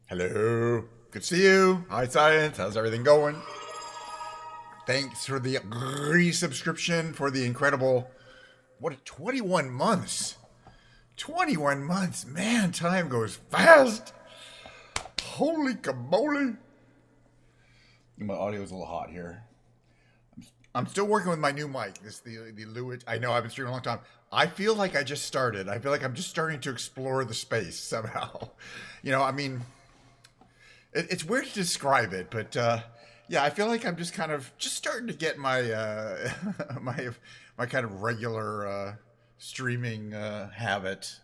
Hello. Good to see you. Hi, Science. How's everything going? Thanks for the resubscription for the incredible, 21 months? 21 months. Man, time goes fast. Holy camoly. My audio is a little hot here. I'm still working with my new mic. The Lewitt. I know I've been streaming a long time. I feel like I just started. I feel like I'm just starting to explore the space somehow. I mean, it's weird to describe it, but yeah, I feel like I'm just kind of just starting to get my my kind of regular streaming habit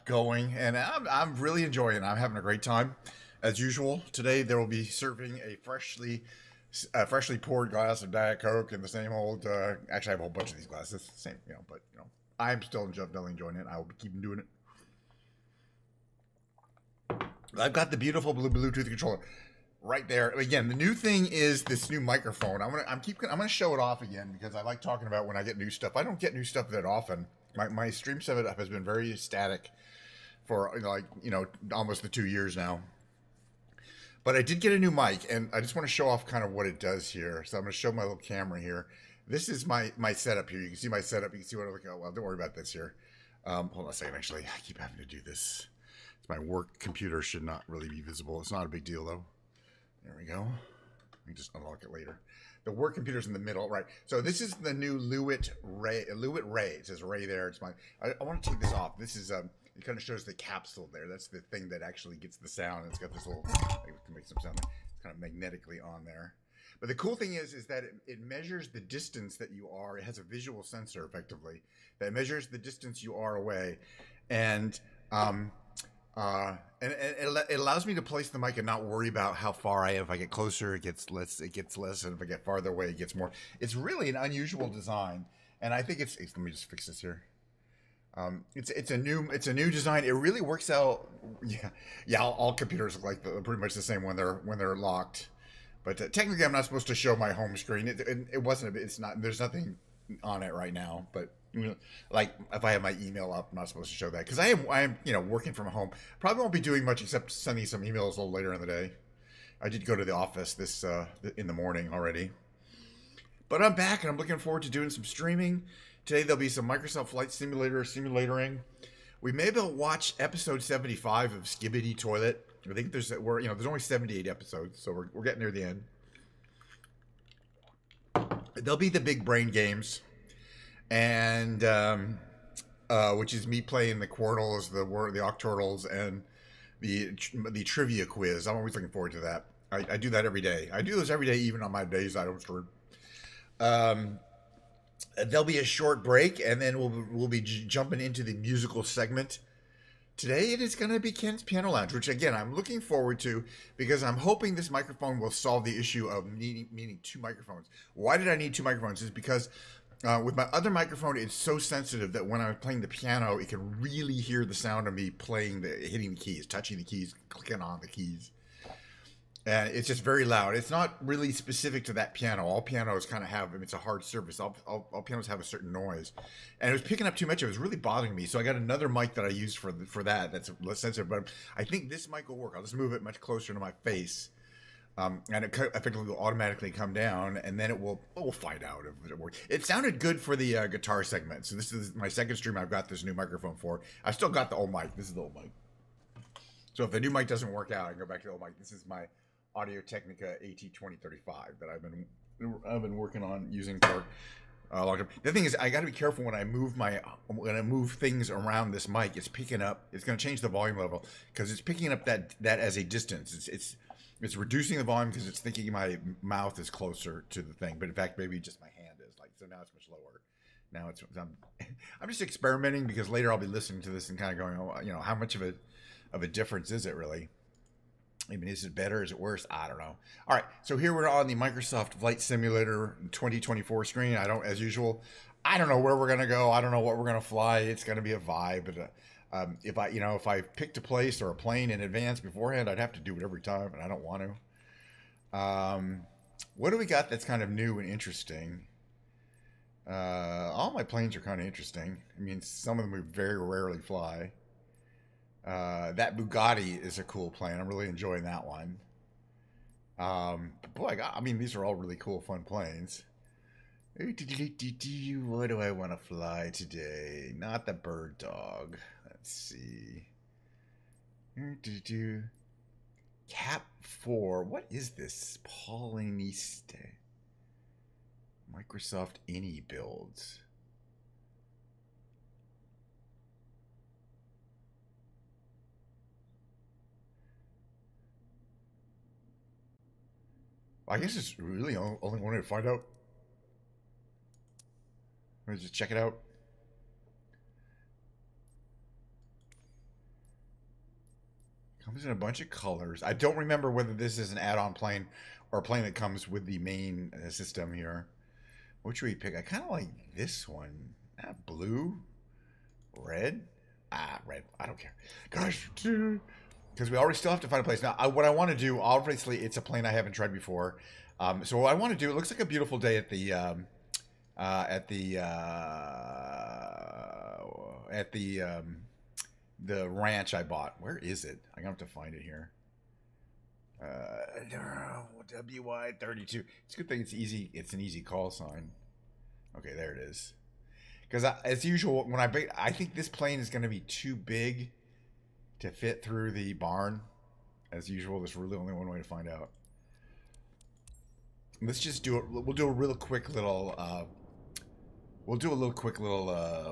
going, and I'm really enjoying it. I'm having a great time, as usual. Today there will be serving a freshly poured glass of Diet Coke and the same old. Actually, I have a whole bunch of these glasses, same, but I'm still definitely enjoying it. I will keep doing it. I've got the beautiful blue Bluetooth controller right there. Again, the new thing is this new microphone. I'm gonna show it off again because I like talking about when I get new stuff. I don't get new stuff that often. My stream setup has been very static for almost the 2 years now. But I did get a new mic, and I just want to show off kind of what it does here. So I'm going to show my little camera here. This is my setup here. You can see my setup. You can see what I look at. Well, don't worry about this here. Hold on a second. Actually, I keep having to do this. My work computer should not really be visible. It's not a big deal, though. There we go. I can just unlock it later. The work computer's in the middle, right? So this is the new Lewitt Ray. It says Ray there. It's I want to take this off. This is it kind of shows the capsule there. That's the thing that actually gets the sound. It's got this little, I can make some sound. It's kind of magnetically on there. But the cool thing is that it measures the distance that you are. It has a visual sensor, effectively, that measures the distance you are away, and it allows me to place the mic and not worry about how far I am. If I get closer, it gets less, and if I get farther away, it gets more. It's really an unusual design, and I think let me just fix this here. It's a new design. It really works out. Yeah. All computers look like pretty much the same when they're locked. But technically, I'm not supposed to show my home screen. It wasn't. It's not. There's nothing on it right now. But like if I have my email up, I'm not supposed to show that because I am working from home. Probably won't be doing much except sending some emails a little later in the day. I did go to the office this in the morning already. But I'm back and I'm looking forward to doing some streaming. Today there'll be some Microsoft Flight Simulator simulatoring. We may be able to watch episode 75 of Skibidi Toilet. I think there's only 78 episodes, so we're getting near the end. There'll be the big brain games, and which is me playing the Quirtles, the Octurtles, and the trivia quiz. I'm always looking forward to that. I do that every day. I do those every day, even on my days I don't stream. There'll be a short break, and then we'll be jumping into the musical segment. Today it is going to be Ken's Piano Lounge, which again I'm looking forward to because I'm hoping this microphone will solve the issue of needing two microphones. Why did I need two microphones? Is because with my other microphone, it's so sensitive that when I'm playing the piano, it can really hear the sound of me hitting the keys, touching the keys, clicking on the keys. And it's just very loud. It's not really specific to that piano. All pianos kind of have, it's a hard surface. All pianos have a certain noise. And it was picking up too much. It was really bothering me. So I got another mic that I use for that. That's less sensitive. But I think this mic will work. I'll just move it much closer to my face. And it effectively will automatically come down. And then we'll find out if it works. It sounded good for the guitar segment. So this is my second stream I've got this new microphone for. I've still got the old mic. This is the old mic. So if the new mic doesn't work out, I can go back to the old mic. This is my Audio Technica AT2035 that I've been working on using for a long time. The thing is, I got to be careful when I move things around this mic. It's picking up. It's going to change the volume level because it's picking up that as a distance. It's reducing the volume because it's thinking my mouth is closer to the thing, but in fact maybe just my hand is so now it's much lower. Now I'm just experimenting because later I'll be listening to this and kind of going, oh, how much of a difference is it really? I mean, is it better? Is it worse? I don't know. All right, so here we're on the Microsoft Flight Simulator 2024 screen. As usual, I don't know where we're gonna go. I don't know what we're gonna fly. It's gonna be a vibe. But if I picked a place or a plane in advance beforehand, I'd have to do it every time, and I don't want to. What do we got that's kind of new and interesting? All my planes are kind of interesting. I mean, some of them we very rarely fly. That Bugatti is a cool plane. I'm really enjoying that one. But boy, I mean, these are all really cool, fun planes. What do I want to fly today? Not the bird dog. Let's see. Cap 4. What is this? Pauliniste. Microsoft Any builds. I guess it's really only one way to find out. Let me just check it out. Comes in a bunch of colors. I don't remember whether this is an add-on plane or a plane that comes with the main system here. What should we pick? I kind of like this one. Blue? Red? Red. I don't care. Gosh, because we already still have to find a place. Now, what I want to do, obviously, it's a plane I haven't tried before. So what I want to do, it looks like a beautiful day at the ranch I bought. Where is it? I'm gonna have to find it here. WY32. It's a good thing it's easy. It's an easy call sign. Okay, there it is. Because as usual, when I think this plane is going to be too big to fit through the barn. As usual, there's really only one way to find out. Let's just do it. We'll do a real quick little.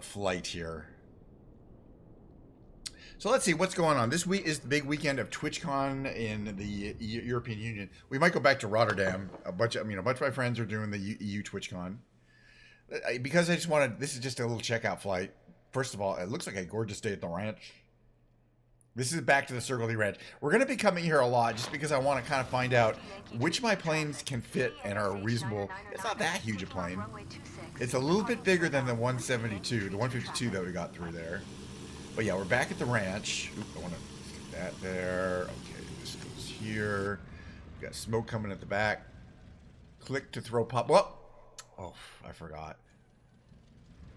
Flight here. So let's see what's going on. This week is the big weekend of TwitchCon in the European Union. We might go back to Rotterdam. A bunch of my friends are doing the EU TwitchCon. Because I just wanted, this is just a little checkout flight. First of all, it looks like a gorgeous day at the ranch. This is back to the Circle D Ranch. We're going to be coming here a lot just because I want to kind of find out which of my planes can fit and are reasonable. It's not that huge a plane. It's a little bit bigger than the 172, the 152 that we got through there. But yeah, we're back at the ranch. Oop, I want to stick that there. Okay, this goes here. We got smoke coming at the back. Click to throw pop. Whoa! Oh, I forgot.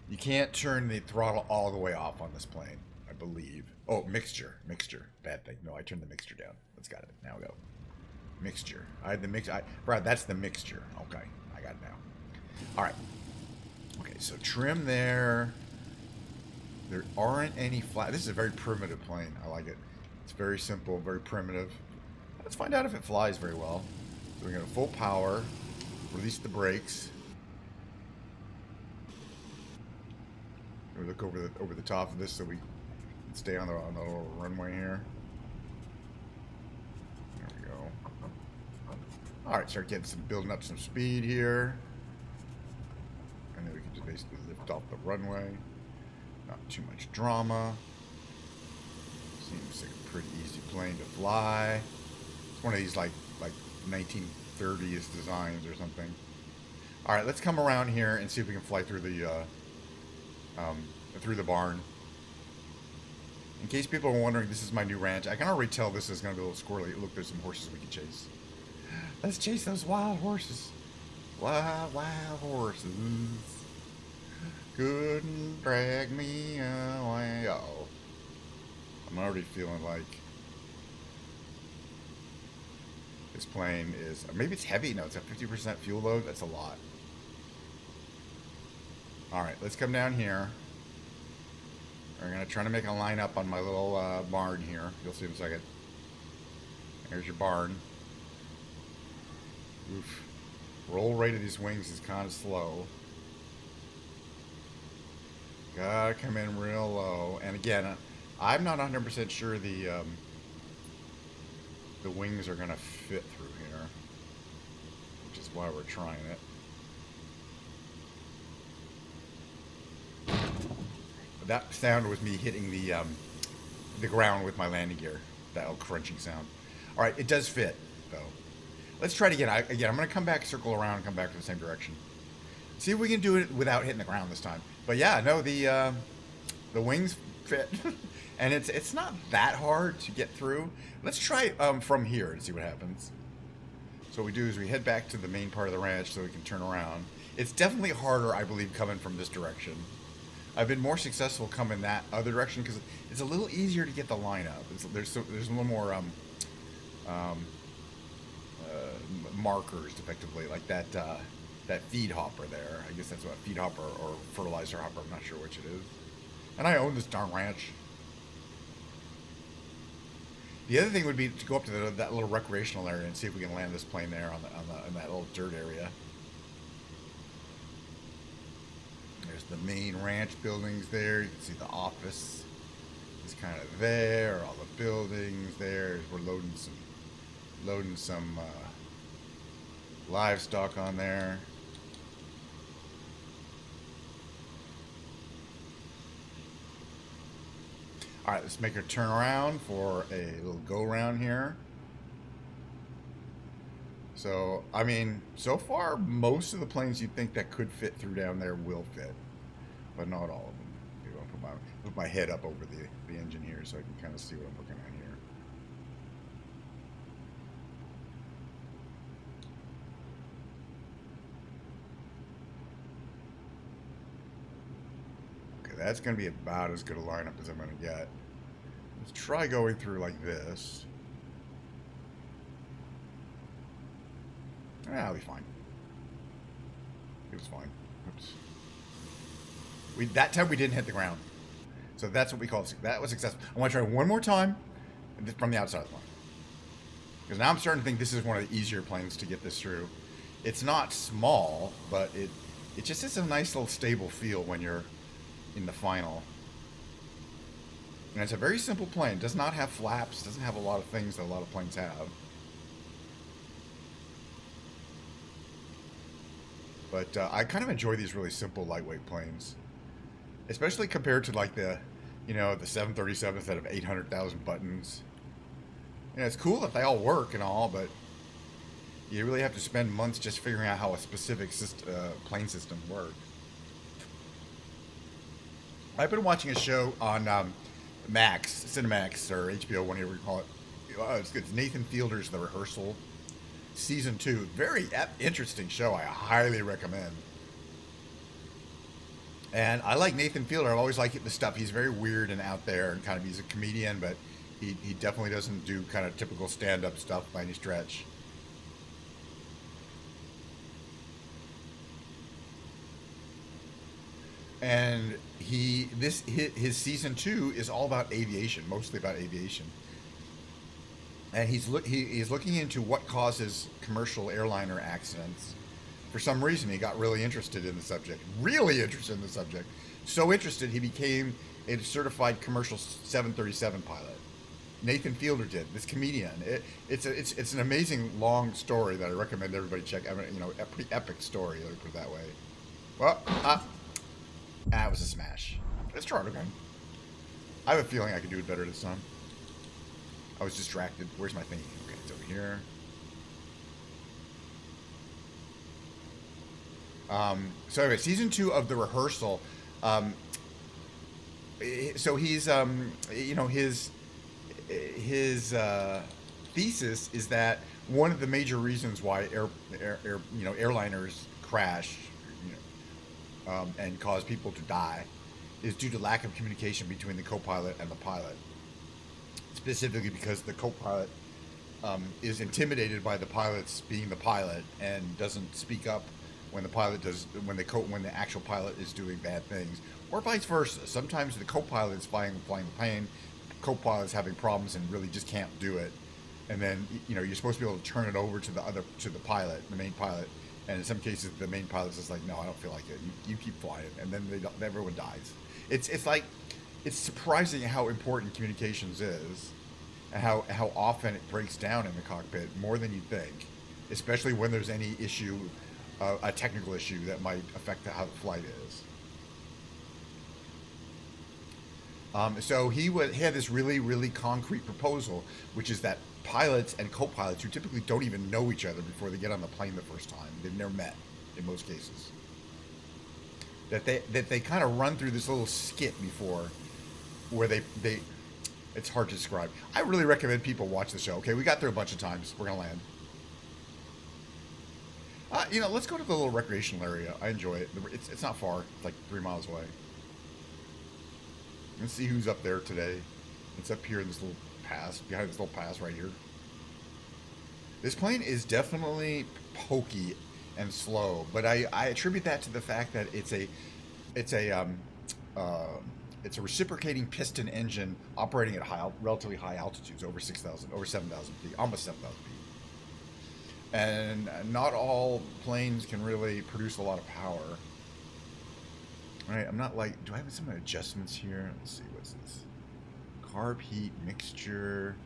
You can't turn the throttle all the way off on this plane, I believe. Oh, mixture. Bad thing. No, I turned the mixture down. Let's got it. Now go. Mixture. I had the mix. Brad, that's the mixture. Okay, I got it now. All right. Okay, so trim there. There aren't any flat. This is a very primitive plane. I like it. It's very simple, very primitive. Let's find out if it flies very well. So we're going to full power, release the brakes. We look over the top of this so we can stay on the little runway here. There we go. All right, start getting building up some speed here, and then we can just basically lift off the runway. Not too much drama. Seems like a pretty easy plane to fly. It's one of these like 1930s designs or something. All right, let's come around here and see if we can fly through the barn. In case people are wondering, this is my new ranch. I can already tell this is going to be a little squirrely. Look, there's some horses we can chase. Let's chase those wild horses. Wild horses. Couldn't drag me away. Uh-oh. I'm already feeling like this plane is... Maybe it's heavy. No, it's a 50% fuel load. That's a lot. Alright, let's come down here. We're going to try to make a line up on my little barn here. You'll see in a second. There's your barn. Oof. Roll rate of these wings is kind of slow. Gotta come in real low. And again, I'm not 100% sure the wings are going to fit through here, which is why we're trying it. That sound was me hitting the ground with my landing gear. That old crunching sound. All right, it does fit, though. Let's try it again. I'm going to come back, circle around, and come back to the same direction. See if we can do it without hitting the ground this time. But yeah, no, the wings fit, and it's not that hard to get through. Let's try it from here and see what happens. So what we do is we head back to the main part of the ranch so we can turn around. It's definitely harder, I believe, coming from this direction. I've been more successful coming that other direction because it's a little easier to get the line up. There's a little more um, markers, effectively, like that feed hopper there. I guess that's what feed hopper or fertilizer hopper. I'm not sure which it is. And I own this darn ranch. The other thing would be to go up to that little recreational area and see if we can land this plane there in that little dirt area. There's the main ranch buildings there. You can see the office is kind of there. All the buildings there. We're loading some livestock on there. All right, let's make a turn around for a little go around here. So, I mean, so far, most of the planes you'd think that could fit through down there will fit, but not all of them. Maybe I'll put my head up over the engine here so I can kind of see what I'm looking at here. Okay, that's going to be about as good a lineup as I'm going to get. Let's try going through like this. I'll be fine. It was fine. Oops. That time we didn't hit the ground. So that's what we call it. That was successful. I want to try one more time from the outside of the plane. Because now I'm starting to think this is one of the easier planes to get this through. It's not small, but it just is a nice little stable feel when you're in the final. And it's a very simple plane. It does not have flaps. Doesn't have a lot of things that a lot of planes have. But I kind of enjoy these really simple, lightweight planes, especially compared to like the 737s that have 800,000 buttons. And it's cool that they all work and all, but you really have to spend months just figuring out how a specific plane system works. I've been watching a show on Max, Cinemax, or HBO, whatever you call it. It's good. It's Nathan Fielder's The Rehearsal. Season 2, very interesting show. I highly recommend. And I like Nathan Fielder. I've always liked the stuff. He's very weird and out there, and kind of he's a comedian, but he definitely doesn't do kind of typical stand-up stuff by any stretch. And his season 2 is all about aviation, mostly about aviation. And he's looking into what causes commercial airliner accidents. For some reason, he got really interested in the subject. Really interested in the subject. So interested, he became a certified commercial 737 pilot. Nathan Fielder did. This comedian. It's an amazing long story that I recommend everybody check. I mean, a pretty epic story. Let me put it that way. Well, that was a smash. Let's try it again. I have a feeling I could do it better this time. I was distracted. Where's my thing? Okay, it's over here. So anyway, season 2 of The Rehearsal. So he's, his thesis is that one of the major reasons why airliners crash, and cause people to die, is due to lack of communication between the co-pilot and the pilot. Specifically because the co-pilot is intimidated by the pilots being the pilot and doesn't speak up when the pilot does when the actual pilot is doing bad things, or vice versa. Sometimes the co-pilot is flying the plane, co-pilot's having problems and really just can't do it, and then you're supposed to be able to turn it over to the pilot, the main pilot, and in some cases the main pilot's just like, no, I don't feel like it. You keep flying, and then everyone dies. It's surprising how important communications is, and how often it breaks down in the cockpit more than you think, especially when there's any issue, a technical issue that might affect how the flight is. So he had this really, really concrete proposal, which is that pilots and co-pilots who typically don't even know each other before they get on the plane the first time, they've never met in most cases, that they kind of run through this little skit before, where they it's hard to describe. I really recommend people watch the show. Okay, we got through a bunch of times. We're gonna land. Let's go to the little recreational area. I enjoy it. It's not far. It's like 3 miles away. Let's see who's up there today. It's up here in this little pass, behind this little pass right here. This plane is definitely pokey and slow, but I attribute that to the fact that it's a reciprocating piston engine operating at relatively high altitudes, over 6,000, over 7,000 feet, almost 7,000 feet. And not all planes can really produce a lot of power. All right, I'm not like, do I have some adjustments here? Let's see, what's this? Carb heat, mixture,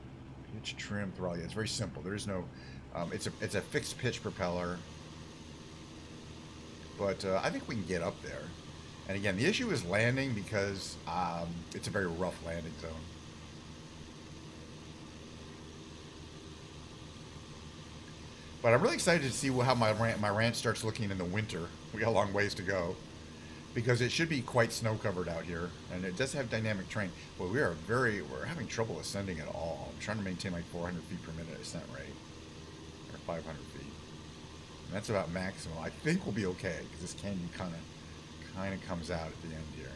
pitch, trim, throttle. Yeah, it's very simple. There's no, it's a fixed pitch propeller. But I think we can get up there. And again, the issue is landing because it's a very rough landing zone. But I'm really excited to see how my ranch starts looking in the winter. We got a long ways to go, because it should be quite snow covered out here, and it does have dynamic terrain. But we're having trouble ascending at all. I'm trying to maintain like 400 feet per minute ascent rate, or 500 feet. And that's about maximum. I think we'll be okay because this canyon kind of comes out at the end here.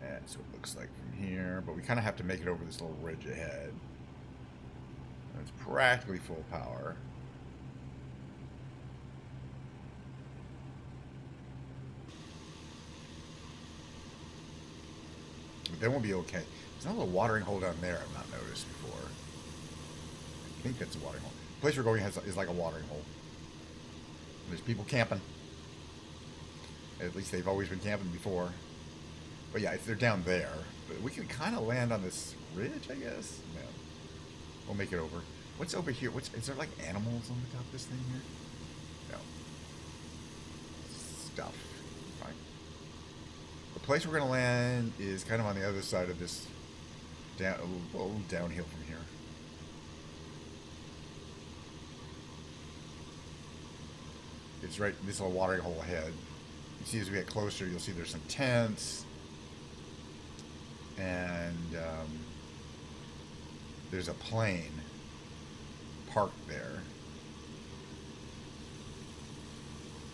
That's what it looks like from here, but we kind of have to make it over this little ridge ahead. And it's practically full power. But then we'll be okay. There's not a little watering hole down there I've not noticed before. I think that's a watering hole. The place we're going is like a watering hole. There's people camping. At least they've always been camping before. But yeah, they're down there. But we can kind of land on this ridge, I guess. No. We'll make it over. What's over here? Is there like animals on the top of this thing here? No. Stuff. Fine. The place we're going to land is kind of on the other side of this a little downhill from here. It's right this little watering hole ahead. You see, as we get closer, you'll see there's some tents. And there's a plane parked there.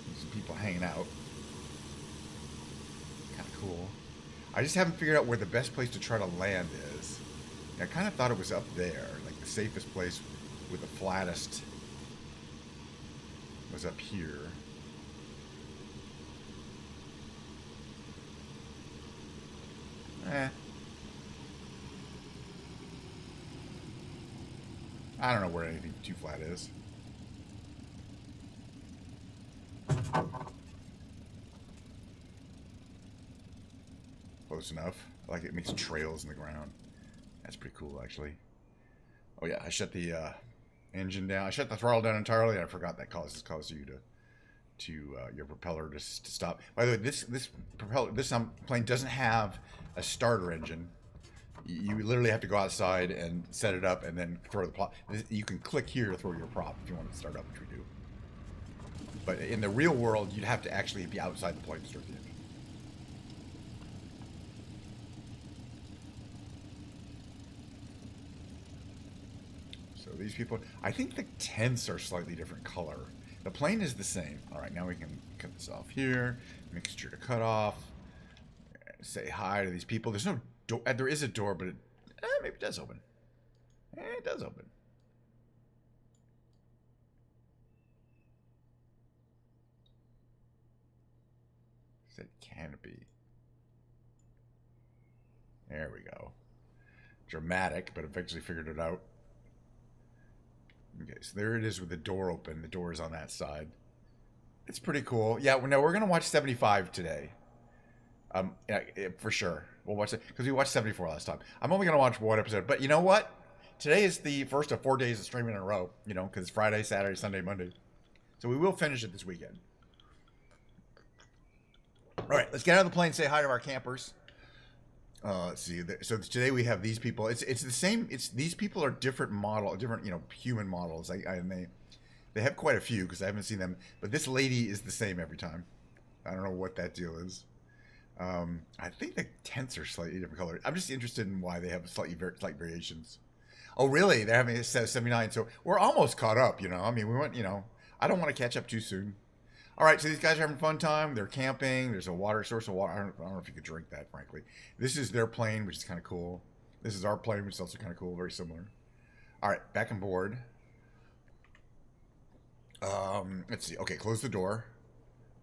There's some people hanging out. Kind of cool. I just haven't figured out where the best place to try to land is. I kind of thought it was up there, like the safest place with the flattest was up here. I don't know where anything too flat is. Close enough. I like it makes trails in the ground. That's pretty cool, actually. Oh yeah, I shut the engine down. I shut the throttle down entirely. I forgot that causes you to your propeller to stop. By the way, this plane doesn't have a starter engine. You literally have to go outside and set it up and then throw the prop. You can click here to throw your prop if you want to start up, which we do. But in the real world, you'd have to actually be outside the plane to start the engine. So these people, I think the tents are slightly different color. The plane is the same. All right, now we can cut this off here. Mixture to cut off. Say hi to these people. There's no door. There is a door, but maybe it does open. It does open. Said canopy. There we go. Dramatic, but eventually figured it out. Okay, so there it is with the door open. The door is on that side. It's pretty cool. Yeah, no, we're going to watch 75 today. Yeah, for sure. We'll watch it because we watched 74 last time. I'm only going to watch one episode. But you know what? Today is the first of 4 days of streaming in a row, you know, because it's Friday, Saturday, Sunday, Monday. So we will finish it this weekend. All right, let's get out of the plane and say hi to our campers. Let's see. So today we have these people. It's the same. These people are different human models. And they have quite a few because I haven't seen them. But this lady is the same every time. I don't know what that deal is. I think the tents are slightly different color. I'm just interested in why they have slight variations. Oh, really? They're having it says 79. So we're almost caught up. You know, I mean, we went. You know, I don't want to catch up too soon. All right, so these guys are having a fun time. They're camping. There's a water source of water. I don't know if you could drink that, frankly. This is their plane, which is kind of cool. This is our plane, which is also kind of cool. Very similar. All right, back on board. Let's see. Okay, close the door,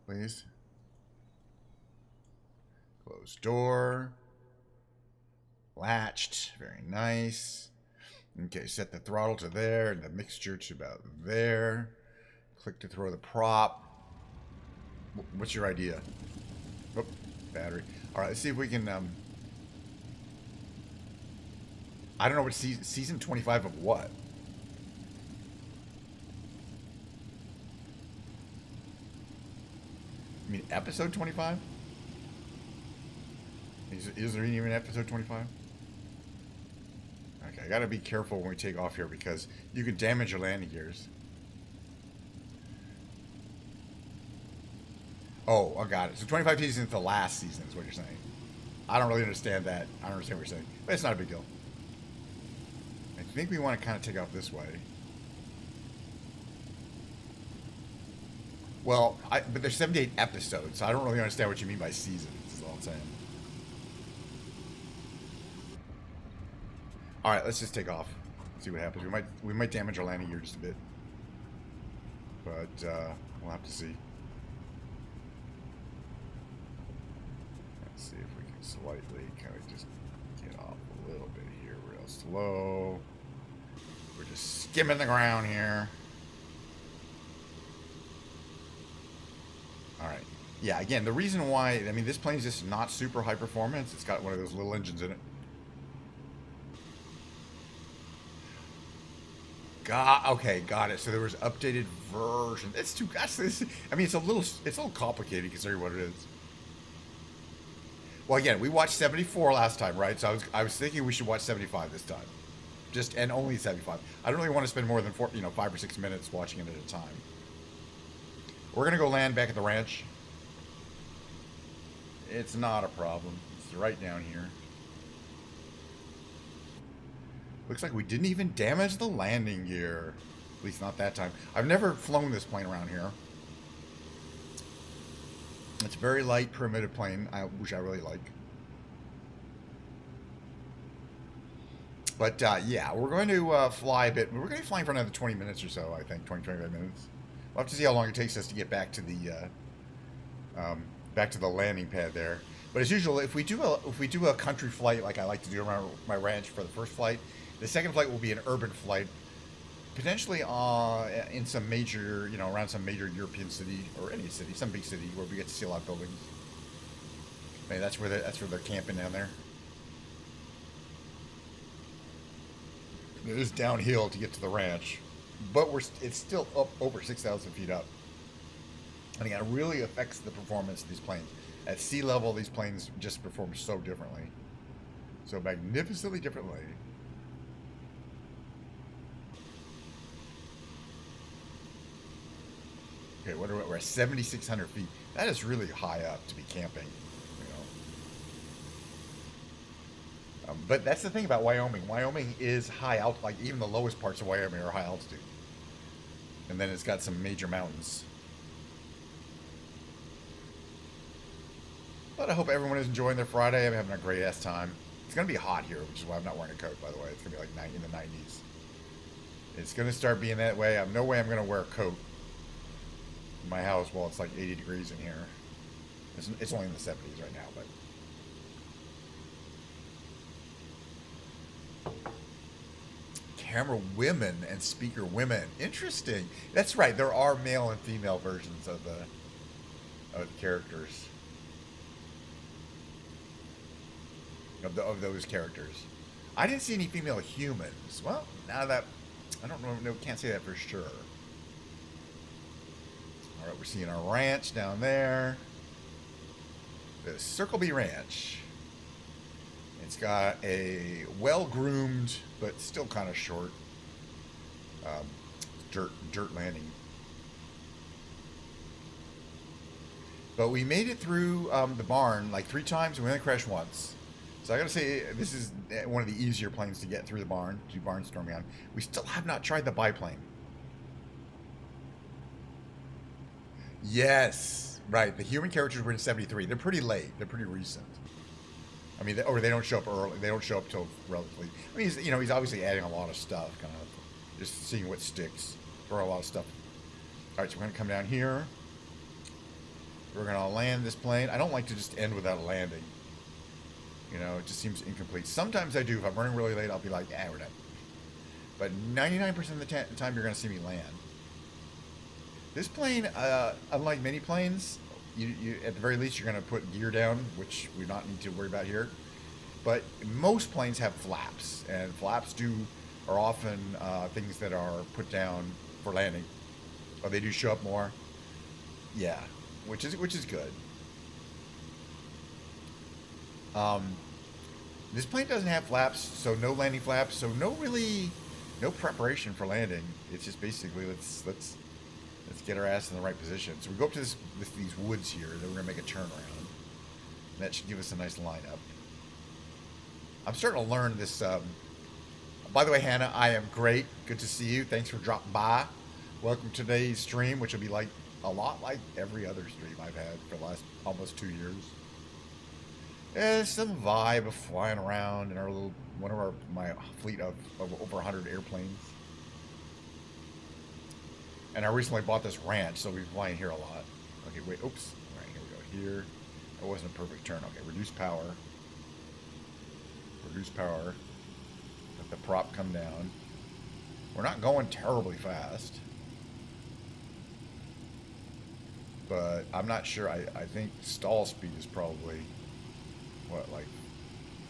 please. Close door. Latched. Very nice. Okay, set the throttle to there and the mixture to about there. Click to throw the prop. What's your idea? Oh, battery. All right, let's see if we can. I don't know what season 25 of what. I mean, episode 25? Is there even episode 25? Okay, I gotta be careful when we take off here because you can damage your landing gears. Oh, I got it. So 25 seasons is the last season, is what you're saying. I don't really understand that. I don't understand what you're saying. But it's not a big deal. I think we want to kind of take off this way. Well, but there's 78 episodes, so I don't really understand what you mean by seasons, is all I'm saying. Alright, let's just take off. See what happens. We might damage our landing gear just a bit. But we'll have to see. Let's see if we can slightly kind of just get off a little bit here, real slow. We're just skimming the ground here. Alright. Yeah, again, the reason why, I mean, this plane's just not super high performance. It's got one of those little engines in it. Okay, got it. So there was updated version. It's too. I mean, it's a little complicated considering what it is. Well, again, we watched 74 last time, right? So I was thinking we should watch 75 this time, and only 75. I don't really want to spend more than 5 or 6 minutes watching it at a time. We're gonna go land back at the ranch. It's not a problem. It's right down here. Looks like we didn't even damage the landing gear. At least not that time. I've never flown this plane around here. It's a very light, primitive plane, which I really like. But, yeah, we're going to fly a bit. We're going to be flying for another 20 minutes or so, I think. 20, 25 minutes. We'll have to see how long it takes us to get back to the landing pad there. But as usual, if we do a country flight like I like to do around my ranch for the first flight, the second flight will be an urban flight, potentially in some major, around some major European city or any city, some big city where we get to see a lot of buildings. Maybe that's where they're camping down there. It is downhill to get to the ranch, but it's still up over 6,000 feet up. And again, it really affects the performance of these planes. At sea level, these planes just perform so differently, so magnificently differently. Okay, we're at 7,600 feet. That is really high up to be camping, but that's the thing about Wyoming. Wyoming is high altitude. Like even the lowest parts of Wyoming are high altitude. And then it's got some major mountains. But I hope everyone is enjoying their Friday. I'm having a great ass time. It's going to be hot here, which is why I'm not wearing a coat, by the way. It's going to be like in the 90s. It's going to start being that way. I have no way I'm going to wear a coat in my house while it's like 80 degrees in here. It's only in the 70s right now, but... Camera women and speaker women. Interesting. That's right. There are male and female versions of the characters. Of those characters. I didn't see any female humans. Well, now that I don't know, no, can't say that for sure. All right, we're seeing our ranch down there. The Circle B Ranch. It's got a well-groomed, but still kind of short, dirt landing. But we made it through the barn like 3 times, and we only crashed once. So I gotta say, this is one of the easier planes to get through the barn, to do barnstorming on. We still have not tried the biplane. Yes, right. The human characters were in '73. They're pretty late. They're pretty recent. I mean, or they don't show up early. They don't show up till relatively. I mean, he's obviously adding a lot of stuff, kind of just seeing what sticks. For a lot of stuff. All right, so we're gonna come down here. We're gonna land this plane. I don't like to just end without a landing. You know, it just seems incomplete. Sometimes I do. If I'm running really late, I'll be like, we're done. But 99% of the time, you're gonna see me land. This plane, unlike many planes, you at the very least you're gonna put gear down, which we not need to worry about here. But most planes have flaps, and flaps are often things that are put down for landing. Or they do show up more. Yeah, which is good. This plane doesn't have flaps, so no landing flaps, so no preparation for landing. It's just basically let's get our ass in the right position. So we go up to these woods here, then we're gonna make a turn around. And that should give us a nice lineup. I'm starting to learn this. By the way, Hannah, I am great. Good to see you. Thanks for dropping by. Welcome to today's stream, which will be like a lot like every other stream I've had for the last almost 2 years. There's some vibe of flying around in my fleet of over 100 airplanes. And I recently bought this ranch, so we've been flying here a lot. Okay, wait, oops. All right, here we go. Here, that wasn't a perfect turn. Okay, reduce power. Reduce power. Let the prop come down. We're not going terribly fast. But I'm not sure. I think stall speed is probably, what, like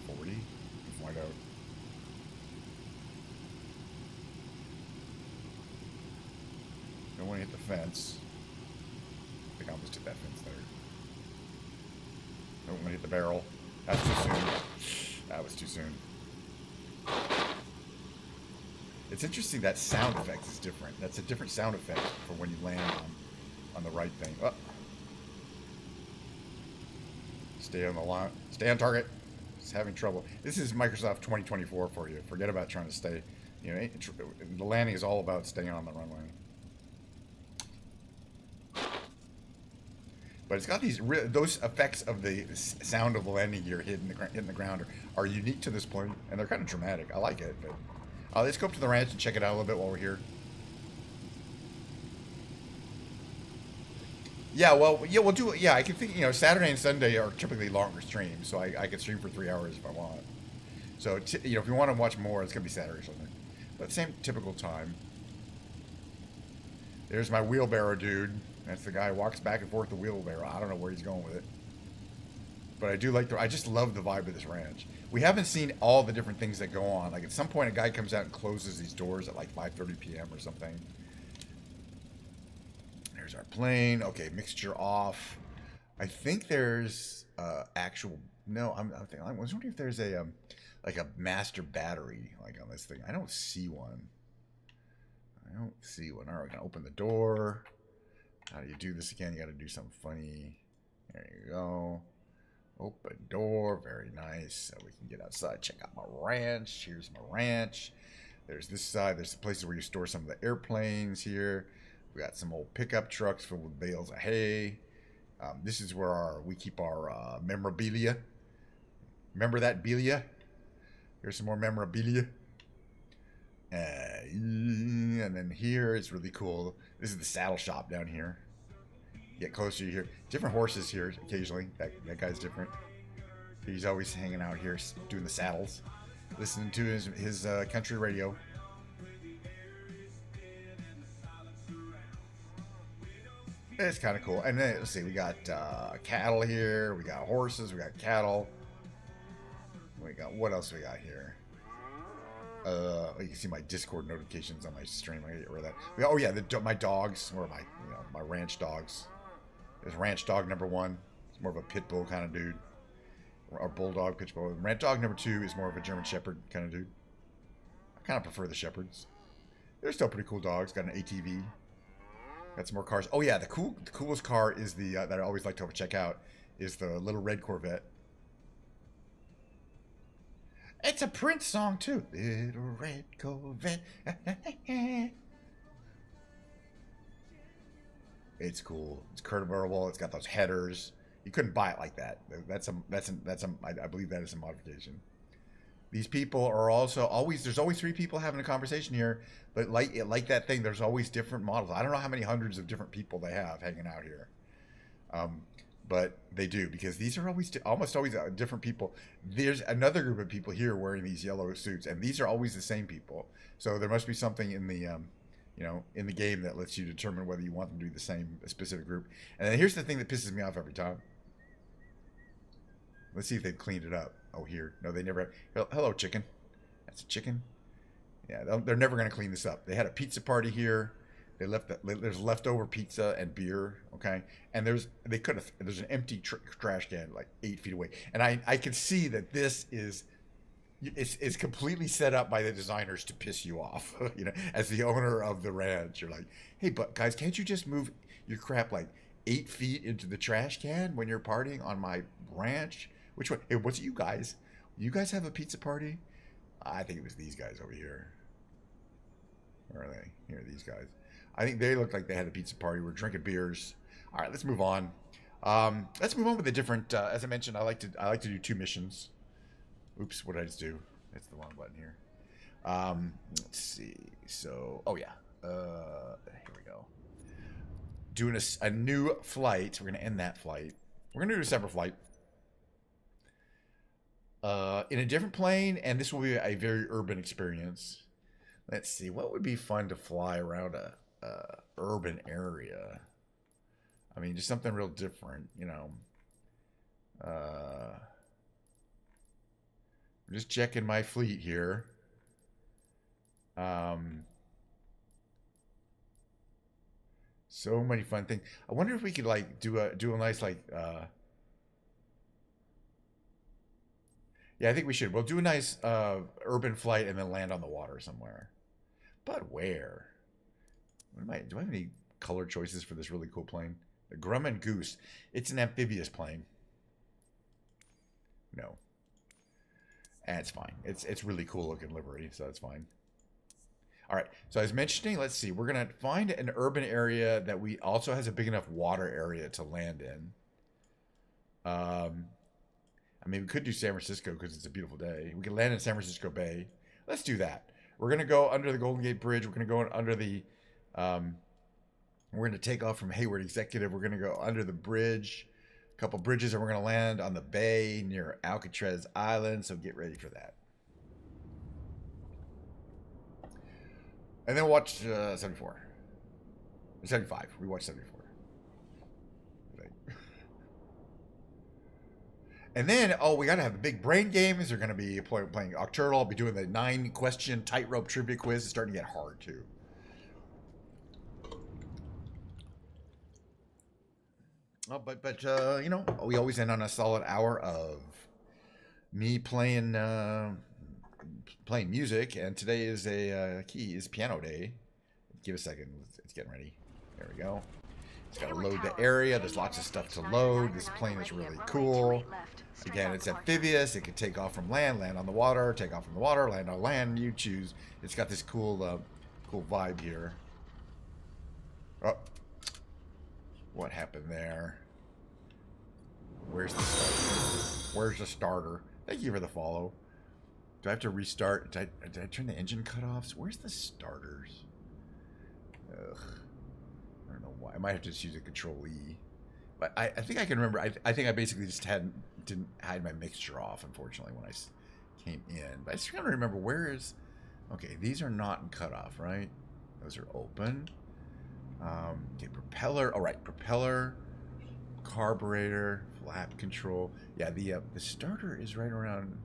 40? We'll find out. Don't want to hit the fence. I think I almost hit that fence there. Don't want to hit the barrel. That's too soon. That was too soon. It's interesting that sound effect is different. That's a different sound effect for when you land on the right thing. Oh. Stay on the line. Stay on target. It's having trouble. This is Microsoft 2024 for you. Forget about trying to stay. You know, the landing is all about staying on the runway. But it's got those effects of the sound of the landing gear hitting the ground are unique to this plane, and they're kind of dramatic. I like it. But let's go up to the ranch and check it out a little bit while we're here. Yeah, well, yeah, we'll do it. Yeah, I can think, Saturday and Sunday are typically longer streams, so I can stream for 3 hours if I want. So, if you want to watch more, it's going to be Saturday or something. But same typical time. There's my wheelbarrow dude. That's the guy who walks back and forth the wheelbarrow. I don't know where he's going with it. But I do I just love the vibe of this ranch. We haven't seen all the different things that go on. Like at some point a guy comes out and closes these doors at like 5:30 p.m. or something. There's our plane. Okay, mixture off. I think there's actual. No, I was wondering if there's a like a master battery like on this thing. I don't see one. All right, we're gonna open the door. How do you do this again? You got to do something funny. There you go. Open door. Very nice. So we can get outside. Check out my ranch. Here's my ranch. There's this side. There's the places where you store some of the airplanes here. We got some old pickup trucks filled with bales of hay. This is where we keep our memorabilia. Remember that belia? Here's some more memorabilia. And then here it's really cool. This is the saddle shop down here. Get closer here. Different horses here occasionally. That guy's different. He's always hanging out here doing the saddles. Listening to his country radio. It's kind of cool. And then, let's see, we got cattle here. We got horses. We got cattle. What else we got here? You can see my Discord notifications on my stream. I gotta get rid of that. Oh yeah, my dogs, or my ranch dogs. There's ranch dog number 1. It's more of a pit bull kind of dude, or bulldog, pit bull. Ranch dog number 2 is more of a German Shepherd kind of dude. I kind of prefer the Shepherds. They're still pretty cool dogs. Got an ATV. Got some more cars. Oh yeah, the coolest car is that I always like to check out is the little red Corvette. It's a Prince song too. Little red Corvette. It's cool. It's convertible. It's got those headers. You couldn't buy it like that. I believe that is a modification. These people are also always, there's always three people having a conversation here, but like that thing, there's always different models. I don't know how many hundreds of different people they have hanging out here. But they do, because these are almost always different people. There's another group of people here wearing these yellow suits, and these are always the same people. So there must be something in the in the game that lets you determine whether you want them to be the same specific group. And then here's the thing that pisses me off every time. Let's see if they've cleaned it up. Oh, here. No, they never have. Hello, chicken. That's a chicken. Yeah, they're never going to clean this up. They had a pizza party here. There's leftover pizza and beer, okay? And there's an empty trash can like 8 feet away. And I can see that this is completely set up by the designers to piss you off. As the owner of the ranch, you're like, hey, but guys, can't you just move your crap like 8 feet into the trash can when you're partying on my ranch? Which one? Hey, what's it, you guys? You guys have a pizza party? I think it was these guys over here. Where are they? Here, these guys. I think they looked like they had a pizza party. We're drinking beers. All right, let's move on. Let's move on with a different. As I mentioned, I like to do 2 missions. Oops, what did I just do? That's the wrong button here. Let's see. So, oh yeah. Here we go. Doing a new flight. We're gonna end that flight. We're gonna do a separate flight. In a different plane, and this will be a very urban experience. Let's see, what would be fun to fly around a urban area? I mean, just something real different, I'm just checking my fleet here. So many fun things. I wonder if we could like do a nice like yeah, I think we should. We'll do a nice urban flight and then land on the water somewhere. But where? Do I have any color choices for this really cool plane? The Grumman Goose. It's an amphibious plane. No. It's fine. It's really cool looking livery, so that's fine. All right. So I was mentioning, let's see. We're going to find an urban area that we also has a big enough water area to land in. I mean, we could do San Francisco because it's a beautiful day. We can land in San Francisco Bay. Let's do that. We're going to go under the Golden Gate Bridge. We're going to go under the... we're going to take off from Hayward Executive. We're going to go under the bridge, a couple bridges, and we're going to land on the bay near Alcatraz Island. So get ready for that. And then watch 74. 75. We watched 74. And then, we got to have the big brain games. They're going to be playing Octurtle. I'll be doing the 9-question tightrope trivia quiz. It's starting to get hard, too. Oh, but we always end on a solid hour of me playing music. And today is is piano day. Give a second. It's getting ready. There we go. It's got to load the area. There's lots of stuff to load. This plane is really cool. Again, it's amphibious. It can take off from land on the water, take off from the water, land on land. You choose. It's got this cool vibe here. Oh, what happened there? Where's the starter? Where's the starter? Thank you for the follow. Do I have to restart? Did I turn the engine cutoffs? Where's the starters? Ugh. I don't know why. I might have to just use a Control E. But I think I can remember. I think I basically just didn't hide my mixture off, unfortunately, when I came in. But I just gotta remember where is. Okay, these are not in cutoff, right? Those are open. Okay, propeller. All right, propeller, carburetor, flap control. Yeah, the starter is right around.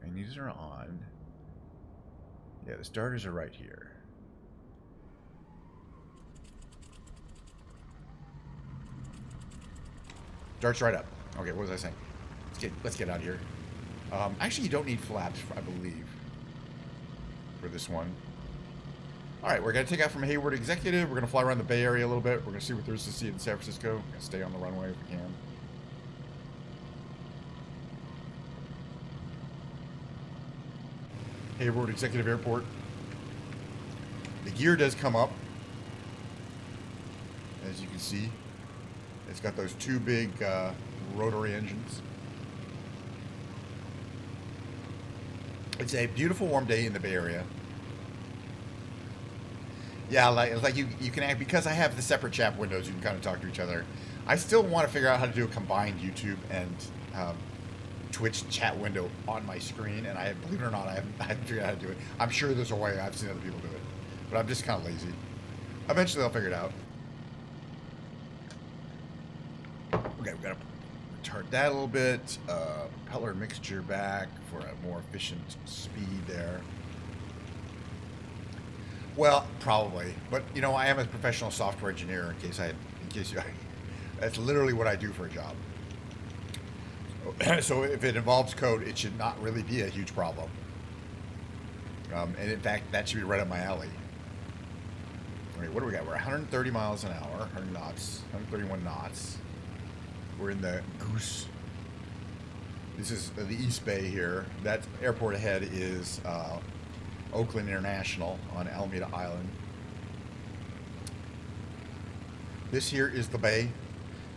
And these are on. Yeah, the starters are right here. Darts right up. Okay, what was I saying? Let's get out of here. Actually, you don't need flaps, I believe, for this one. All right, we're gonna take out from Hayward Executive. We're gonna fly around the Bay Area a little bit. We're gonna see what there is to see in San Francisco. We're gonna stay on the runway if we can. Hayward Executive Airport. The gear does come up. as you can see. It's got those two big rotary engines. It's a beautiful warm day in the Bay Area. Yeah, like you can act, because I have the separate chat windows. You can kind of talk to each other. I still want to figure out how to do a combined YouTube and Twitch chat window on my screen, and believe it or not, I haven't figured out how to do it. I'm sure there's a way. I've seen other people do it, but I'm just kind of lazy. Eventually, I'll figure it out. Okay, we've got to retard that a little bit. Propeller mixture back for a more efficient speed there. Well, probably, but you know, I am a professional software engineer. That's literally what I do for a job. So if it involves code, it should not really be a huge problem. And in fact, that should be right up my alley. All right, what do we got? We're 130 miles an hour, 100 knots, 131 knots. We're in the Goose. This is the East Bay here. That airport ahead is Oakland International on Alameda Island. This here is the bay.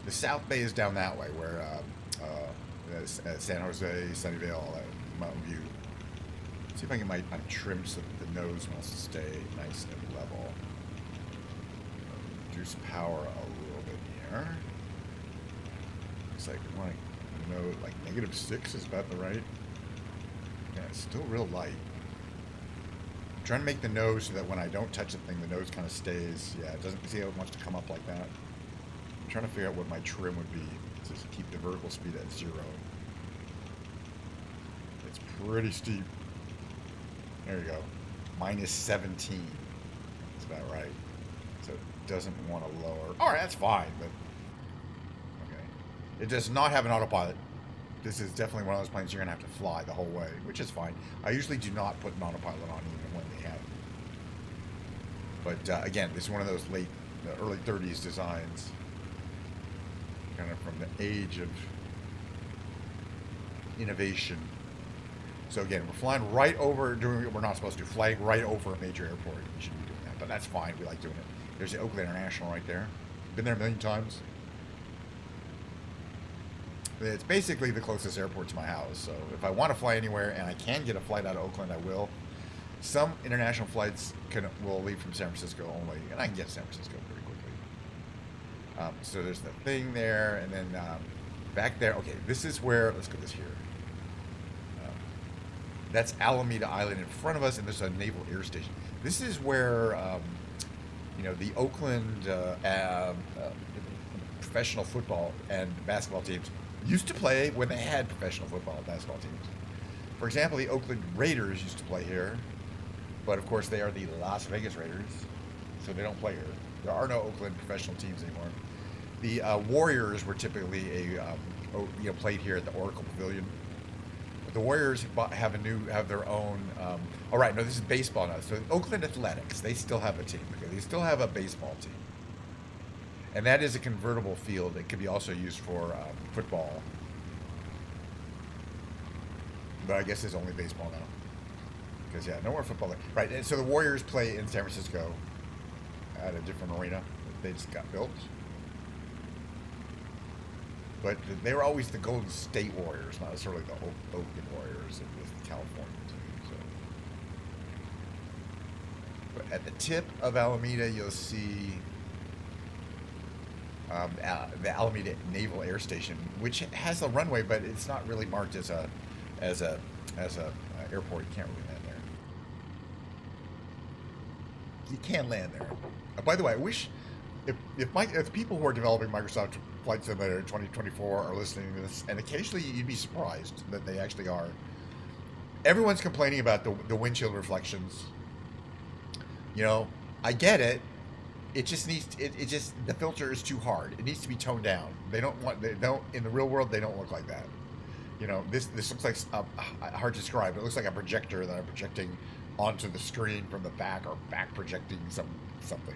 The South Bay is down that way, where San Jose, Sunnyvale, Mountain View. Let's see if I can trim so that the nose wants to stay nice and level. Reduce power a little bit here. Looks like we want to know, like -6 is about the right. Yeah, it's still real light. I'm trying to make the nose so that when I don't touch the thing, the nose kind of stays. Yeah, it doesn't see how it wants to come up like that. I'm trying to figure out what my trim would be to keep the vertical speed at 0. It's pretty steep. There you go. -17. That's about right. So it doesn't want to lower. All right, that's fine, but okay. It does not have an autopilot. This is definitely one of those planes you're going to have to fly the whole way, which is fine. I usually do not put an autopilot on even when they have it. But again, this is one of those early 30s designs. Kind of from the age of innovation. So again, we're flying right over, doing what we're not supposed to, flying right over a major airport. We shouldn't be doing that, but that's fine. We like doing it. There's the Oakland International right there. Been there a million times. It's basically the closest airport to my house. So if I want to fly anywhere and I can get a flight out of Oakland, I will. Some international flights will leave from San Francisco only, and I can get to San Francisco pretty quickly. So there's the thing there, and then back there. Okay, this is where. Let's go this here. That's Alameda Island in front of us, and there's a naval air station. This is where the Oakland professional football and basketball teams used to play when they had professional football and basketball teams. For example, the Oakland Raiders used to play here, but of course they are the Las Vegas Raiders, so they don't play here. There are no Oakland professional teams anymore. The Warriors were typically played here at the Oracle Pavilion. But the Warriors have their own. All right, no, this is baseball now. So Oakland Athletics, they still have a team. Okay? They still have a baseball team, and that is a convertible field. It could be also used for football. But I guess it's only baseball now. Because, yeah, no more football there. Right, and so the Warriors play in San Francisco at a different arena that they just got built. But they were always the Golden State Warriors, not necessarily the Oakland Warriors. It was the California team. So. But at the tip of Alameda, you'll see the Alameda Naval Air Station, which has a runway, but it's not really marked as a airport. You can't really land there. You can land there. By the way, I wish if people who are developing Microsoft Flight Simulator 2024 are listening to this, and occasionally you'd be surprised that they actually are. Everyone's complaining about the windshield reflections. I get it. It just needs the filter is too hard. It needs to be toned down. They don't in the real world they don't look like that. This looks like hard to describe. It looks like a projector that I'm projecting onto the screen from the back, or back projecting something.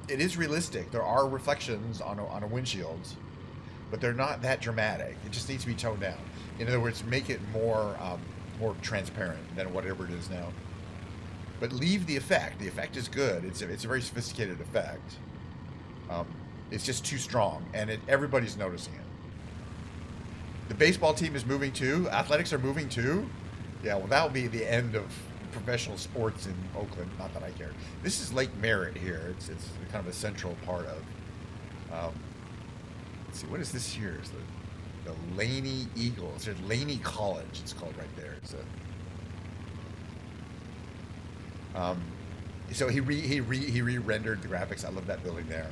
It is realistic. There are reflections on a windshield, but they're not that dramatic. It just needs to be toned down. In other words, make it more transparent than whatever it is now. But leave the effect. The effect is good. It's a very sophisticated effect. It's just too strong, and everybody's noticing it. The baseball team is moving too. Athletics are moving too. Yeah, well, that'll be the end of professional sports in Oakland. Not that I care. This is Lake Merritt here. It's kind of a central part of. Let's see, what is this here? It's the Laney Eagles. There's Laney College. It's called right there. It's so he re-rendered the graphics. I love that building there.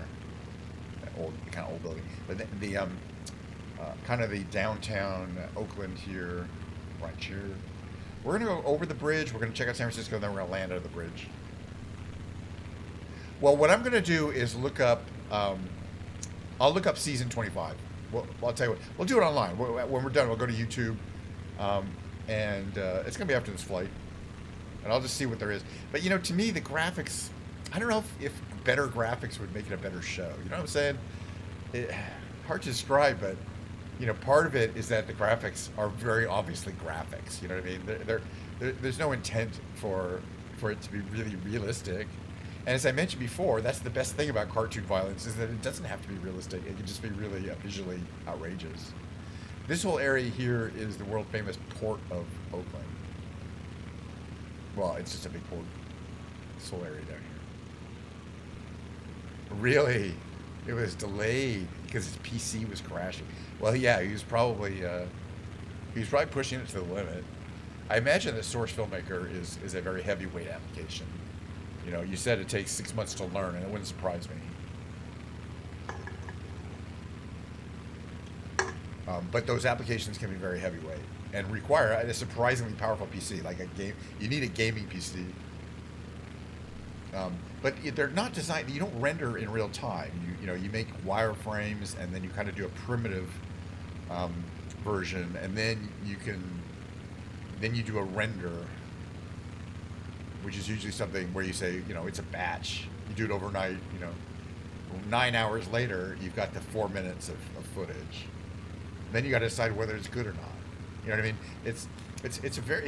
That kind of old building. But the kind of the downtown Oakland here, right here. We're going to go over the bridge. We're going to check out San Francisco, then we're going to land under the bridge. Well, what I'm going to do is look up, I'll look up season 25. Well, I'll tell you what, we'll do it online. When we're done, we'll go to YouTube, and it's going to be after this flight, and I'll just see what there is. But, you know, to me, the graphics, I don't know if better graphics would make it a better show. You know what I'm saying? Hard to describe, but you know, part of it is that the graphics are very obviously graphics. You know what I mean? There's no intent for it to be really realistic. And as I mentioned before, that's the best thing about cartoon violence, is that it doesn't have to be realistic. It can just be really visually outrageous. This whole area here is the world famous port of Oakland. Well, it's just a big port. This whole area down here. Really? It was delayed because his PC was crashing. Well, yeah, he was probably pushing it to the limit. I imagine that Source Filmmaker is a very heavyweight application. You know, you said it takes 6 months to learn, and it wouldn't surprise me. But those applications can be very heavyweight and require a surprisingly powerful PC, like a game. You need a gaming PC. But they're not designed. You don't render in real time. You know, you make wireframes, and then you kind of do a primitive version, and then you do a render, which is usually something where you say, you know, it's a batch. You do it overnight. You know, 9 hours later, you've got the 4 minutes of footage. Then you got to decide whether it's good or not. You know what I mean? It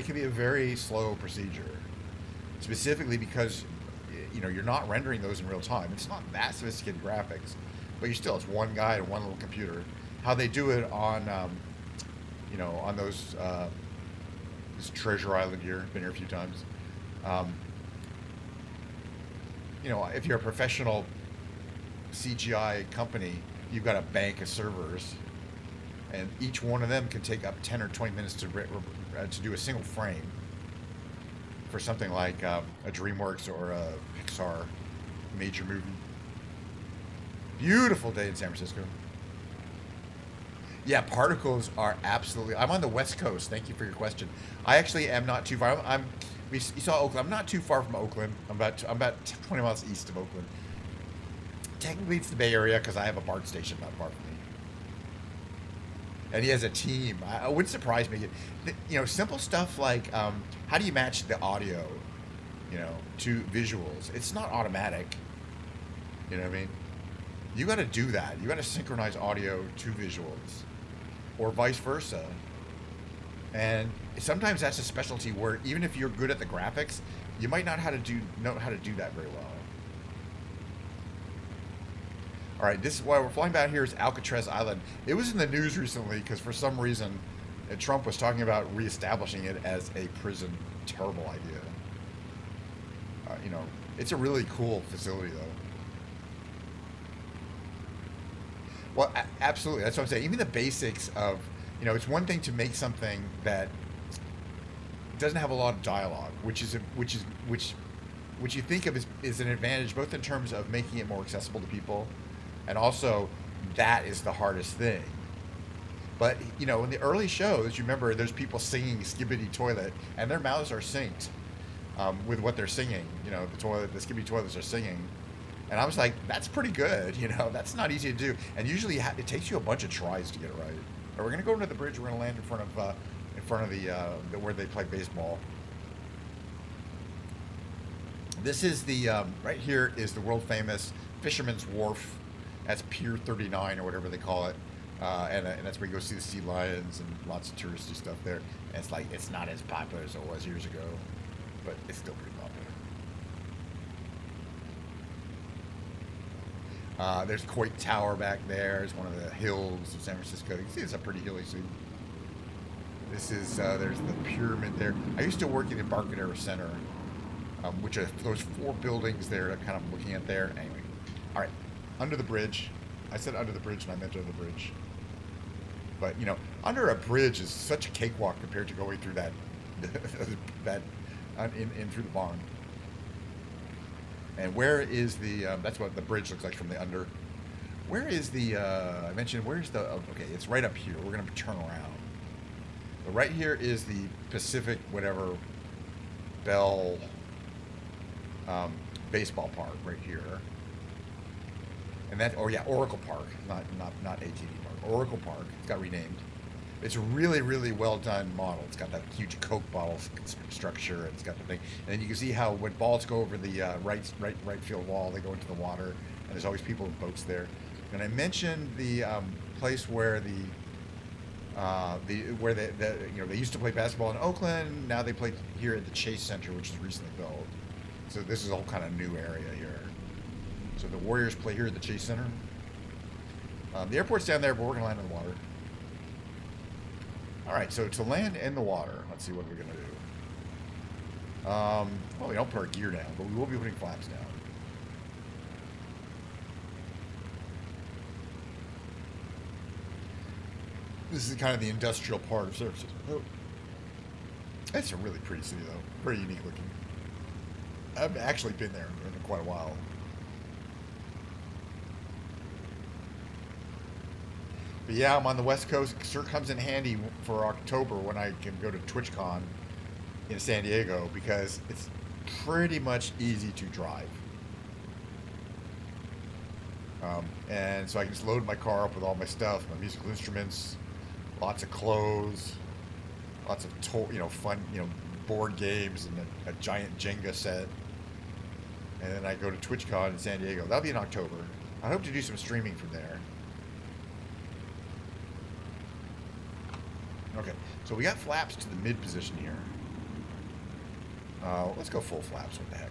can be a very slow procedure, specifically because, you know, you're not rendering those in real time. It's not that sophisticated graphics, but it's one guy and one little computer. How they do it on, you know, on those, this Treasure Island here, been here a few times. You know, if you're a professional CGI company, you've got a bank of servers, and each one of them can take up 10 or 20 minutes to do a single frame for something like a DreamWorks or a Pixar major movie. Beautiful day in San Francisco. Yeah, particles are absolutely. I'm on the West Coast. Thank you for your question. I actually am not too far. You saw Oakland. I'm not too far from Oakland. I'm about 20 miles east of Oakland. Technically, it's the Bay Area because I have a BART station not far from me. And he has a team. It wouldn't surprise me. You know, simple stuff like how do you match the audio, you know, to visuals? It's not automatic. You know what I mean? You got to do that. You got to synchronize audio to visuals, or vice versa. And sometimes that's a specialty where even if you're good at the graphics, you might not know how to do that very well. All right, this is why we're flying back here is Alcatraz Island. It was in the news recently because for some reason Trump was talking about reestablishing it as a prison. Terrible idea. You know, it's a really cool facility though. Well, absolutely. That's what I'm saying. Even the basics of, you know, it's one thing to make something that doesn't have a lot of dialogue, which you think of as an advantage, both in terms of making it more accessible to people, and also that is the hardest thing. But, you know, in the early shows, you remember there's people singing Skibidi Toilet, and their mouths are synced with what they're the Skibidi Toilets are singing. And I was like, that's pretty good, you know, that's not easy to do. And usually it takes you a bunch of tries to get it right. But we're going to go into the bridge. We're going to land in front of the where they play baseball. This is right here is the world famous Fisherman's Wharf. That's Pier 39 or whatever they call it. And that's where you go see the sea lions and lots of touristy stuff there. And it's not as popular as it was years ago, but it's still pretty popular. There's Coit Tower back there. It's one of the hills of San Francisco. You can see it's a pretty hilly city. This is, there's the pyramid there. I used to work in the Embarcadero Center, which are those 4 buildings there that kind of looking at there. Anyway, all right, under the bridge. I said under the bridge and I meant under the bridge. But, you know, under a bridge is such a cakewalk compared to going through that, in through the barn. And where is the, that's what the bridge looks like from the under. Where is the, I mentioned, where's the, okay, it's right up here. We're going to turn around. So right here is the Pacific, whatever, Bell baseball park right here. And that, oh yeah, Oracle Park, not AT&T Park, Oracle Park. It's got renamed. It's a really, really well done model. It's got that huge Coke bottle structure. It's got the thing, and then you can see how when balls go over the right field wall, they go into the water, and there's always people in boats there. And I mentioned the place where where you know, they used to play basketball in Oakland. Now they play here at the Chase Center, which is recently built. So this is all kind of new area here. So the Warriors play here at the Chase Center. The airport's down there, but we're going to land in the water. All right, so to land in the water, let's see what we're going to do. Well, we don't put our gear down, but we will be putting flaps down. This is kind of the industrial part of San Francisco. Oh. It's a really pretty city, though. Pretty unique looking. I've actually been there in quite a while. But yeah, I'm on the West Coast. It sure comes in handy for October when I can go to TwitchCon in San Diego because it's pretty much easy to drive. And so I can just load my car up with all my stuff, my musical instruments, lots of clothes, lots of fun, board games, and a giant Jenga set. And then I go to TwitchCon in San Diego. That'll be in October. I hope to do some streaming from there. Okay, so we got flaps to the mid position here. Let's go full flaps. What the heck?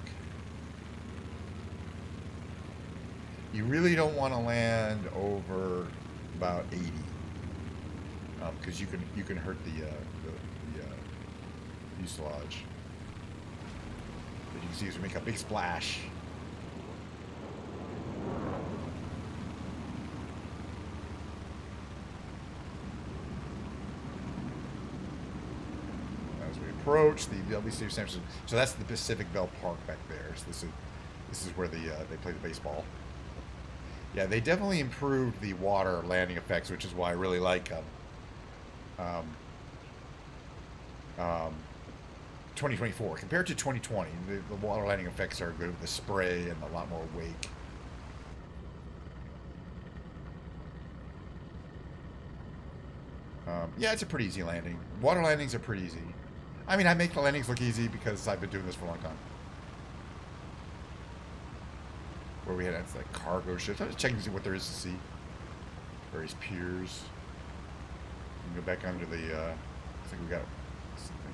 You really don't want to land over about 80, because you can hurt the fuselage. As you can see, as we make a big splash. Approach the LBC of San Francisco. So that's the Pacific Bell Park back there. So this is where they play the baseball. Yeah, they definitely improved the water landing effects, which is why I really like 2024 compared to 2020. The water landing effects are good with the spray and a lot more wake. Yeah, it's a pretty easy landing. Water landings are pretty easy. I mean, I make the landings look easy because I've been doing this for a long time. Where we had like cargo ships. I was checking to see what there is to see. Various piers. We can go back under the. I think we got something.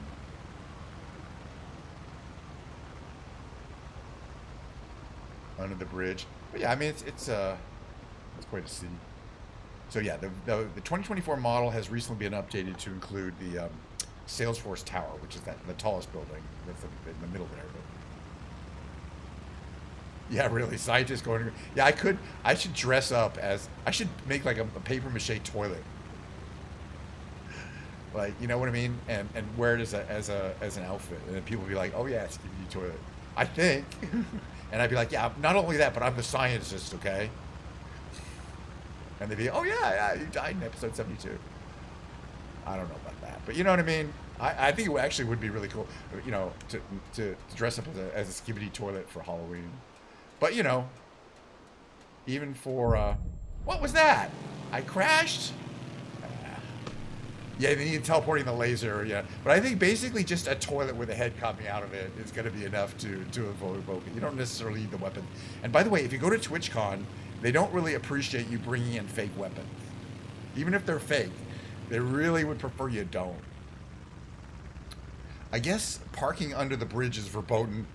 Under the bridge. But yeah, I mean it's quite a city. So yeah, the 2024 model has recently been updated to include the Salesforce Tower, which is the tallest building that's in the middle there. But yeah, really, scientists going. Yeah, I should dress up as. I should make like a paper mache toilet. Like, you know what I mean, and wear it as an outfit, and then people will be like, oh yeah, it's Skibidi Toilet. I think, and I'd be like, yeah, not only that, but I'm the scientist, okay? And they'd be, oh yeah, you died in episode 72. I don't know about that, but you know what I mean. I think it actually would be really cool, to dress up as a Skibidi Toilet for Halloween. But even for what was that? I crashed. Yeah, they need teleporting the laser. Yeah, but I think basically just a toilet with a head coming out of it is going to be enough to evoke it. You don't necessarily need the weapon. And by the way, if you go to TwitchCon, they don't really appreciate you bringing in fake weapons, even if they're fake. They really would prefer you don't. I guess parking under the bridge is verboten.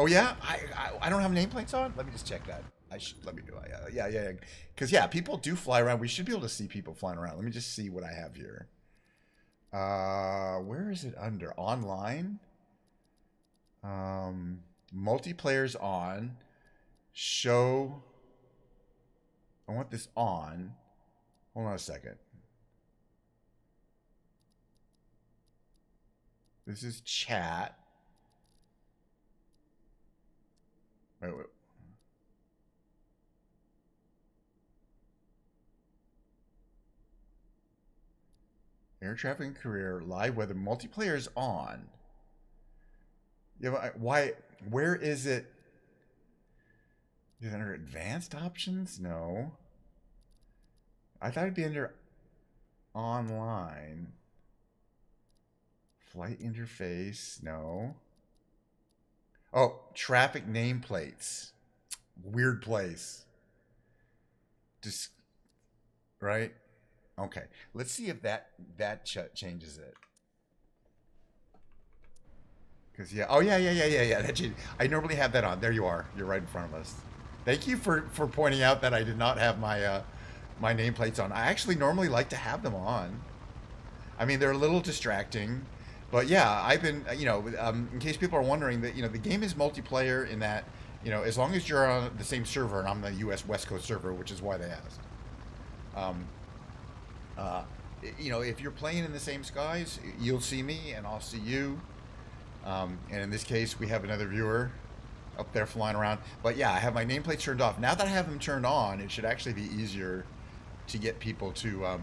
Oh yeah, I don't have nameplates on. Let me just check that. Let me do it. Yeah. Because yeah, people do fly around. We should be able to see people flying around. Let me just see what I have here. Where is it under online? Multiplayer's on. Show. I want this on. Hold on a second. This is chat. Wait. Air traffic and career, live weather, multiplayer is on. Yeah, why? Where is it? Is it under advanced options? No. I thought it'd be under online. Flight interface, no. Oh, traffic nameplates. Weird place. Just, right? Okay. Let's see if that changes it. Because, yeah. Oh, yeah. That changed. I normally have that on. There you are. You're right in front of us. Thank you for pointing out that I did not have my my nameplates on. I actually normally like to have them on. I mean, they're a little distracting. But yeah, I've been, in case people are wondering that, the game is multiplayer in that, as long as you're on the same server, and I'm the US West Coast server, which is why they asked. If you're playing in the same skies, you'll see me and I'll see you. And in this case, we have another viewer up there flying around. But yeah, I have my nameplates turned off. Now that I have them turned on, it should actually be easier to get people to,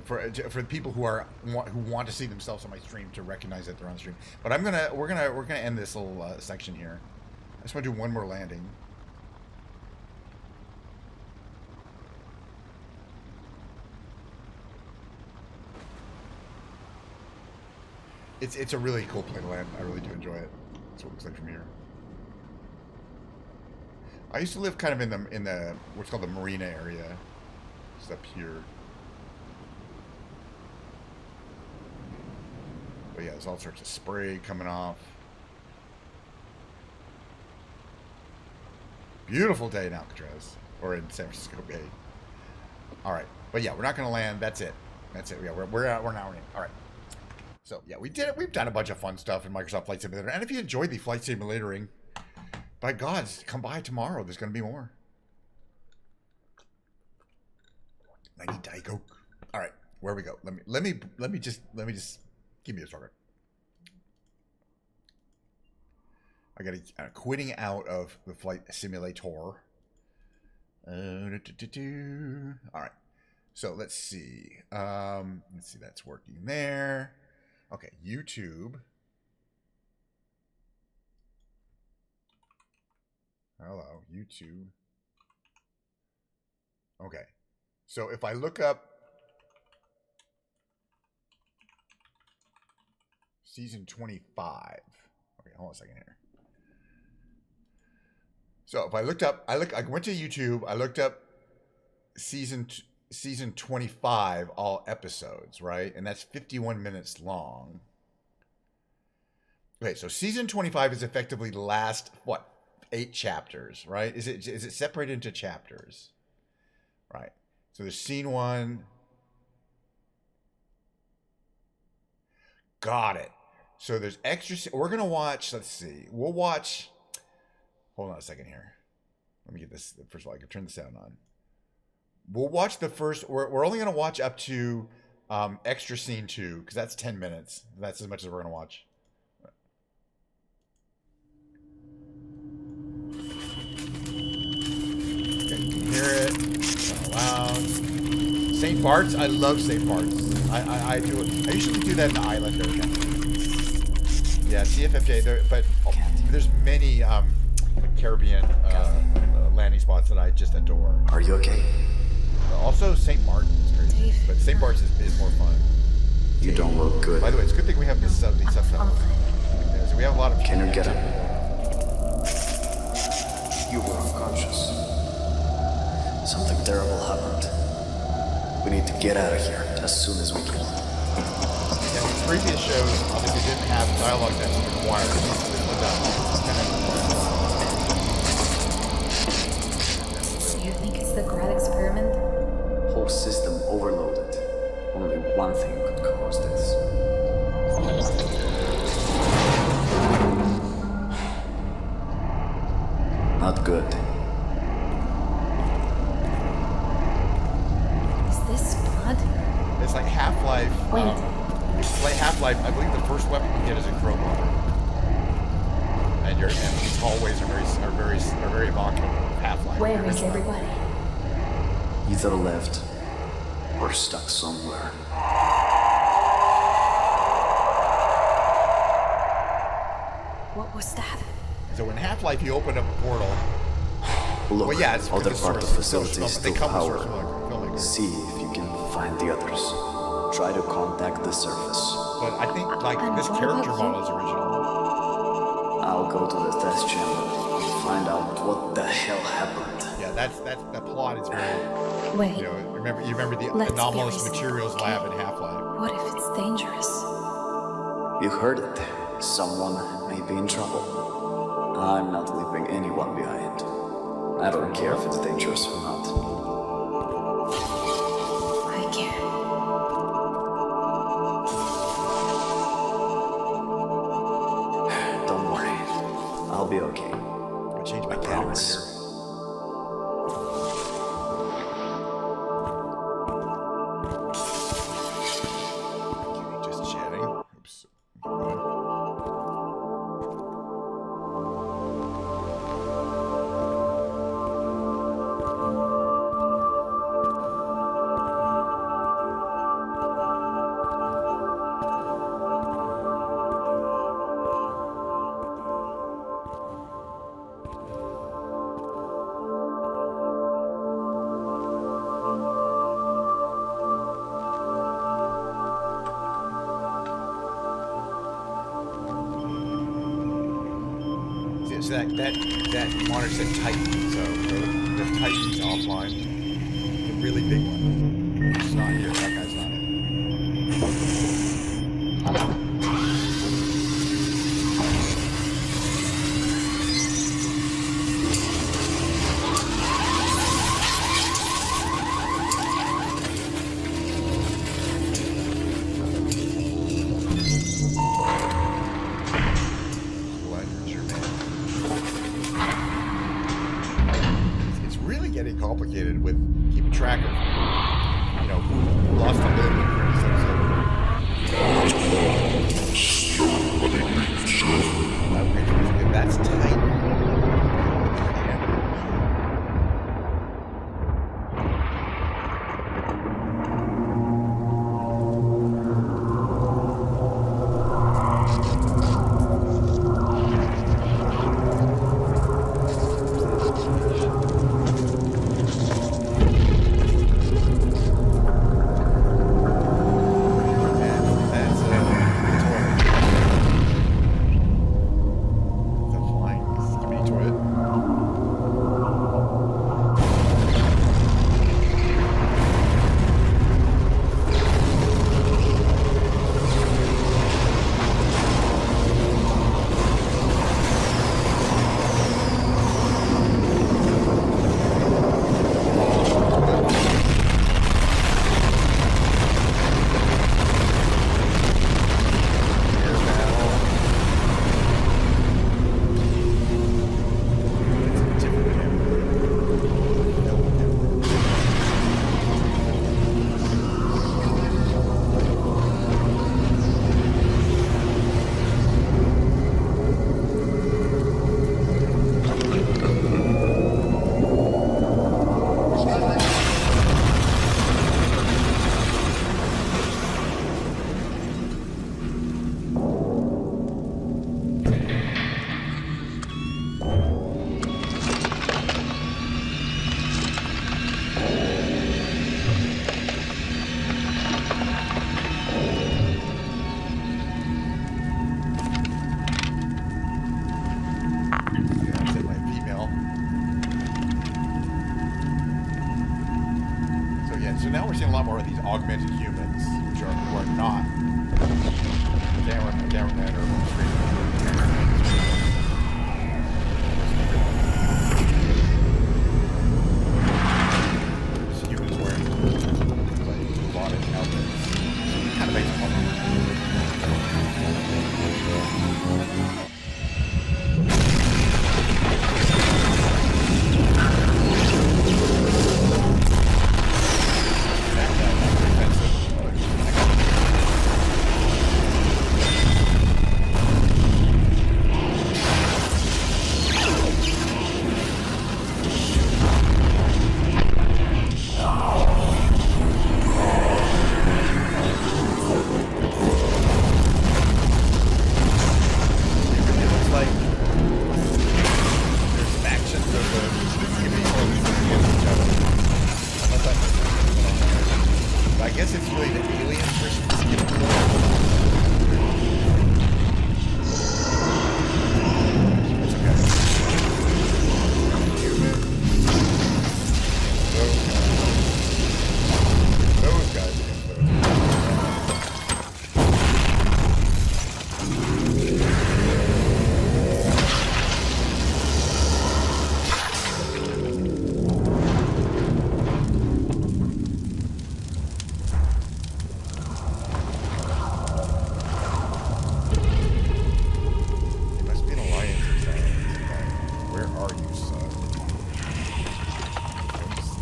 for people who want to see themselves on my stream to recognize that they're on stream. But we're gonna end this little section here. I just want to do one more landing. It's a really cool plane to land. I really do enjoy it. That's what it looks like from here. I used to live kind of in the what's called the marina area. Just up here. But yeah, there's all sorts of spray coming off. Beautiful day in Alcatraz. Or in San Francisco Bay. Alright. But yeah, we're not going to land. That's it. Yeah, we're now in. Alright. So yeah, we did it. We've done a bunch of fun stuff in Microsoft Flight Simulator. And if you enjoyed the flight simulatoring, by God, come by tomorrow. There's going to be more. I need Diet Coke. Alright, where we go? Let me just give me a second. I got quitting out of the flight simulator. All right. So let's see. That's working there. Okay, YouTube. Hello, YouTube. Okay. So if I look up season 25. Okay, hold on a second here. So if I looked up, I went to YouTube. I looked up season 25, all episodes, right? And that's 51 minutes long. Okay, so season 25 is effectively the last 8 chapters, right? Is it separated into chapters, right? So there's scene 1. Got it. So there's extra. We're gonna watch. Let's see. We'll watch. Hold on a second here. Let me get this. First of all, I can turn the sound on. We'll watch the first. We're only gonna watch up to extra scene 2 because that's 10 minutes. That's as much as we're gonna watch. Okay, you can hear it. It's kind of loud. St. Bart's. I love St. Bart's. I do it. I usually do that in the Islander. Yeah, CFFJ. But there's many Caribbean landing spots that I just adore. Are you okay? Also, St. Martin is crazy, but St. Bart's is more fun. You don't look good. By the way, it's a good thing we have these subtitles. Yeah, so we have a lot of. Can you get up? You were unconscious. Something terrible happened. We need to get out of here as soon as we can. Yeah, previous shows obviously didn't have dialogue that's required. This one does. So you think it's the grad experiment? Whole system overloaded. Only one thing could cause this. Not good. Is this blood? It's like Half-Life. Wait. It's like Half-Life. I believe the first weapon you get is a crowbar. And these hallways are very evocative of Half-Life. Where is everybody? Either left or stuck somewhere. What was that? So in Half-Life, you open up a portal. Look, Well, yeah, it's other the part of source- the facility source is film. They still come with power. source filmmakers. See if you can find the others. Try to contact the surface. But I think like And this what character about you? model is original. I'll go to the test chamber and find out what the hell happened. Yeah, that's the plot is very. Wait. You know, you remember the Let's be anomalous reasonable, materials okay? lab in Half-Life. What if it's dangerous? You heard it. Someone may be in trouble. I'm not leaving anyone behind. I don't care if it's dangerous or not. I care. Don't worry. I'll be okay. I changed my cat over promise. here. Okay, just chatting. Oops. So that monitor said Titan, so the Titan's offline. The really big one. It's not here. That guy's not it. It's really getting complicated with keeping track of, who lost a limb in this episode. That's tight. That's the flying Skibidi Toilet. Air battle. It's a different camera. No camera. Yeah, I said my female. So yeah, so now we're seeing a lot more of these augmented humans, who are not cameraman or screen. This human's wearing like bonnet outfits. Kind of makes it fun.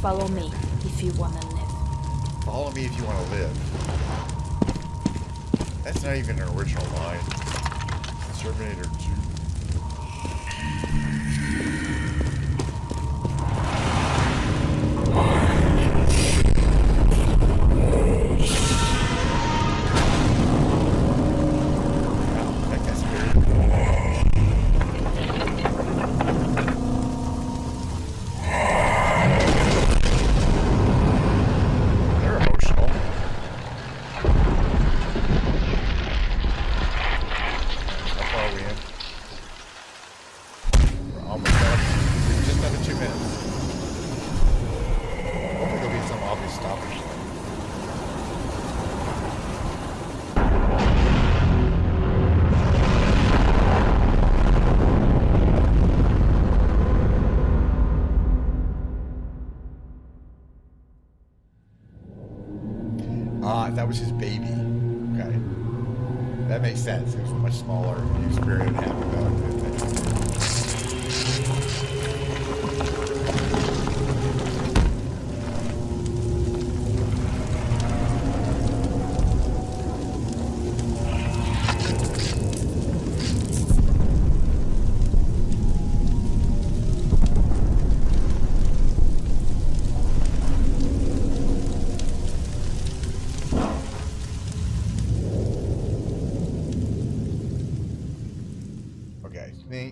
Follow me if you wanna live. Follow me if you want to live. That's not even an original line. Terminator 2. That was his baby. Okay. That makes sense. It was much smaller. He was very unhappy about it.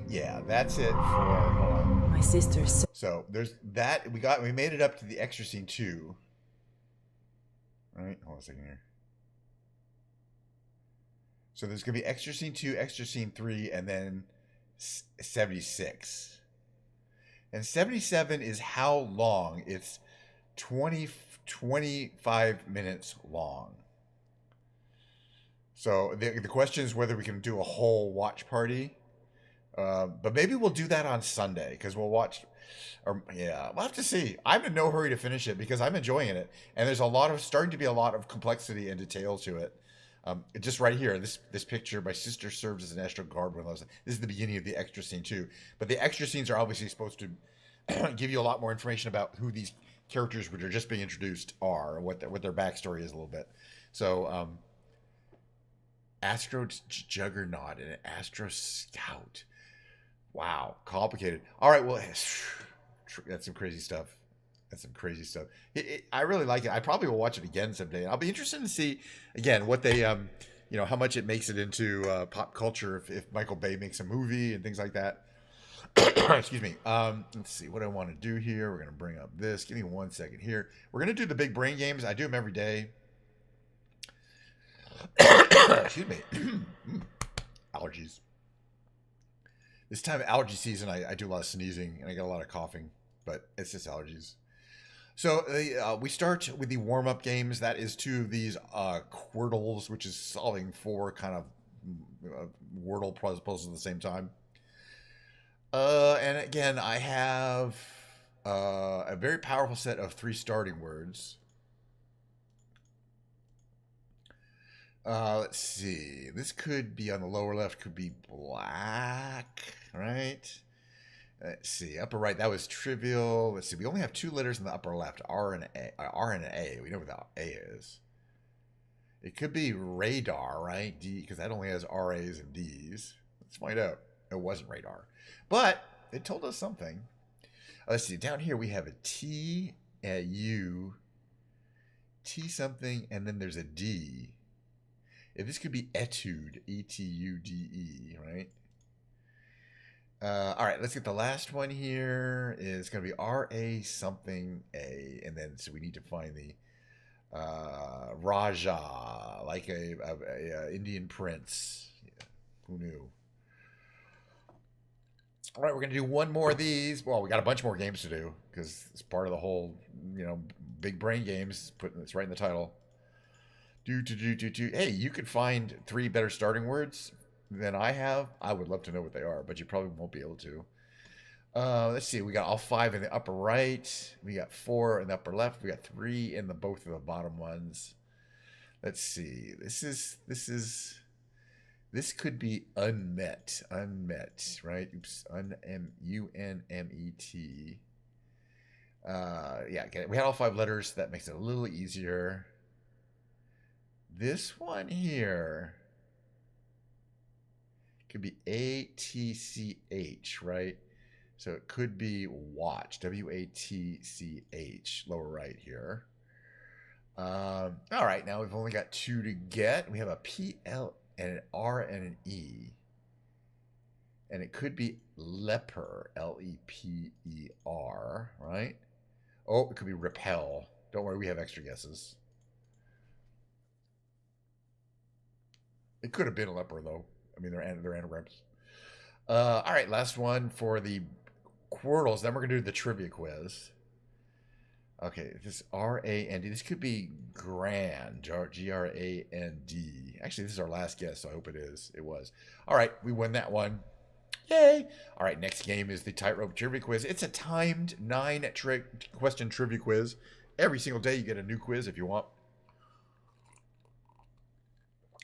Yeah, that's it for my sister's. So there's that. We made it up to the extra scene 2. All right, hold on a second here. So there's gonna be extra scene 2, extra scene 3, and then 76. And 77 is how long? It's 25 minutes long. So the question is whether we can do a whole watch party. But maybe we'll do that on Sunday because we'll watch. Or yeah, we'll have to see. I'm in no hurry to finish it because I'm enjoying it, and there's starting to be a lot of complexity and detail to it. Just right here, this picture. My sister served as a National Guard when I was. This is the beginning of the extra scene 2. But the extra scenes are obviously supposed to give you a lot more information about who these characters, which are just being introduced, are, and what their backstory is a little bit. So, Astro Juggernaut and an Astro Scout. Wow, complicated. All right, well, that's some crazy stuff. I really like it. I probably will watch it again someday. I'll be interested to see again what they, how much it makes it into pop culture if Michael Bay makes a movie and things like that. Excuse me. Let's see what I want to do here. We're gonna bring up this. Give me 1 second here. We're gonna do the big brain games. I do them every day. Excuse me. Allergies. This time of allergy season, I do a lot of sneezing and I get a lot of coughing, but it's just allergies. So we start with the warm-up games. That is 2 of these Quirtles, which is solving 4 kind of Wordle puzzles at the same time. And again, I have a very powerful set of 3 starting words. Let's see. This could be on the lower left, could be black, right? Let's see. Upper right, that was trivial. Let's see. We only have 2 letters in the upper left, R and an A. We know what the A is. It could be radar, right? D, because that only has RAs and Ds. Let's find out. It wasn't radar. But it told us something. Let's see. Down here we have a T, a U, T something, and then there's a D. If this could be etude, E-T-U-D-E, right? All right, let's get the last one here. It's going to be R-A something A. And then, so we need to find the Raja, like a Indian prince. Yeah, who knew? All right, we're going to do one more of these. Well, we got a bunch more games to do because it's part of the whole, big brain games. It's right in the title. Hey, you could find 3 better starting words than I have. I would love to know what they are, but you probably won't be able to. Let's see. We got all 5 in the upper right. We got 4 in the upper left. We got 3 in both of the bottom ones. Let's see. This could be unmet, right? Oops, U-N-M-E-T. Yeah, we had all 5 letters. That makes it a little easier. This one here could be A-T-C-H, right? So it could be watch, W-A-T-C-H, lower right here. All right, now we've only got 2 to get. We have a P-L and an R and an E. And it could be leper, L-E-P-E-R, right? Oh, it could be repel. Don't worry, we have extra guesses. It could have been a leper, though. I mean, they're anagrams. All right, last one for the Quirtles. Then we're going to do the trivia quiz. Okay, this R-A-N-D. This could be grand, G-R-A-N-D. Actually, this is our last guess, so I hope it is. It was. All right, we won that one. Yay! All right, next game is the Tightrope Trivia Quiz. It's a timed 9-question trivia quiz. Every single day you get a new quiz if you want.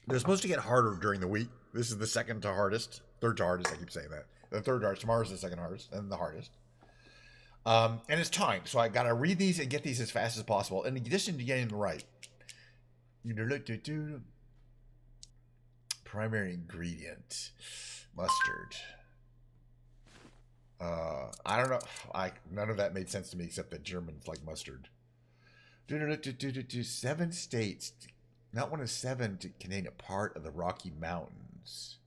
They're supposed to get harder during the week. This is the third to hardest. I keep saying that. The third hardest. Tomorrow's the second hardest, and the hardest. And it's timed, so I got to read these and get these as fast as possible. In addition to getting them right. Primary ingredient. Mustard. I don't know. None of that made sense to me except that Germans like mustard. 7 states. Not one of 7 to contain a part of the Rocky Mountains.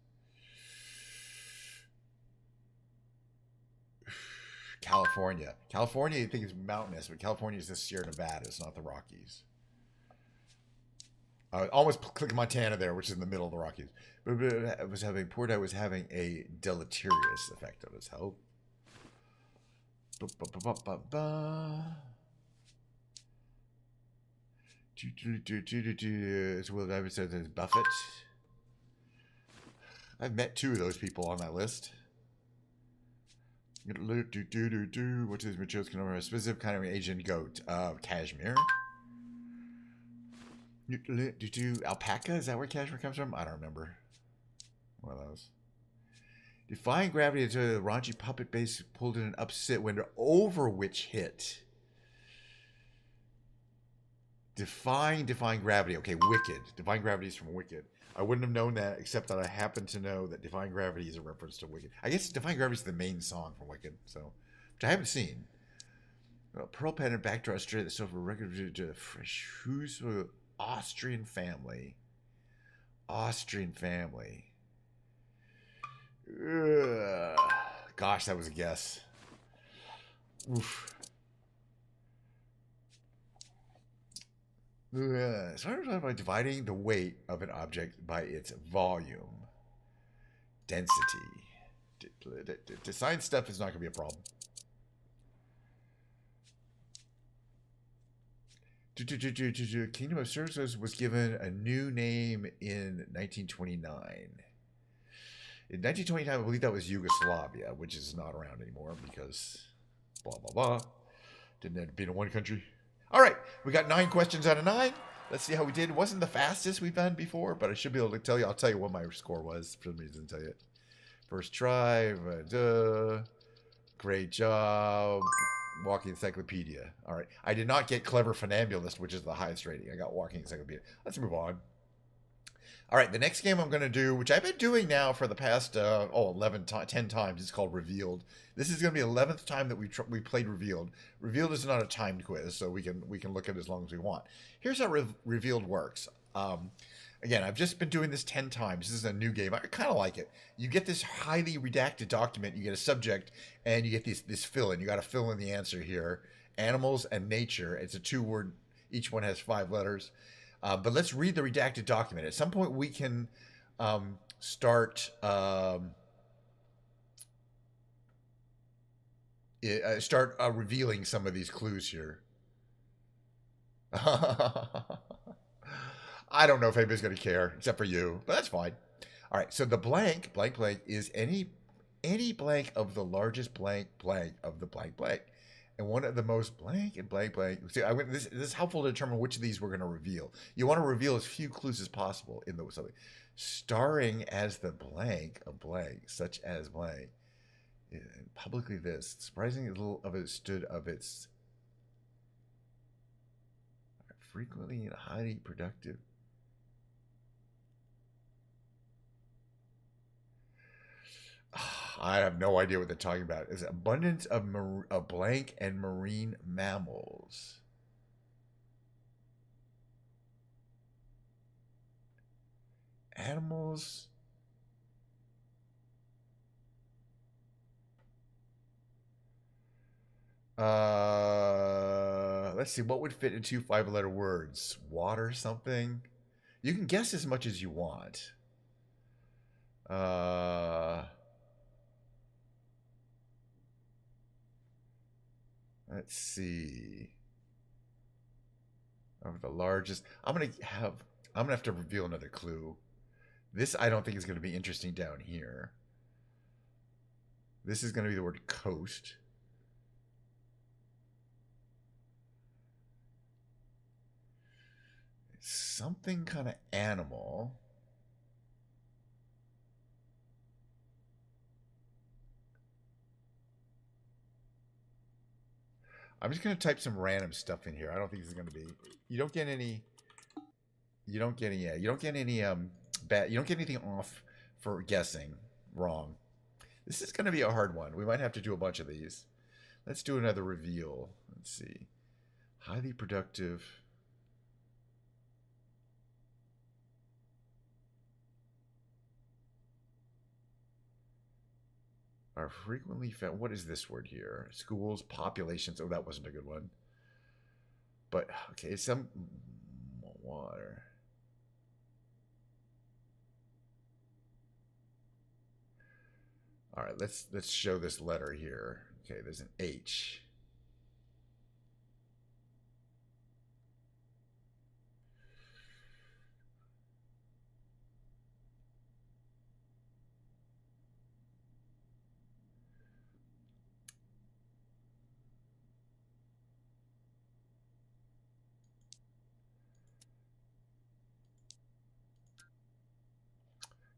California. California, you think is mountainous, but California is the Sierra Nevada. It's not the Rockies. Almost click Montana there, which is in the middle of the Rockies. But it was having a deleterious effect on his health. It's Will Davis says it's Buffett. I've met 2 of those people on that list. What is Macho's a specific kind of Asian goat? Cashmere. Alpaca? Is that where cashmere comes from? I don't remember. One of those. Defying gravity until the raunchy puppet bass pulled in an upset window over which hit. Defying gravity. Okay, Wicked. Defying gravity is from Wicked. I wouldn't have known that, except that I happen to know that Defying Gravity is a reference to Wicked. I guess Defying Gravity is the main song from Wicked, so which I haven't seen. Pearl pattern back to Australia. The sofa record to fresh who's Austrian family. Austrian family. Ugh. Gosh, that was a guess. Oof. So I'm talking about dividing the weight of an object by its volume. Density. Science stuff is not going to be a problem. Kingdom of Services was given a new name in 1929. In 1929, I believe that was Yugoslavia, which is not around anymore because blah, blah, blah. Didn't end up being in one country. All right, we got 9 questions out of 9. Let's see how we did. It wasn't the fastest we've done before, but I should be able to tell you. I'll tell you what my score was. For some reason, tell you it. First try. Great job. Walking Encyclopedia. All right. I did not get Clever Funambulist, which is the highest rating. I got Walking Encyclopedia. Let's move on. All right. The next game I'm going to do, which I've been doing now for the past 10 times. It's called Revealed. This is going to be the 11th time that we played Revealed. Revealed is not a timed quiz, so we can look at it as long as we want. Here's how Revealed works. Again, I've just been doing this 10 times. This is a new game. I kind of like it. You get this highly redacted document. You get a subject, and you get this fill-in. You got to fill in the answer here. Animals and nature. It's a 2-word. Each one has 5 letters. But let's read the redacted document. At some point, we can start revealing some of these clues here. I don't know if anybody's going to care, except for you, but that's fine. All right, so the blank is any blank of the largest blank of the blank. And one of the most blank and blank. See, this is helpful to determine which of these we're going to reveal. You want to reveal as few clues as possible in something. Starring as the blank of blank, such as blank. Publicly this. Surprisingly little of it stood of its frequently and highly productive. I have no idea what they're talking about. It's abundance of blank and marine mammals. Animals. Let's see. What would fit in 2 5-letter words? Water something? You can guess as much as you want. Let's see. Of the largest, I'm gonna have to reveal another clue. This I don't think is gonna be interesting down here. This is gonna be the word coast. It's something kind of animal. I'm just going to type some random stuff in here. I don't think this is going to be... You don't get any... You don't get any bad... You don't get anything off for guessing wrong. This is going to be a hard one. We might have to do a bunch of these. Let's do another reveal. Let's see. Highly productive... Are frequently found. What is this word here? Schools, populations. Oh, that wasn't a good one. But okay, some water. All right, let's show this letter here. Okay, there's an H.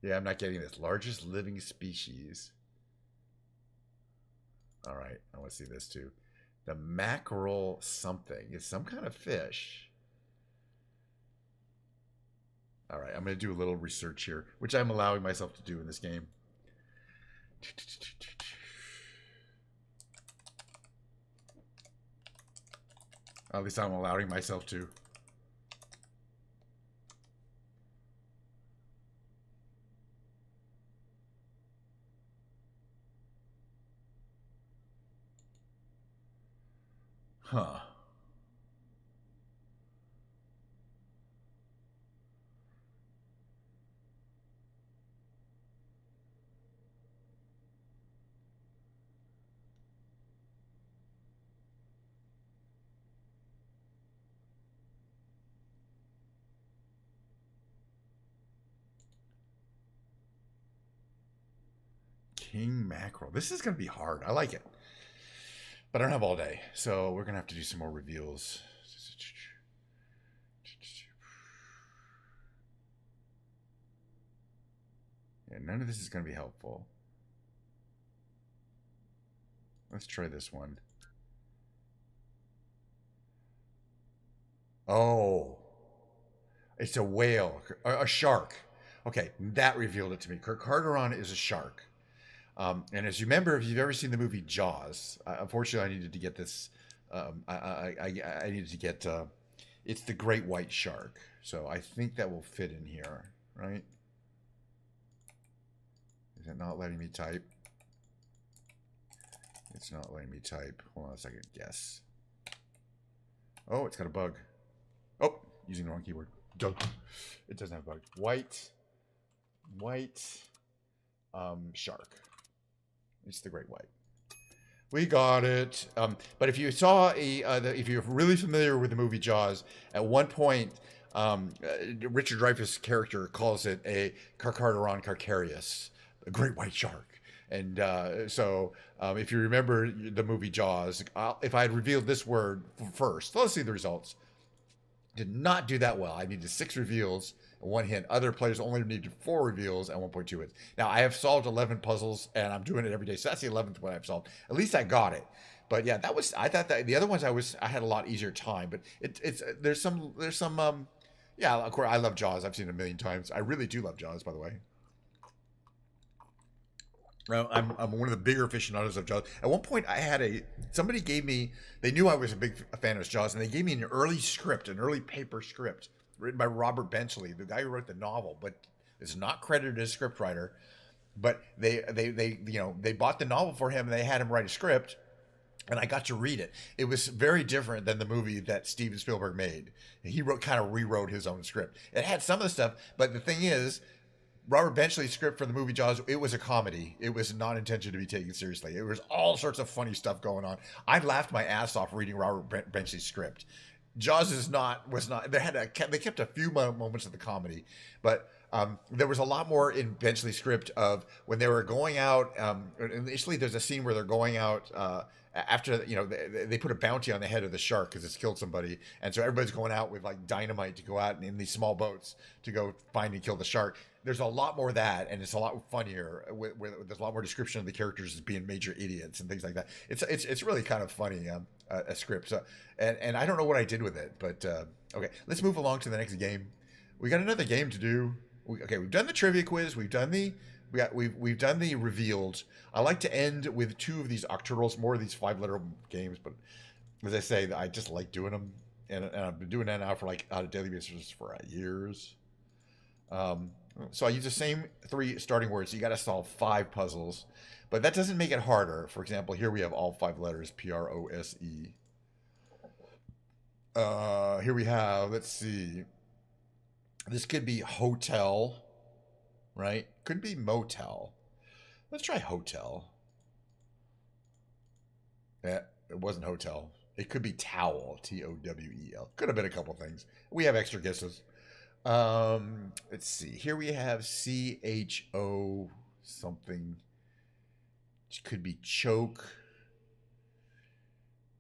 Yeah, I'm not getting this. Largest living species. All right, I want to see this too. The mackerel something is some kind of fish. All right, I'm going to do a little research here, which I'm allowing myself to do in this game. At least I'm allowing myself to. Huh. King mackerel. This is going to be hard. I like it. But I don't have all day. So we're going to have to do some more reveals. Yeah, none of this is going to be helpful. Let's try this one. Oh. It's a whale. A shark. Okay, that revealed it to me. Carcharodon is a shark. And as you remember, if you've ever seen the movie Jaws, unfortunately I needed to get this. I needed to get... it's the great white shark. So I think that will fit in here, right? Is it not letting me type? It's not letting me type. Hold on a second. Yes. Oh, it's got a bug. Oh, using the wrong keyboard. Duh. It doesn't have a bug. White, shark. It's the great white. We got it. But if you saw if you're really familiar with the movie Jaws, at one point, Richard Dreyfuss' character calls it a Carcharodon carcarius, a great white shark. And so if you remember the movie Jaws, if I had revealed this word first, let's see the results. Did not do that well. I needed 6 reveals and 1 hint. Other players only needed 4 reveals and 1.2 hits. Now, I have solved 11 puzzles, and I'm doing it every day. So that's the 11th one I've solved. At least I got it. But yeah, that was. I thought that the other ones I had a lot easier time. But there's some. Yeah, of course I love Jaws. I've seen it a million times. I really do love Jaws, by the way. I'm one of the bigger aficionados of Jaws. At one point, somebody gave me. They knew I was a big fan of Jaws, and they gave me an early paper script written by Robert Benchley, the guy who wrote the novel, but is not credited as a scriptwriter. But they bought the novel for him, and they had him write a script, and I got to read it. It was very different than the movie that Steven Spielberg made. He rewrote his own script. It had some of the stuff, but the thing is, Robert Benchley's script for the movie Jaws, it was a comedy. It was not intended to be taken seriously. It was all sorts of funny stuff going on. I laughed my ass off reading Robert Benchley's script. Jaws was not. They kept a few moments of the comedy, but there was a lot more in Benchley's script of when they were going out. Initially, there's a scene where they're going out after they put a bounty on the head of the shark because it's killed somebody, and so everybody's going out with like dynamite to go out in these small boats to go find and kill the shark. There's a lot more of that, and it's a lot funnier. Where there's a lot more description of the characters as being major idiots and things like that. It's really kind of funny a script. So and I don't know what I did with it, but okay, let's move along to the next game. We got another game to do. We've done the trivia quiz. We've done the revealed. I like to end with 2 of these octordals, more of these 5-letter games, but as I say, I just like doing them, and I've been doing that now for like on a daily basis for years. So I use the same 3 starting words. So you got to solve 5 puzzles, but that doesn't make it harder. For example, here we have all 5 letters: PROSE. Here we have. Let's see. This could be hotel, right? Could be motel. Let's try hotel. Yeah, it wasn't hotel. It could be towel, TOWEL. Could have been a couple things. We have extra guesses. Let's see. Here we have CHO something. It could be choke.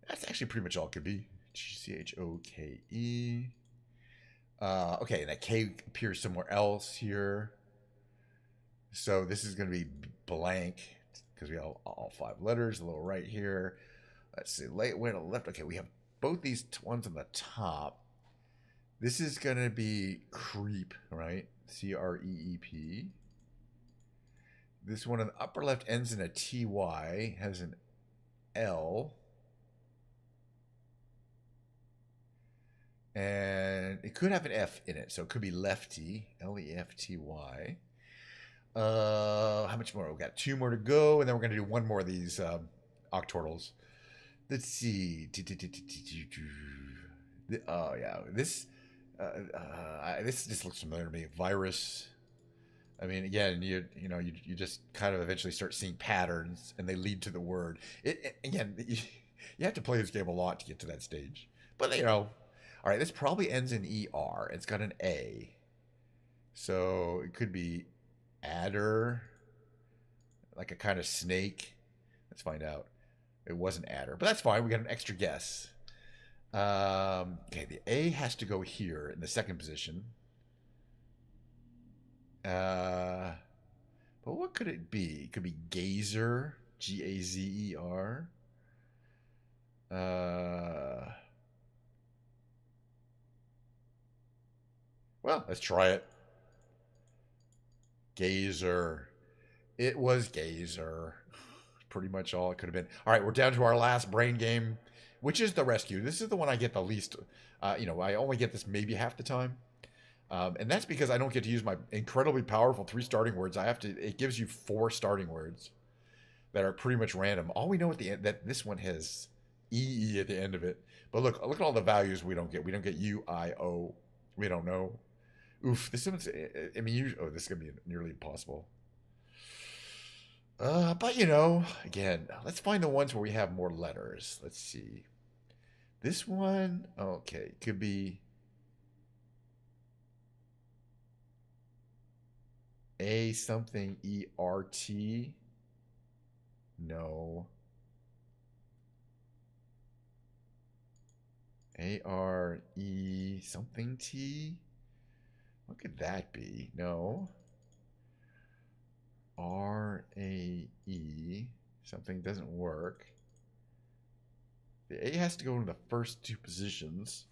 That's actually pretty much all it could be. CHOKE. Okay, and that K appears somewhere else here. So this is going to be blank because we have all 5 letters. A little right here. Let's see. Way to the left. Okay, we have both these ones on the top. This is going to be creep, right? CREEP. This one on the upper left ends in a TY, has an L. And it could have an F in it, so it could be lefty, LEFTY. How much more? We've got 2 more to go, and then we're going to do 1 more of these octordals. Let's see. Oh, yeah. This just looks familiar to me. Virus. I mean, again, you just kind of eventually start seeing patterns, and they lead to the word. Again, you have to play this game a lot to get to that stage. But, all right, this probably ends in ER. It's got an A. So it could be adder. like a kind of snake. Let's find out. It wasn't adder, but that's fine. We got an extra guess. Okay, the A has to go here in the second position. But what could it be? It could be gazer, Gazer. Well, let's try it. Gazer. It was gazer. Pretty much all it could have been. All right, we're down to our last brain game, which is the rescue. This is the one I get the least. I only get this maybe half the time. And that's because I don't get to use my incredibly powerful 3 starting words. It gives you 4 starting words that are pretty much random. All we know at the end that this one has EE at the end of it. But look at all the values we don't get. We don't get U, I, O. We don't know. Oof, this one's, I mean, this is going to be nearly impossible. But again, let's find the ones where we have more letters. Let's see. This one, okay, could be A something ERT. No. ARE something T. What could that be? No. RAE something doesn't work. The A has to go in the first 2 positions.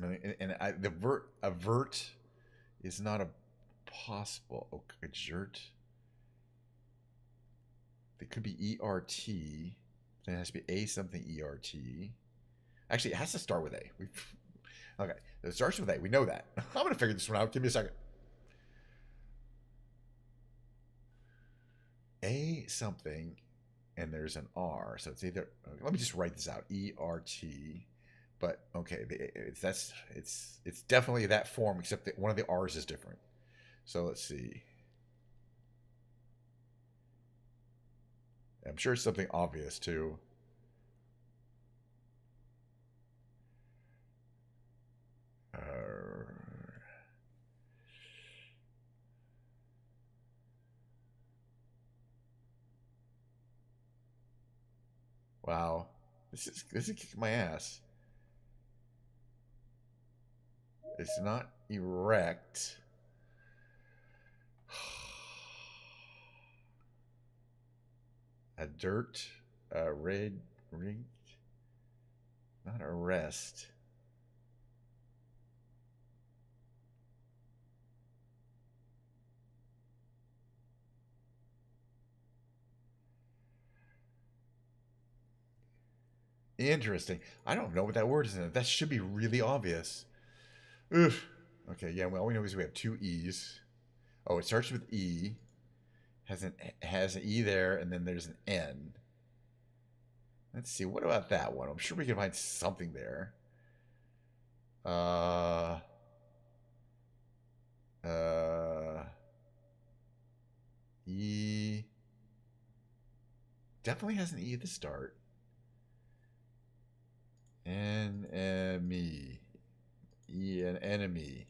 And avert is not a possible. Oh, exert. It could be ERT. Then it has to be A something ERT. Actually, it has to start with A. Okay, it starts with A. We know that. I'm going to figure this one out. Give me a second. A something, and there's an R. So it's either. Let me just write this out. ERT. But okay, it's definitely that form, except that one of the R's is different. So let's see. I'm sure it's something obvious too. Wow, this is kicking my ass. It's not erect. A dirt, red ring, not arrest. Interesting. I don't know what that word is in it. That should be really obvious. Oof. Okay, yeah, well, all we know is we have 2 E's. Oh, it starts with E. Has an E there, and then there's an N. Let's see, what about that one? I'm sure we can find something there. E. Definitely has an E at the start. Enemy. An enemy.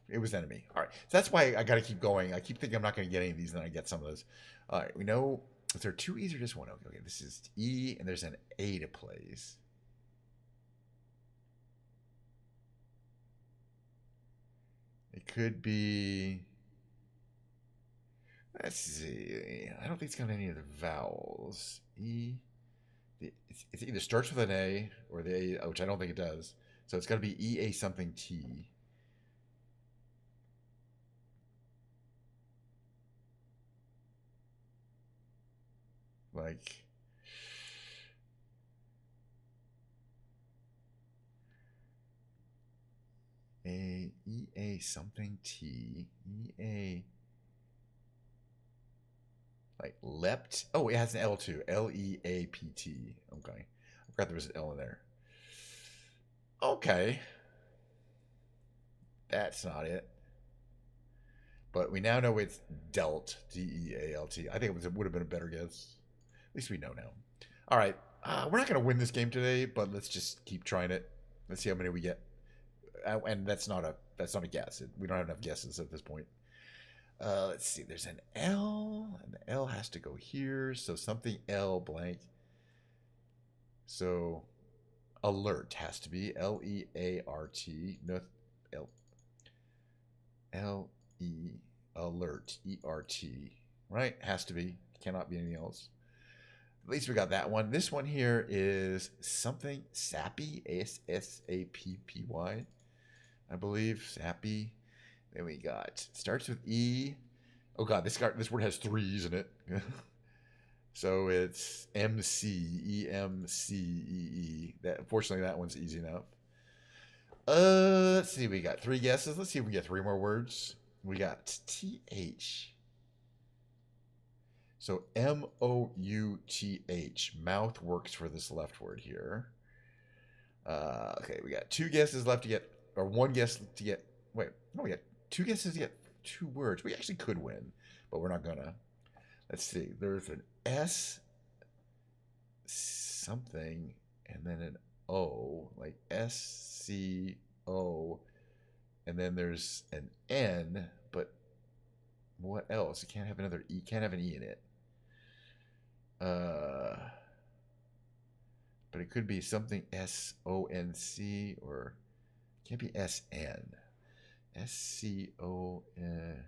It was enemy. All right. So that's why I got to keep going. I keep thinking I'm not going to get any of these, and then I get some of those. All right. We know. Is there 2 E's or just one? Okay. This is E, and there's an A to place. It could be. Let's see. I don't think it's got any of the vowels. E. It either starts with an A or the A, which I don't think it does. So it's got to be EA something T. Like EA something T. EA. Like leapt. Oh, it has an L too. LEAPT. Okay. I forgot there was an L in there. Okay. That's not it. But we now know it's dealt. DEALT. I think it would have been a better guess. At least we know now. All right. We're not going to win this game today, but let's just keep trying it. Let's see how many we get. And that's not a That's not a guess. We don't have enough guesses at this point. Let's see. There's an L, and the L has to go here. So something L blank. So alert has to be L-E-A-R-T. No, L-E alert E-R-T. Right? Has to be. Cannot be anything else. At least we got that one. This one here is something sappy. S-S-A-P-P-Y. I believe. Sappy. Then we got, starts with E. Oh God, this word has 3 E's in it. So it's M-C, E-M-C-E-E. Fortunately, that one's easy enough. Let's see, we got 3 guesses. Let's see if we get 3 more words. We got T-H. So M-O-U-T-H. Mouth works for this left word here. Okay, we got 2 guesses left to get, or 1 guess to get, wait, no, we got 2 guesses to get 2 words. We actually could win, but we're not gonna. Let's see, there's an S something, and then an O, like S-C-O, and then there's an N, but what else? It can't have another E, can't have an E in it. But it could be something S-O-N-C, or it can't be S-N. S-C-O-N.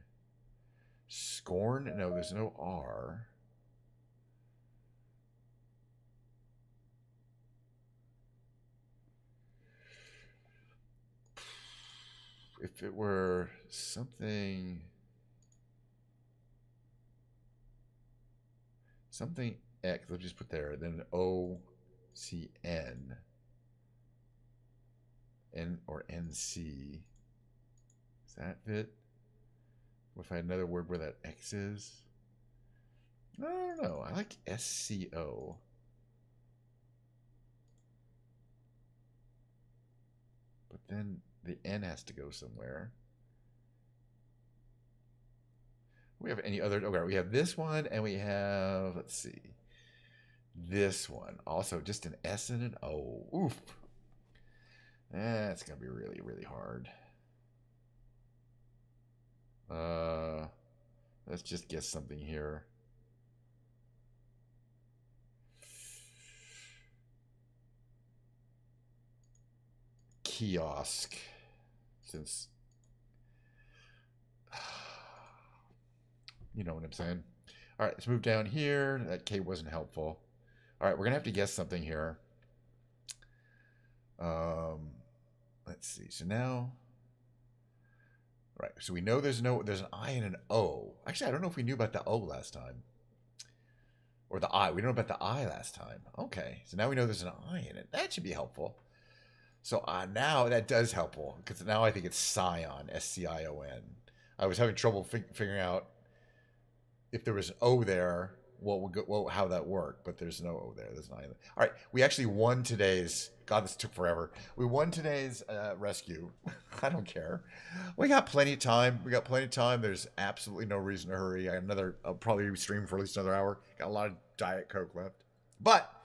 Scorn? No, there's no R. If it were something X, let's just put there, then O-C-N. N or N-C. Does that fit? If I had another word where that X is? I don't know. I like S-C-O. But then the N has to go somewhere. We have any other? Okay, we have this one, and we have, let's see, this one. Also, just an S and an O. Oof. That's going to be really, really hard. Let's just guess something here. Kiosk. Since you know what I'm saying. All right, let's move down here. That K wasn't helpful. All right, we're gonna have to guess something here. Let's see. So now, right. So we know there's an I and an O. Actually, I don't know if we knew about the O last time, or the I. We don't know about the I last time. Okay, so now we know there's an I in it. That should be helpful. So now that does helpful, because now I think it's Scion, S-C-I-O-N. I was having trouble figuring out if there was an O there, how that worked, but there's no O there. There's an I. All right, we actually won today's. God, this took forever. We won today's rescue. I don't care. We got plenty of time. There's absolutely no reason to hurry. I'll probably stream for at least another hour. Got a lot of Diet Coke left, but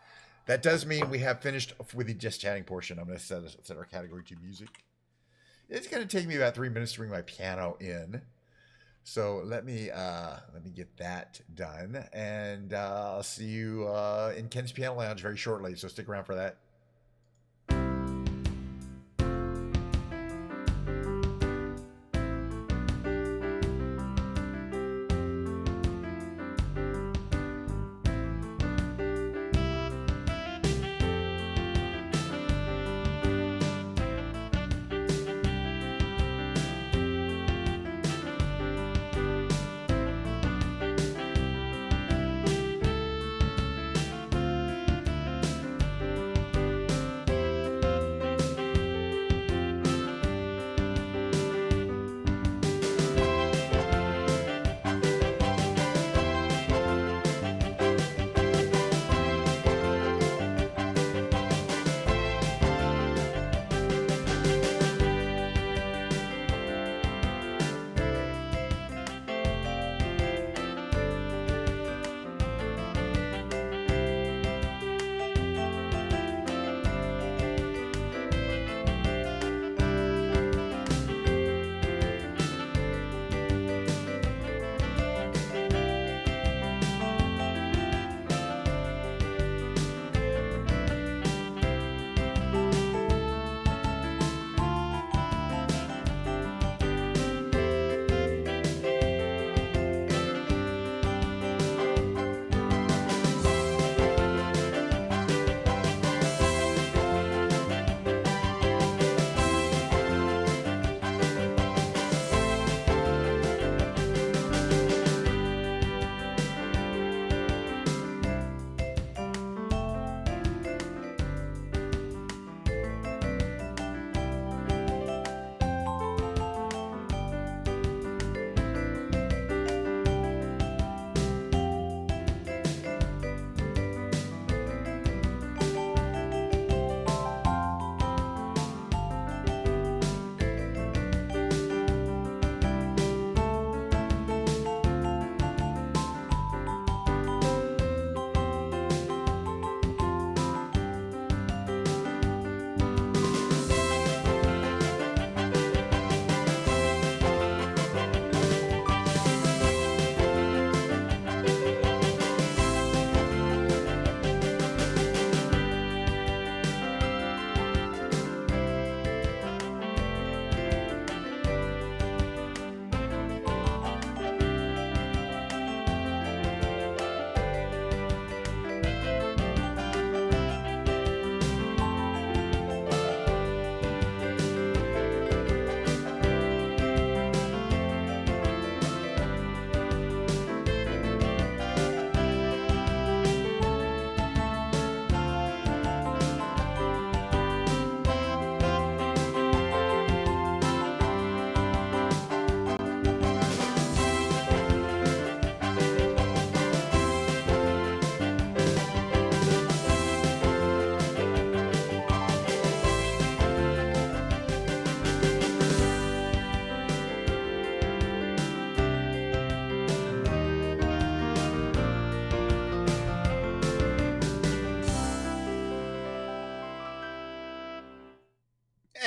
that does mean we have finished with the just chatting portion. I'm going to set our category to music. It's going to take me about 3 minutes to bring my piano in. So let me get that done, and I'll see you in Ken's Piano Lounge very shortly. So stick around for that.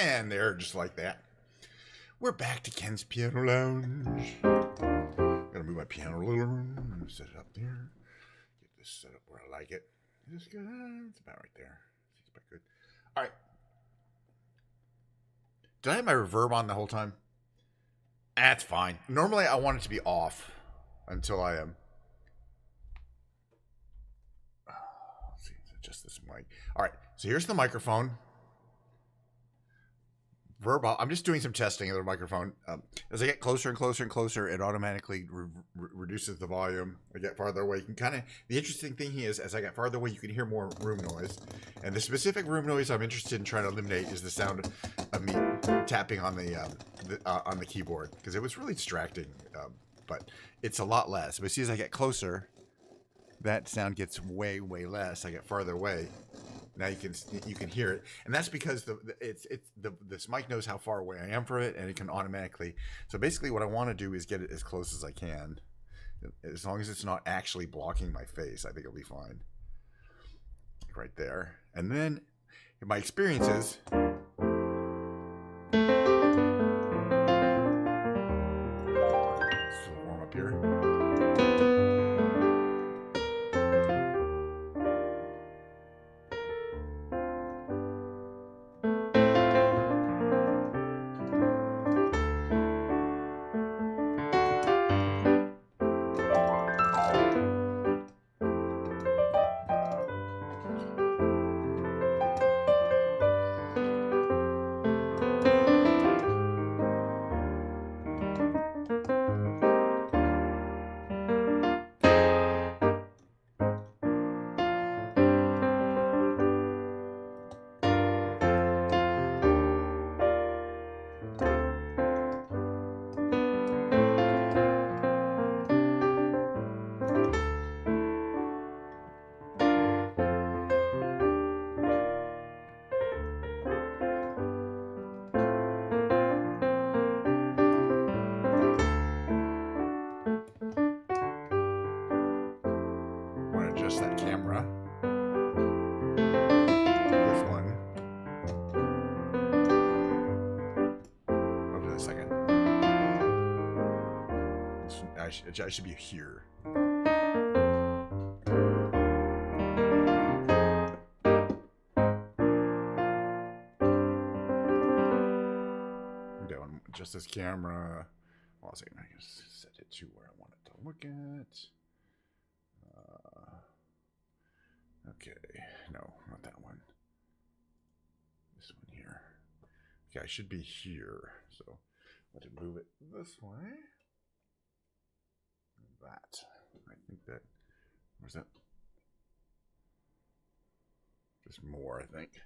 And there, just like that. We're back to Ken's Piano Lounge. Gotta move my piano a little. Set it up there. Get this set up where I like it. It's good. It's about right there. It's about good. All right. Did I have my reverb on the whole time? That's fine. Normally, I want it to be off until I am. Let's see. Adjust this mic. All right. So here's the microphone. Verbal. I'm just doing some testing of the microphone. As I get closer and closer and closer, it automatically reduces the volume. I get farther away. You can kind of. The interesting thing here is, as I get farther away, you can hear more room noise. And the specific room noise I'm interested in trying to eliminate is the sound of me tapping on the keyboard, because it was really distracting. But it's a lot less. But see, as I get closer, that sound gets way less. I get farther away. Now you can hear it, and that's because this mic knows how far away I am from it, and it can automatically. So basically, what I want to do is get it as close as I can, as long as it's not actually blocking my face. I think it'll be fine. Right there, and then my experience is. Still warm up here. Adjust that camera. This one. Hold on a second. I should be here. Okay, adjust this camera. Well, I can set it to where I want it to look at. Okay, no, not that one. This one here. Okay, I should be here. So let it move it this way. That. I think that. Where's that? Just more, I think.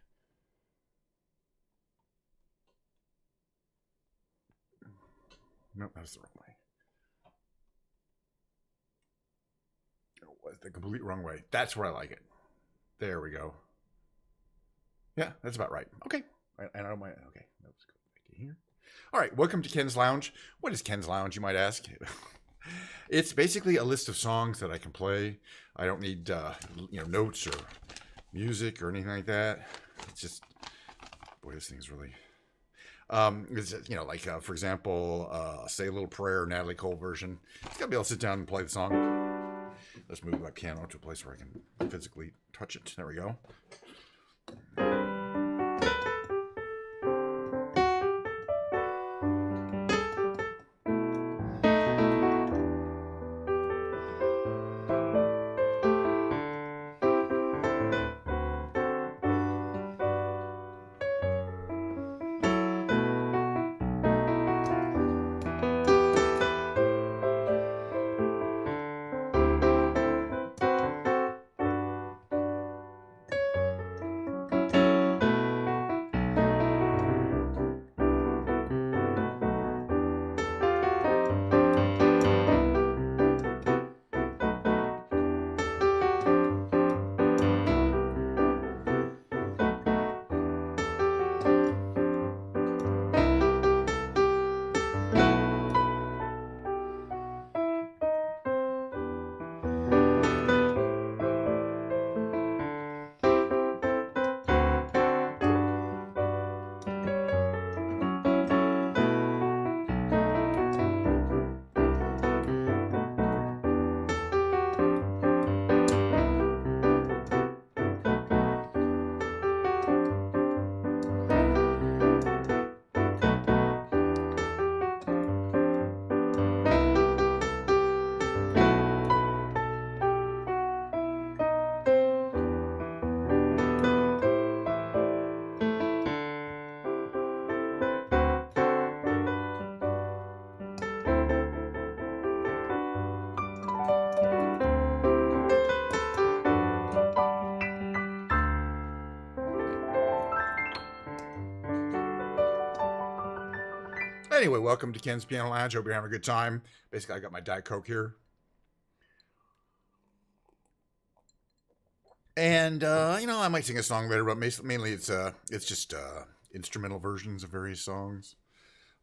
Nope, that's the wrong way. It was the complete wrong way. That's where I like it. There we go. Yeah, that's about right. Okay. And I don't mind. Okay. Let's go back to here. All right. Welcome to Ken's Lounge. What is Ken's Lounge, you might ask? It's basically a list of songs that I can play. I don't need, notes or music or anything like that. It's just, boy, this thing's really, for example, Say a Little Prayer, Natalie Cole version. It's got to be able to sit down and play the song. Let's move my piano to a place where I can physically touch it. There we go. Anyway, welcome to Ken's Piano Lounge. Hope you're having a good time. Basically, I got my Diet Coke here. And, I might sing a song later, but mainly it's just instrumental versions of various songs.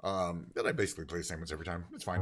That I basically play the same ones every time. It's fine.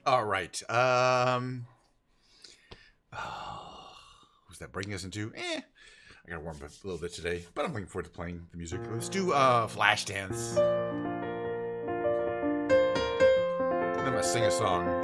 All right. Who's that bringing us into? I gotta warm up a little bit today, but I'm looking forward to playing the music. Let's do Flashdance. Then I'm gonna sing a song.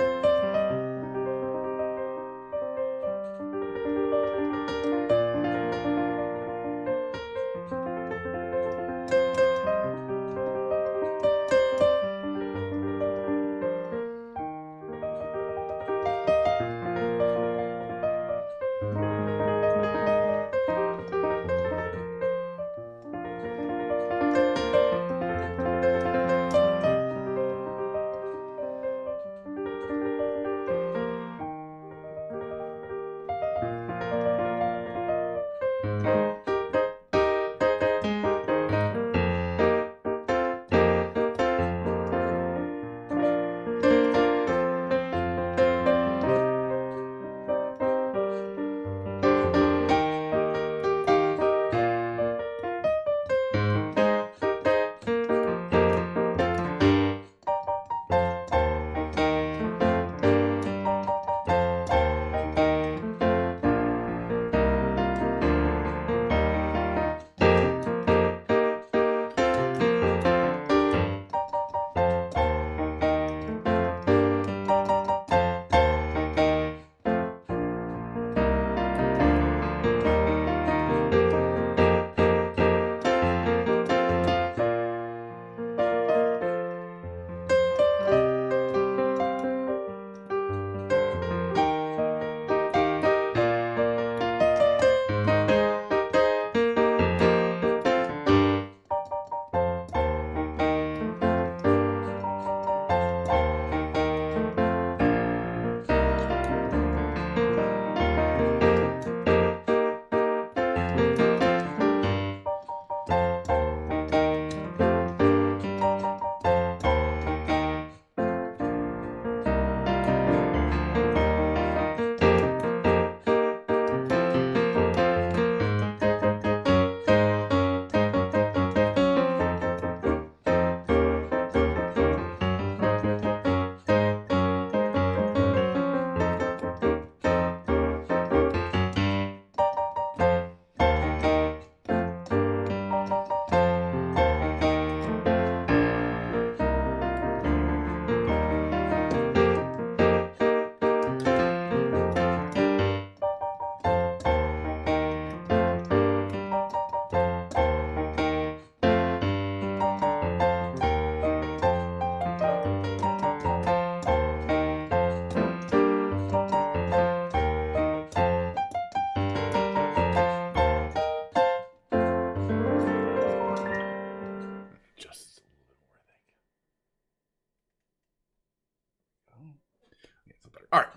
better. All right.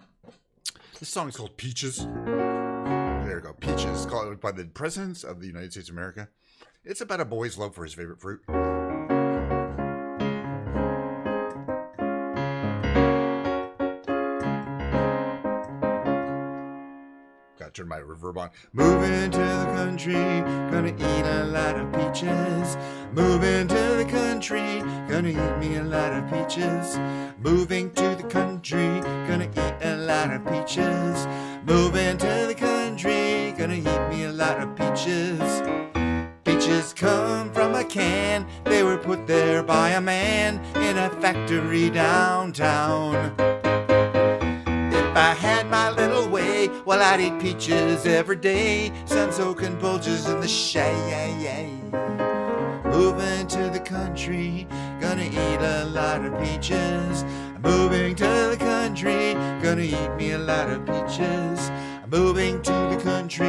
This song is called Peaches. There we go. Peaches, called by the presidents of the United States of America. It's about a boy's love for his favorite fruit. Gotta turn my reverb on. Moving to the country, gonna eat a lot of peaches. Moving to the country, gonna eat me a lot of peaches. Moving to the country, gonna eat a lot of peaches. Moving to the country, gonna eat me a lot of peaches. Peaches come from a can, they were put there by a man in a factory downtown. If I had my little way, well, I'd eat peaches every day. Sun-soaking bulges in the shade. Moving to the country, gonna eat a lot of peaches. Moving to the country, gonna eat me a lot of peaches. Moving to the country,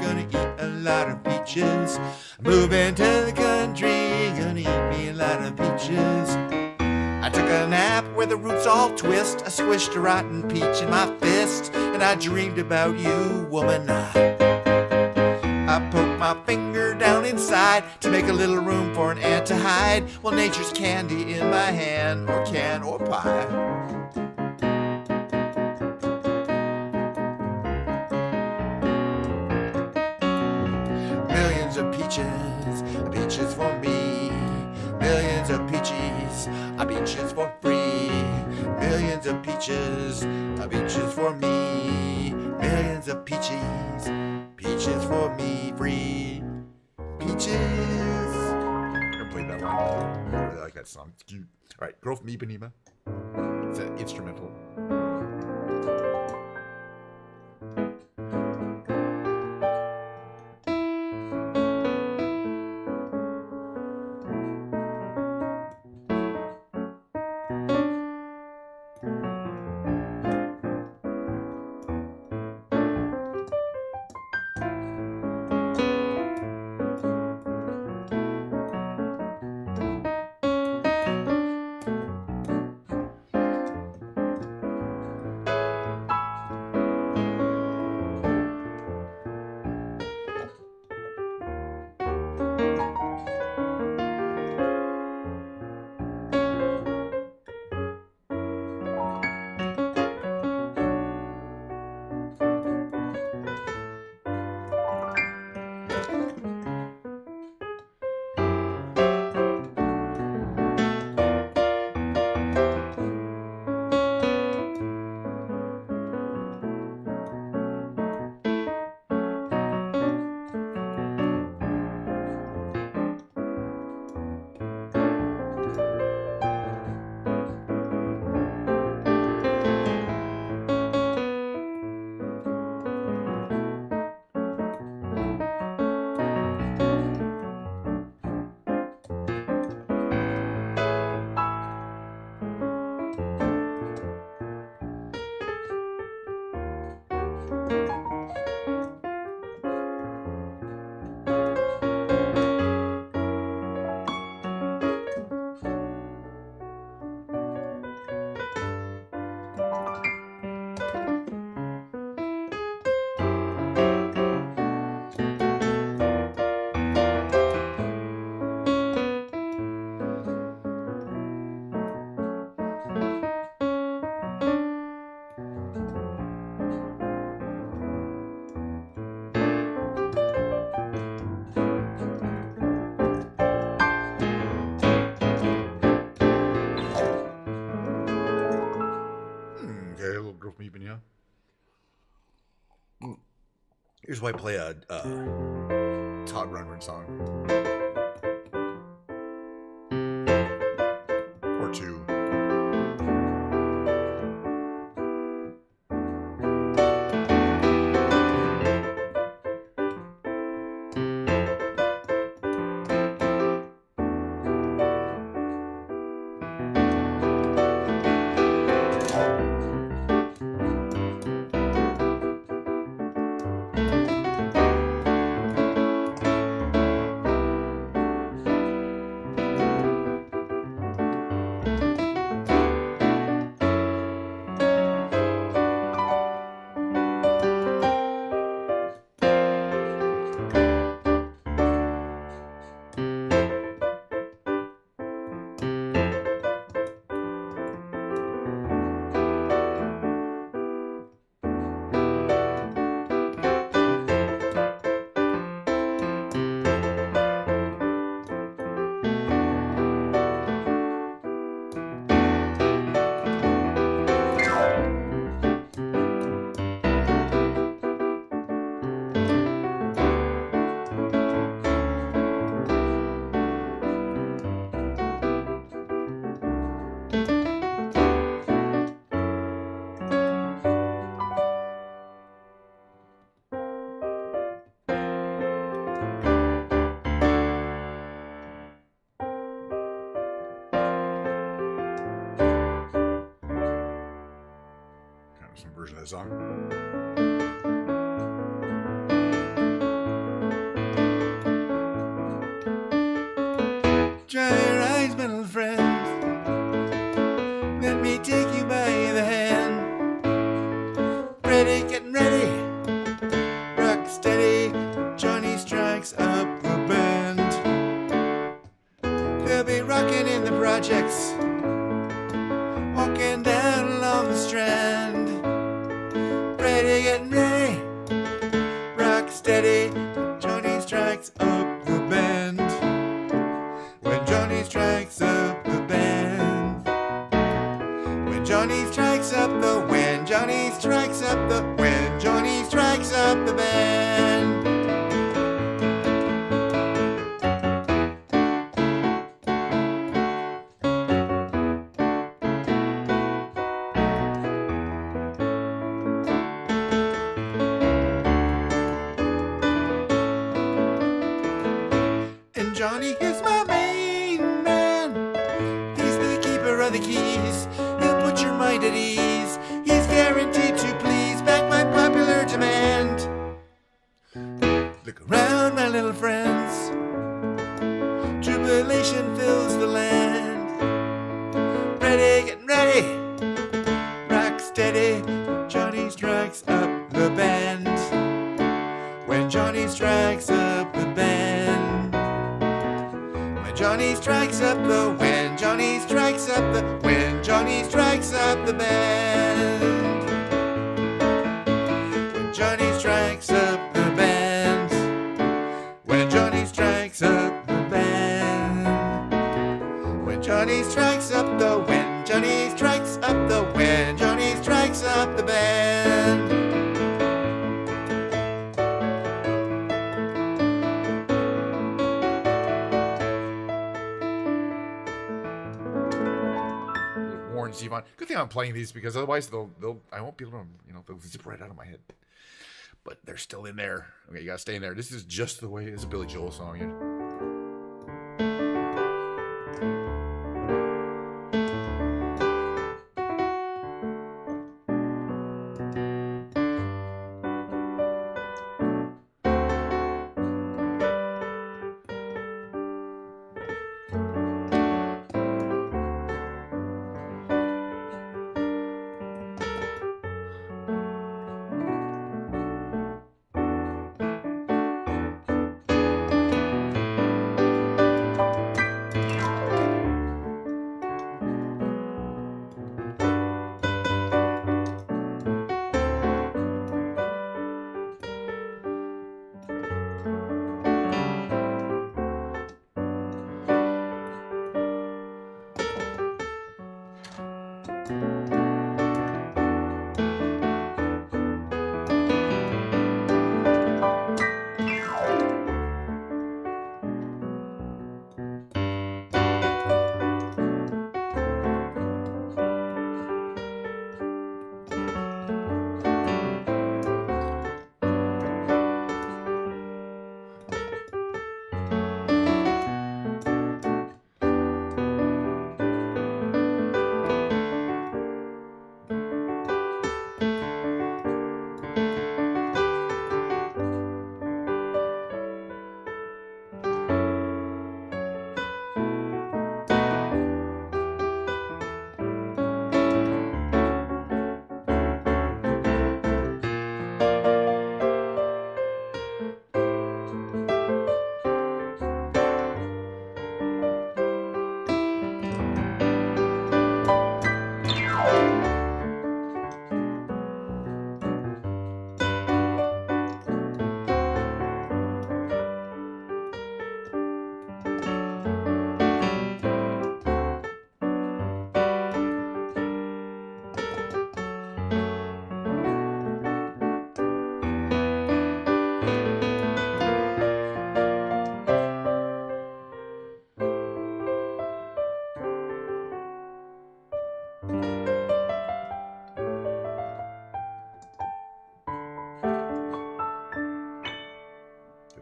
gonna eat a lot of peaches. Moving to the country, gonna eat me a lot of peaches. I took a nap where the roots all twist. I squished a rotten peach in my fist, and I dreamed about you, woman. I poked my finger down inside to make a little room for an ant to hide. Well, nature's candy in my hand, or can or pie. Millions of peaches, peaches for me. Millions of peaches, peaches for free. Millions of peaches, peaches for me. Millions of peaches, peaches for me, free. Peaches. I'm gonna play that one. I really like that song. It's cute. All right, Girl from Ipanema. It's an instrumental. Here's why I play a Todd Rundgren song. Or two. version of the song. Dry your eyes, my little friend. Let me take you by the hand. Ready, getting ready. Rock steady. Johnny strikes up the band. They'll be rocking in the projects, walking down along the strand. Ready, getting ready. Rock steady. Johnny strikes up the band. When Johnny strikes up the band. When Johnny strikes up the, when Johnny strikes up the, when Johnny strikes up the band. And Johnny is my main man. He's the keeper of the keys. He'll put your mind at ease. He's guaranteed to please back my popular demand. Look around, my little friends. Jubilation fills the land. Ready, getting ready. Rock steady. Johnny strikes up the band. When Johnny strikes up the band. When Johnny strikes up the, when Johnny strikes up the, when Johnny strikes up the band. When Johnny strikes up the band. When Johnny strikes up the band. When Johnny strikes up the, when Johnny strikes up the, when Johnny strikes up the band. Warren Zevon. Good thing I'm playing these because otherwise I won't be able to, they'll zip right out of my head. But they're still in there. Okay, you gotta stay in there. This is just the way it's a Billy Joel song.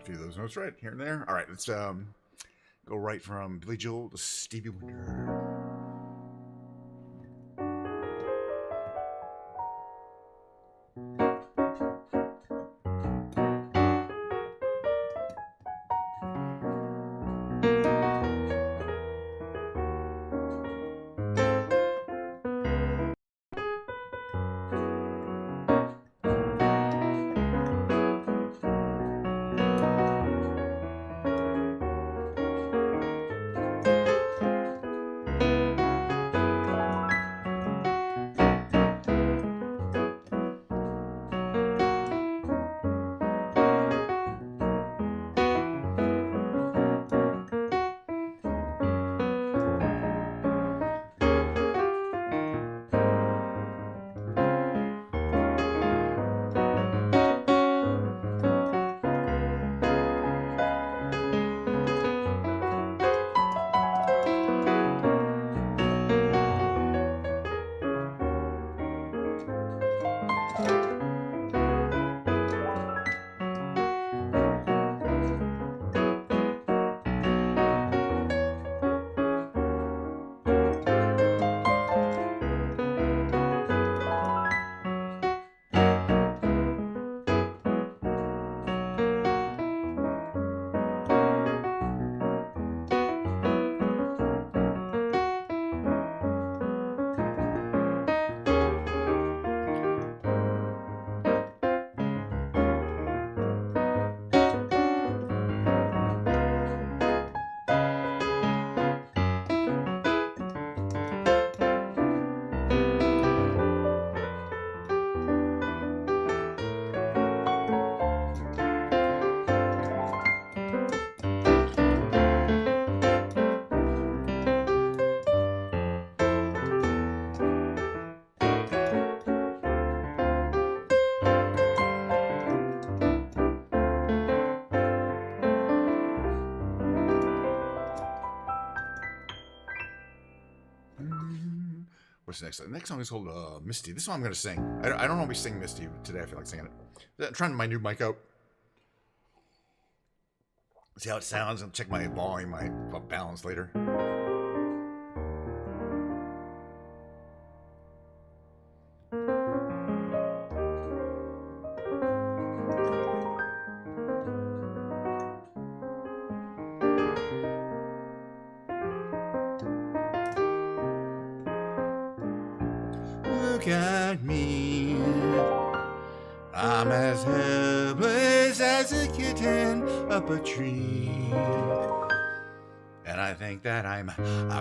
few of those notes right here and there. All right, let's go right from Billy Joel to Stevie Wonder. What's the next song? The next song is called Misty. This one I'm going to sing. I don't always sing Misty, but today I feel like singing it. I'm trying my new mic out. See how it sounds. I'll check my volume, my balance later. Look at me, I'm as helpless as a kitten up a tree. And I think that I'm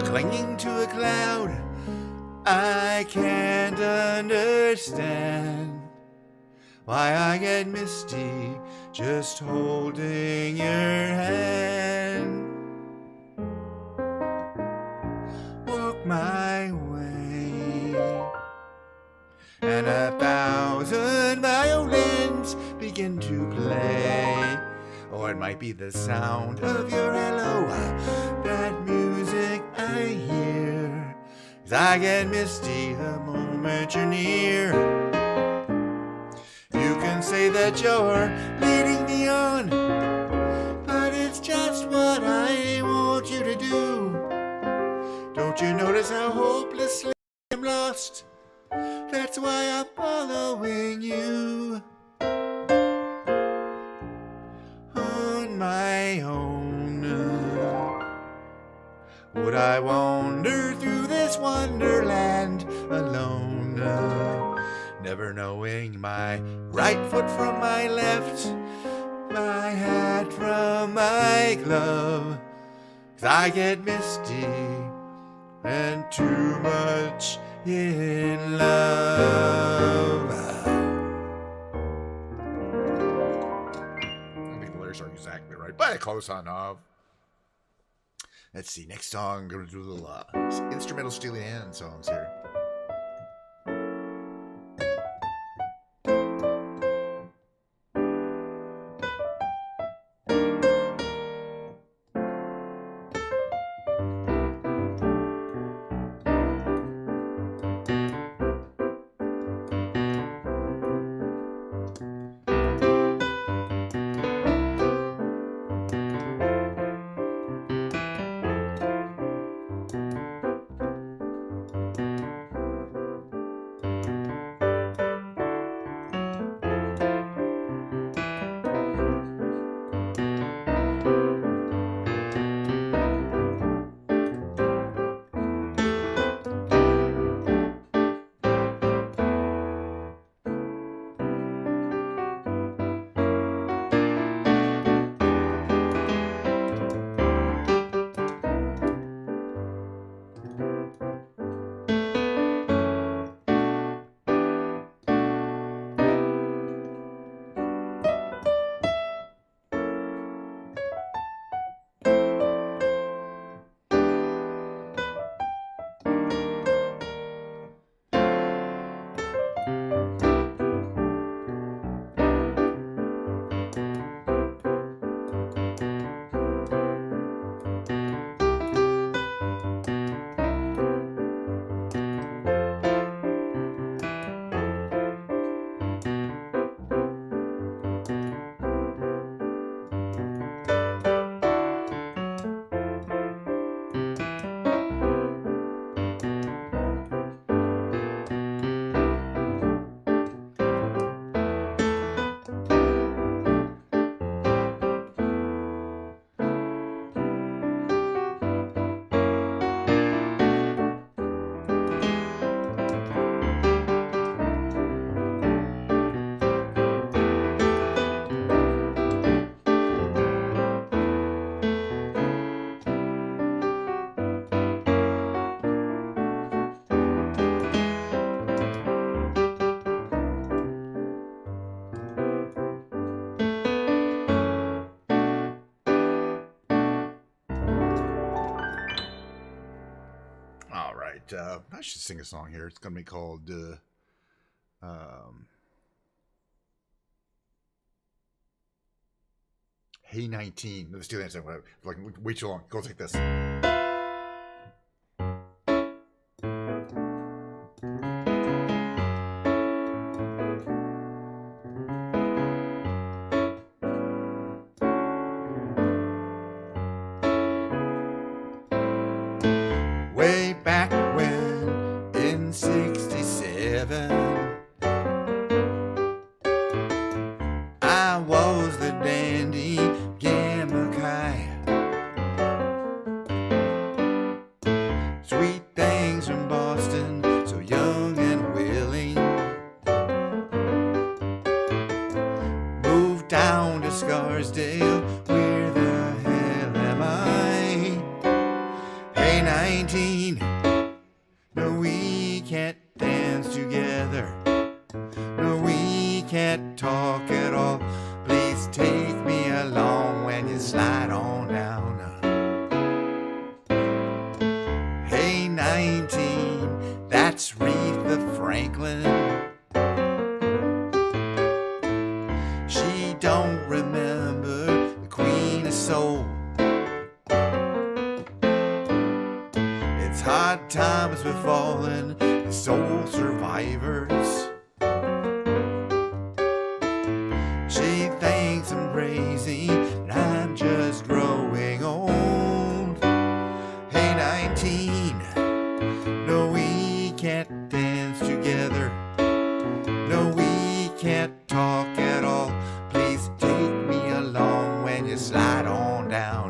clinging to a cloud I can't understand. Why I get misty just holding your hand. Walk my way, and 1,000 violins begin to play. Or it might be the sound of your hello, that music I hear. 'Cause I get misty the moment you're near. You can say that you're leading me on, but it's just what I want you to do. Don't you notice how hopelessly I'm lost? That's why I'm following you. On my own, would I wander through this wonderland alone, never knowing my right foot from my left, my hat from my glove. 'Cause I get misty and too much in love. I don't think the lyrics are exactly right, but close enough. Let's see, next song, I'm going to do a little instrumental Steely Dan songs here. right. I should sing a song here. It's going to be called Hey 19. Let's do that. Like, way too long. Go like this. Way back when, in 67, I was the dandy Gamakai. Sweet things from Boston, so young and willing. Moved down to Scarsdale, where the hell am I? Hey 19, no we can't dance together. No we can't talk at all. Please take me along when you slide on down. Hey 19, that's Retha Franklin. She don't remember the Queen of Soul. It's hard times we're falling, the soul survivors. She thinks I'm crazy, but I'm just growing old. Hey 19, no we can't dance together. No we can't talk at all. Please take me along when you slide on down.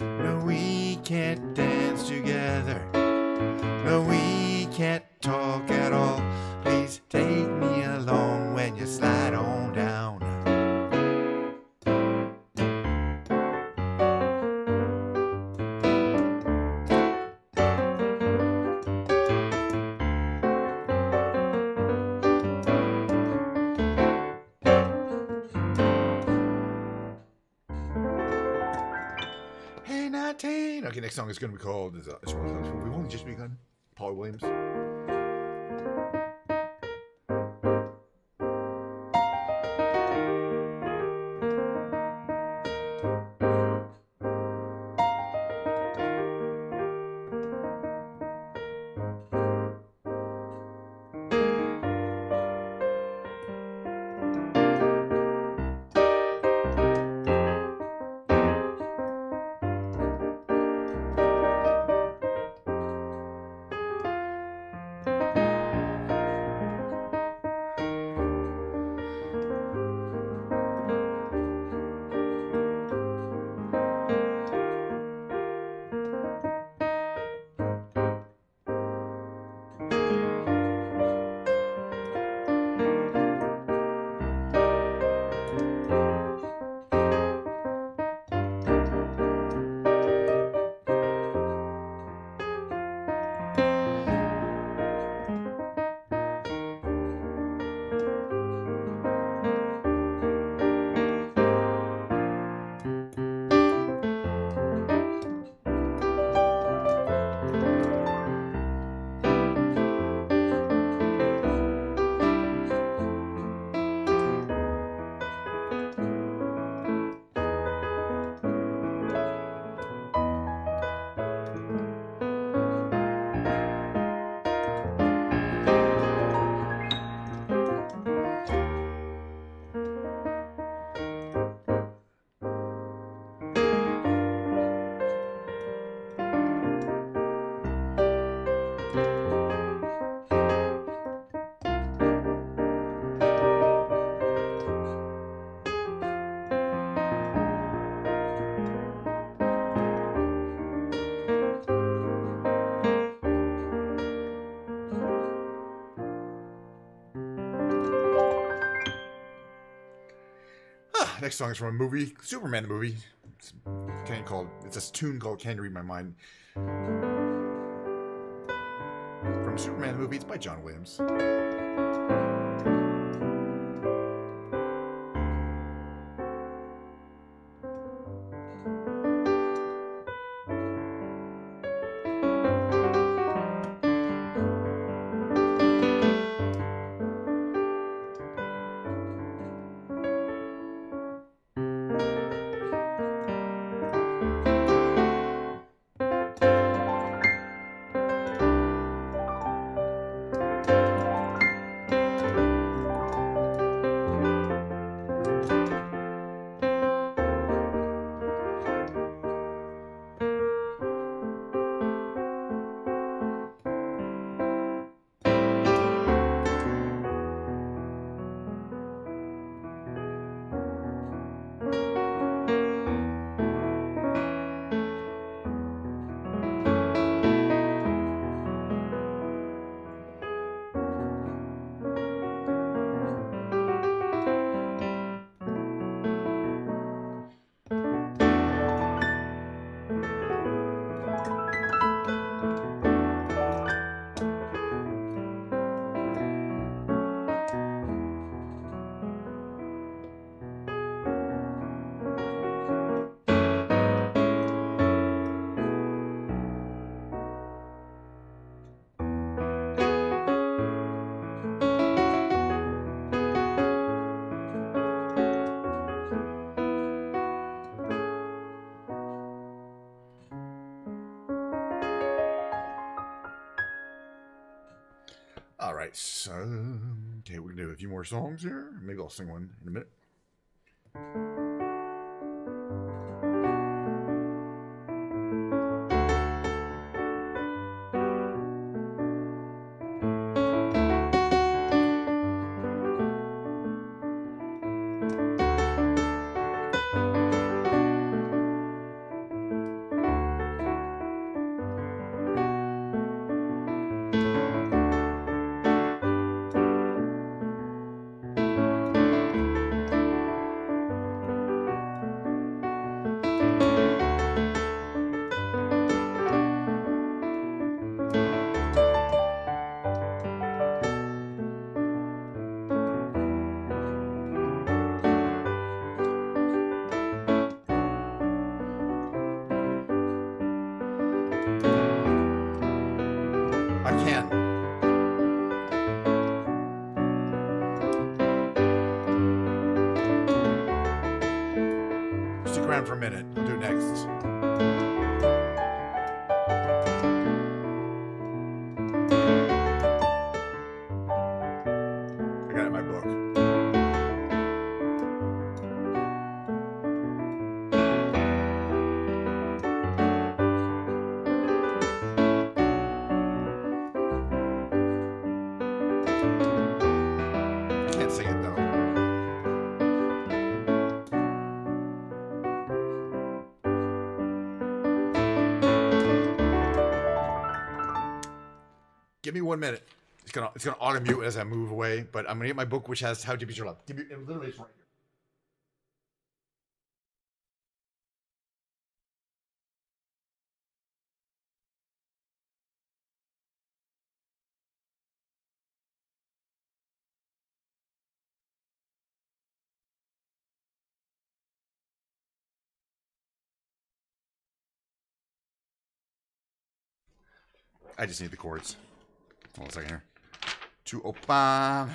No, we can't dance together. No, we can't talk at all. Please take me along when you slide on down. Hey 19. Okay, next song is going to be called We've Only Just Begun. Paul Williams. Next song is from a movie, Superman the movie. It's a tune called "Can't Read My Mind." From Superman the movie, it's by John Williams. All right, so okay, we're gonna do a few more songs here. Maybe I'll sing one in a minute. I can. Stick around for a minute. I'll do it next. I got it in my book. I can't sing it though. Give me 1 minute. It's gonna auto mute as I move away, but I'm gonna get my book, which has How Deep Is Your Love. Give me, it literally is right here. I just need the chords. Hold on a second here. 205.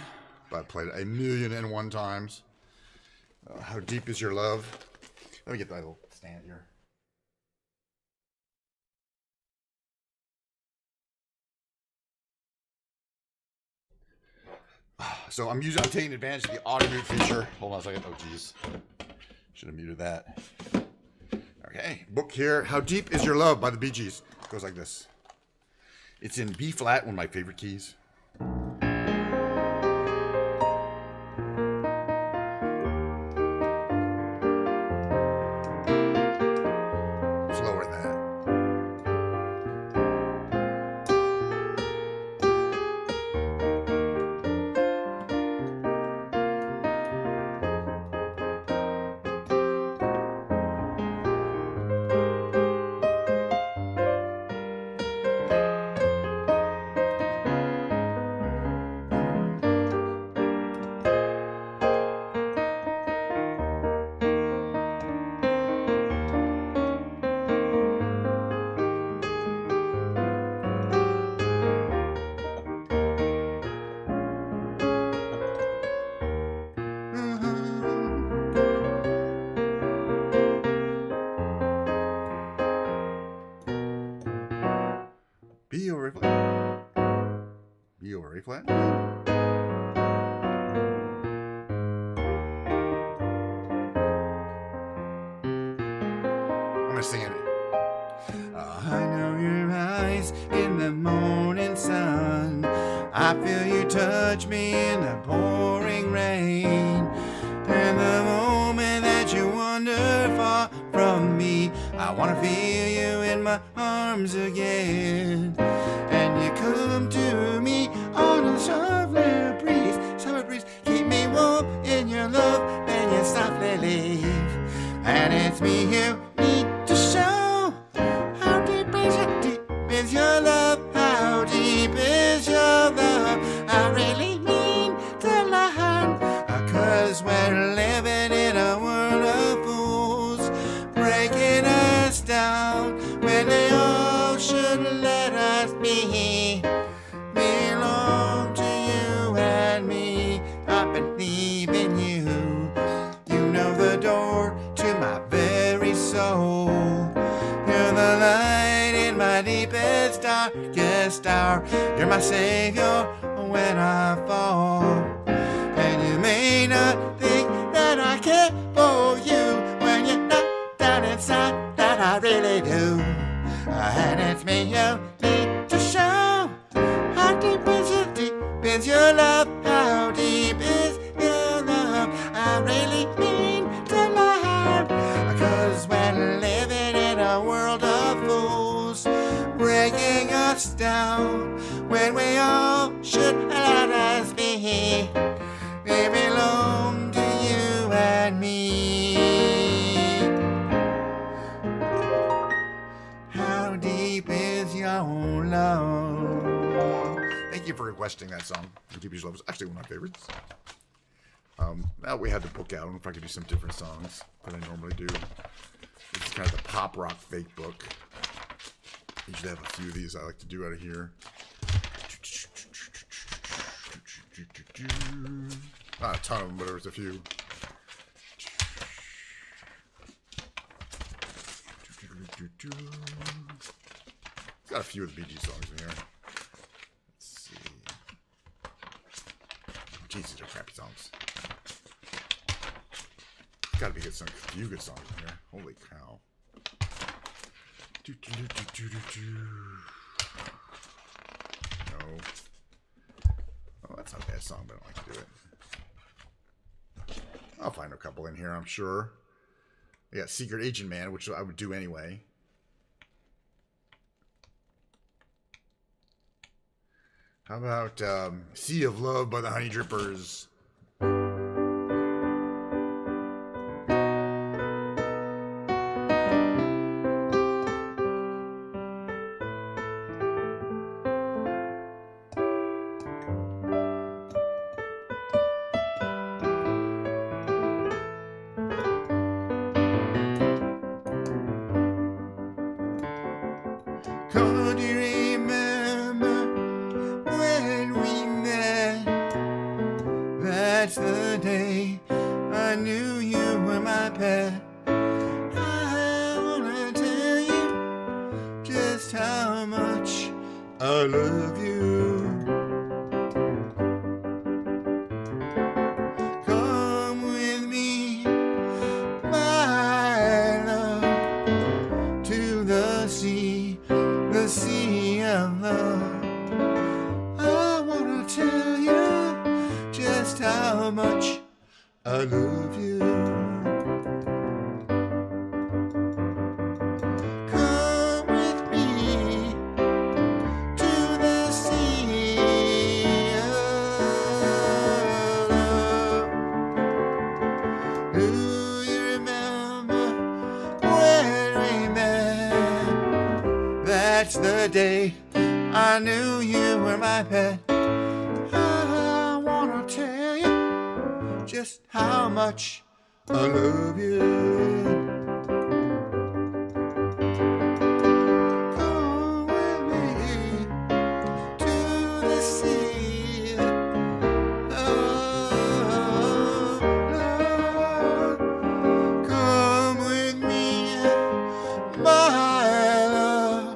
But I played it 1,000,001 times. How Deep Is Your Love? Let me get that little stand here. So I'm taking advantage of the auto mute feature. Hold on a second. Oh geez. Should have muted that. Okay, book here. How Deep Is Your Love by the BeeGees. It goes like this. It's in B flat, one of my favorite keys. Slower than that. that. I'm gonna sing it. I know your eyes in the morning sun. I feel you touch me in the pouring rain. And the moment that you wander far from me, I wanna feel you in my arms again. And you come to me on a summer breeze. Summer breeze, keep me warm in your love, and you softly leave. And it's me you need to show. How deep is your love? How deep is your love? I really mean to learn. 'Cause we're living in a world of fools, breaking us down when they all should let us be. Belong to you and me. I believe in you. You know the door to my very soul. You're the light in my deepest, darkest hour. You're my savior when I fall. And you may not think that I care for you when you're not down inside, that I really do. And it's me you need to show. How deep is your love? How deep is your love? I really mean to learn. 'Cause we're living in a world of fools, breaking us down when we all should let us be. They belong to you and me. How deep is your love? Thank you for requesting that song. How Deep Is Your Love is actually one of my favorites. Now we had the book out. I don't know if I could do some different songs than I normally do. This is kind of the pop rock fake book. I usually have a few of these I like to do out of here. Not a ton of them, but there's a few. It's got a few of the BeeGees songs in here. Let's see. Jeez, these are crappy songs. Gotta be a few good songs in here. Holy cow. No. Oh, that's not a bad song, but I don't like to do it. I'll find a couple in here, I'm sure. We got Secret Agent Man, which I would do anyway. How about Sea of Love by the Honey Drippers? Could you remember when we met? That's the day I knew you were my pet. I wanna tell you just how much I love you. Come with me, my love, to the sea of love. I wanna tell you just how much I love you. Come with me to the sea of love. Do you remember when we met? That's the day I knew you were my pet. I wanna tell you just how much I love you. Come with me to the sea of love. Come with me, my love,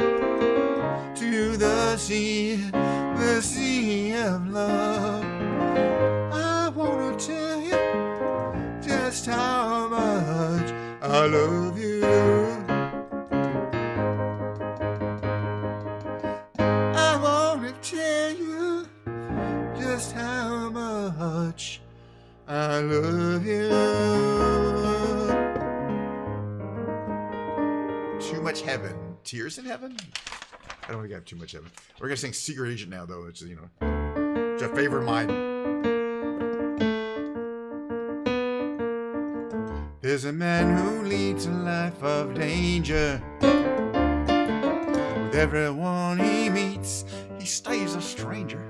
to the sea of love. I love you. I wanna tell you just how much I love you. Too much heaven. Tears in heaven? I don't think I have too much heaven. We're gonna sing Secret Agent now, though. It's, you know, it's a favorite of mine. There's a man who leads a life of danger. With everyone he meets, he stays a stranger.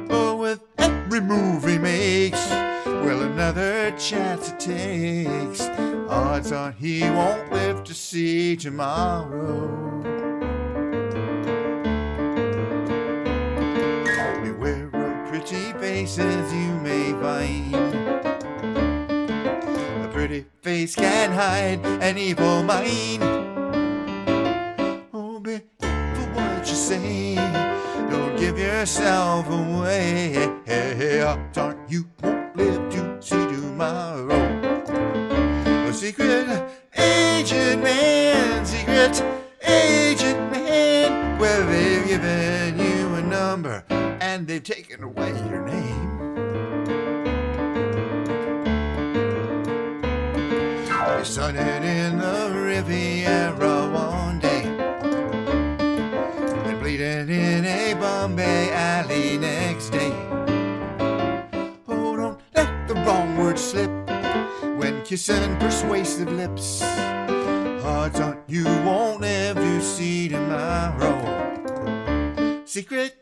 But with every move he makes, well, another chance it takes. Odds are he won't live to see tomorrow. Beware of pretty faces you may find. A pretty face can hide an evil mind. Oh, be careful what you say. Don't give yourself away. Odds are you won't live to see tomorrow. A secret agent man, secret agent man. Well, they've given you a number and they've taken away your name. You're sunning in the Riviera one day and bleeding in a Bombay alley next day. Oh, don't let the wrong word slip when kissing persuasive lips. Odds on you won't live to see tomorrow. Secret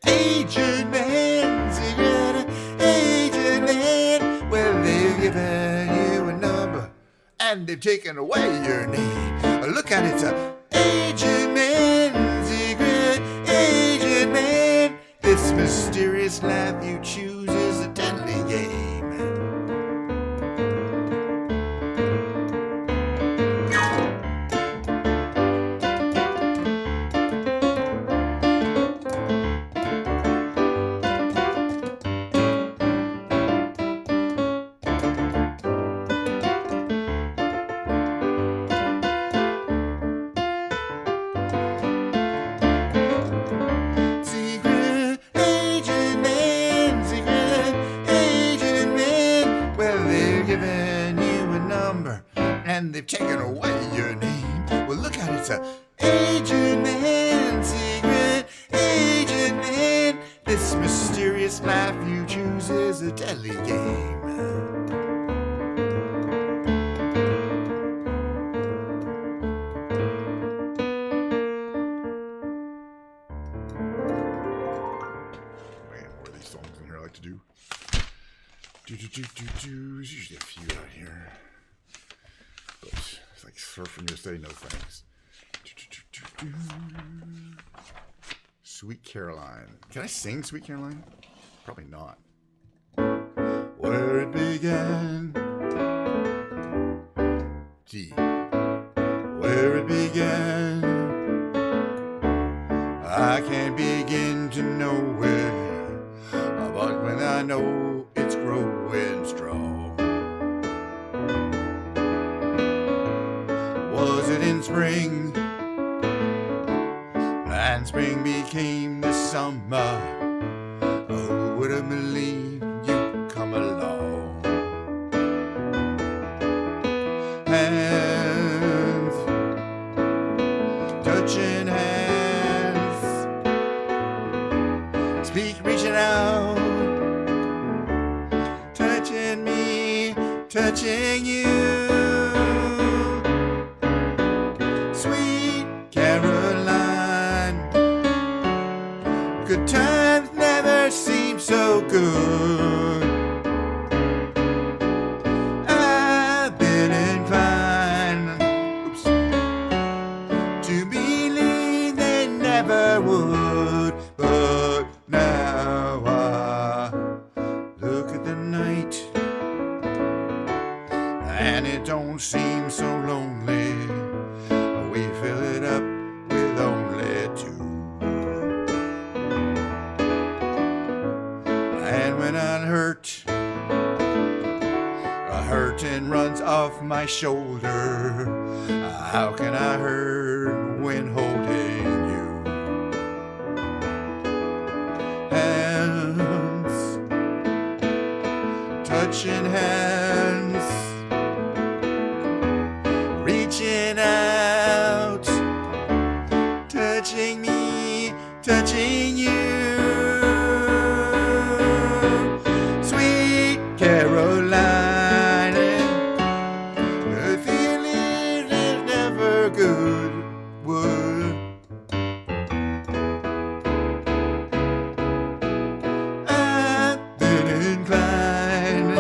agent man, secret agent man. Well, they've given you a number and they've taken away your name. Look at it, it's a agent man, secret agent man. This mysterious life you choose is a deadly game. And they've taken away your name. Well, look at it, it's a agent man, secret agent man. This mysterious life you choose is a deadly game. Man, more of these songs in here I like to do. There's usually a few out here. But it's like surfing yesterday, no thanks. Sweet Caroline. Can I sing Sweet Caroline? Probably not. Where it began. D. Where it began. I can't begin to know it. But when I know it's growing strong. Was it in spring? And spring became the summer. Who would have believed you'd come along? Hands, touching hands, speak, reaching out, touching me, touching you. Good times never seem so good. I've been inclined to believe they never would. But now I look at the night and it don't seem so lonely. We fill it up with only two. And when I hurt curtain runs off my shoulder. How can I hurt when holding you? Hands, touching hands, reaching out, touching me, touching you. Sweet Caroline, the feeling is never good. Would I've been inclined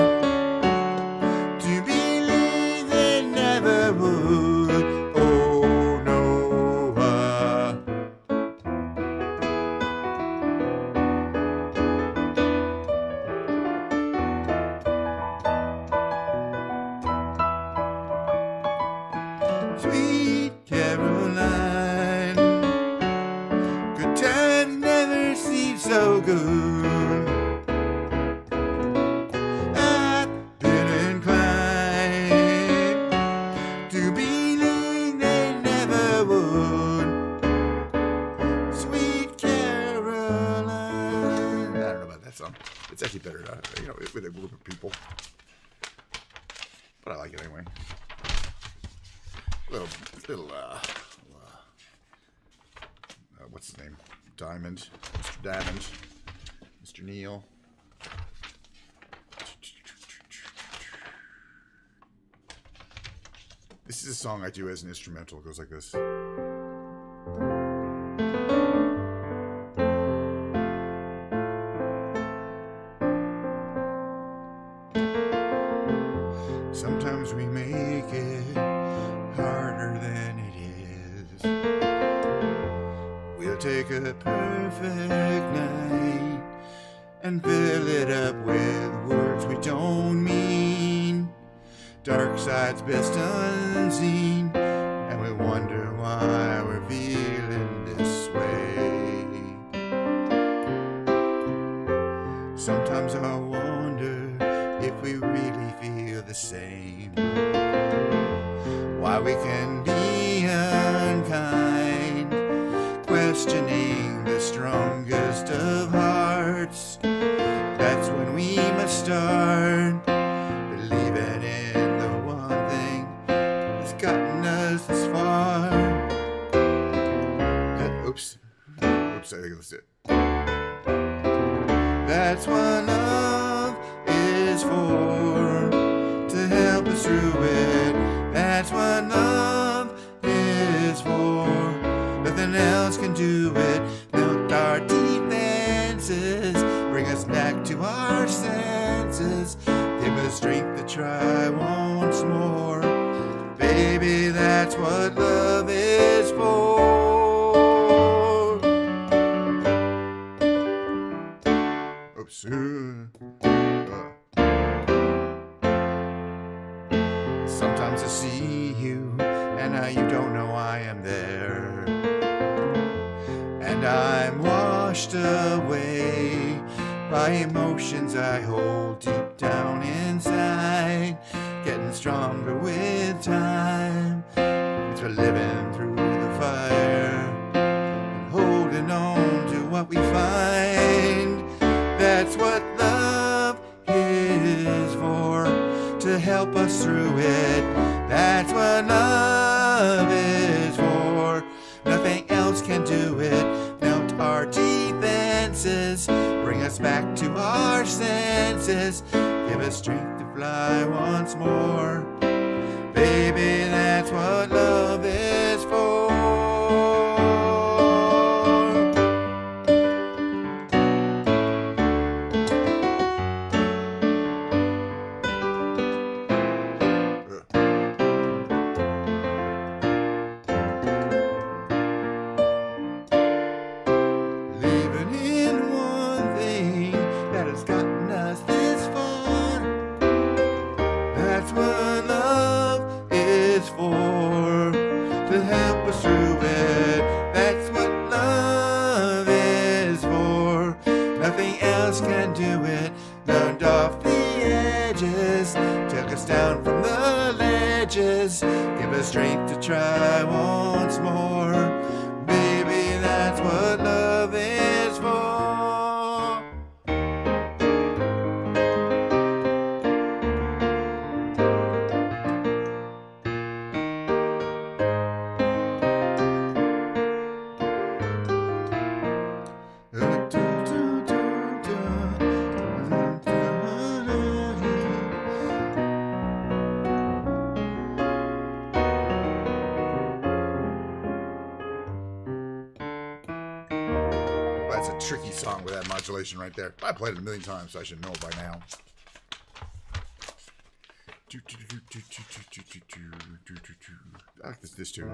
to believe they never would. Oh no, Sweet Caroline, good times never seem so good. I've been inclined to believe they never would. Sweet Caroline. I don't know about that song. It's actually better, with a group of people. But I like it anyway. Little, what's his name? Diamond. Mr. Diamond. Mr. Neil. This is a song I do as an instrumental. It goes like this. Sometimes we make it harder than it is. We'll take a perfect night and fill it up with words we don't mean. Dark side's best unseen, and we wonder why we're feeling this way. Sometimes I wonder if we really feel the same. Why we can be unkind, questioning the strongest of hearts. That's when we must start believing in the one thing that's gotten us this far. Oops, I think that's it. That's what love is for, to help us through it. That's what love is for. Nothing else can do it. Melt our defenses, bring us back to our senses. Give us strength to try once more. Baby, that's what love is for. Oops. Sometimes I see you, and you don't know I am there. And I'm washed away by emotions I hold deep down inside. Getting stronger with time. It's for living through the fire and holding on to what we find. That's what love is for, to help us through it. That's what love is for. Nothing else can do it. Melt our defenses, bring us back to our senses. Give us strength to fly once more. Baby, that's what love is for. Can do it, burned off the edges, took us down from the ledges, give us strength to try once more. Baby, that's what love is for. That's a tricky song with that modulation right there. I played it a million times, so I should know it by now. I like this tune.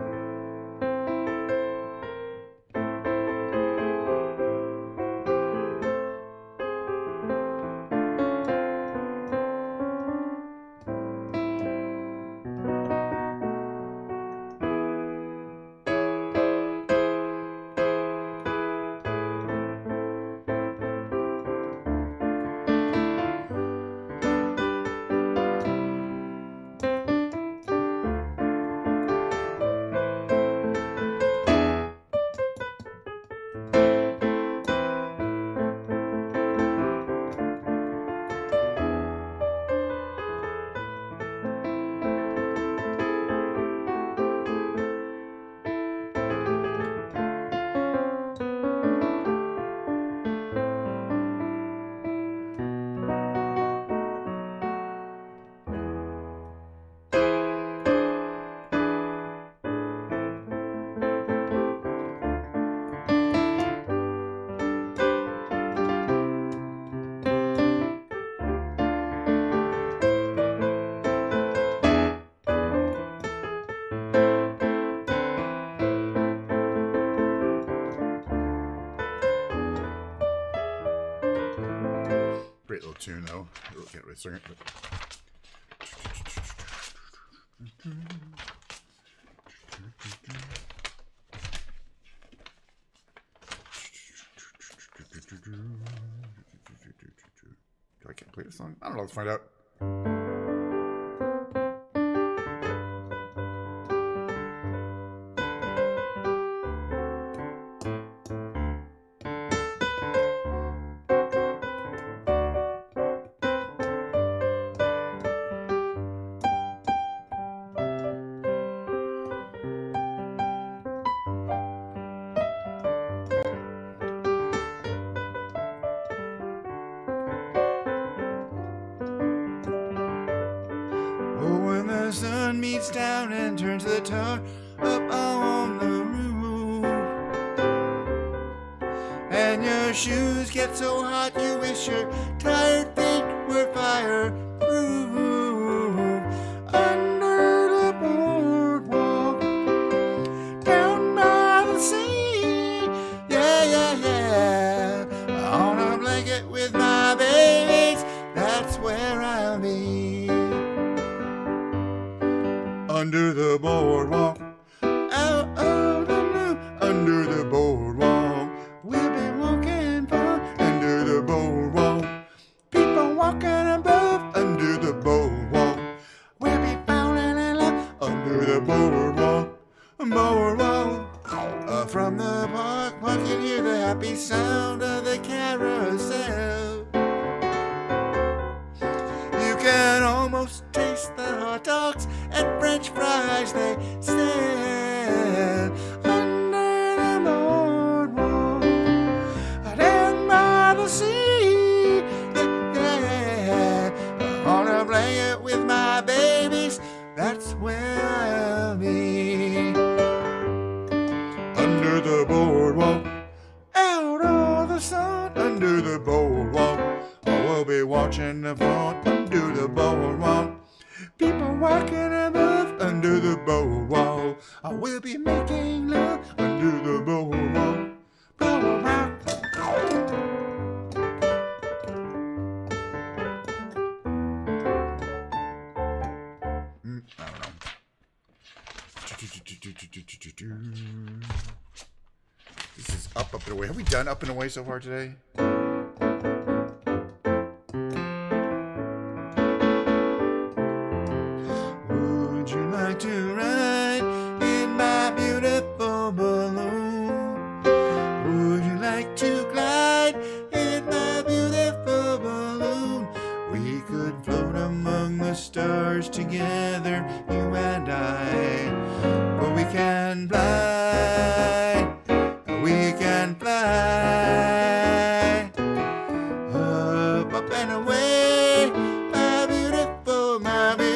Great little tune, though. I can't really sing it, but... I can't play this song. I don't know. Let's find out. The sun meets down and turns the tar up on the roof, and your shoes get so hot you wish your tired feet were fireproof. Under the boardwalk, down by the sea, yeah, yeah, yeah, on a blanket with my babies, that's where I'll be. Under the boardwalk, out of the blue, under the boardwalk, we'll be walking far, under the boardwalk, people walking above, under the boardwalk, we'll be falling in love, under the boardwalk, boardwalk. From the park, one can hear the happy sound of the carousel. You can almost taste the hot dogs and French fries they sell under the boardwalk, down by the sea, yeah, yeah. On a blanket with my babies, that's where I'll be. Under the boardwalk, out of the sun, under the boardwalk, we'll be watching the front under the boardwalk. People walking above under the boardwalk. I will be making love under the boardwalk. Boardwalk. I don't know. This is up and away. Have we done up and away so far today? stars together, you and I. For we can fly, we can fly, up and away, my beautiful balloon.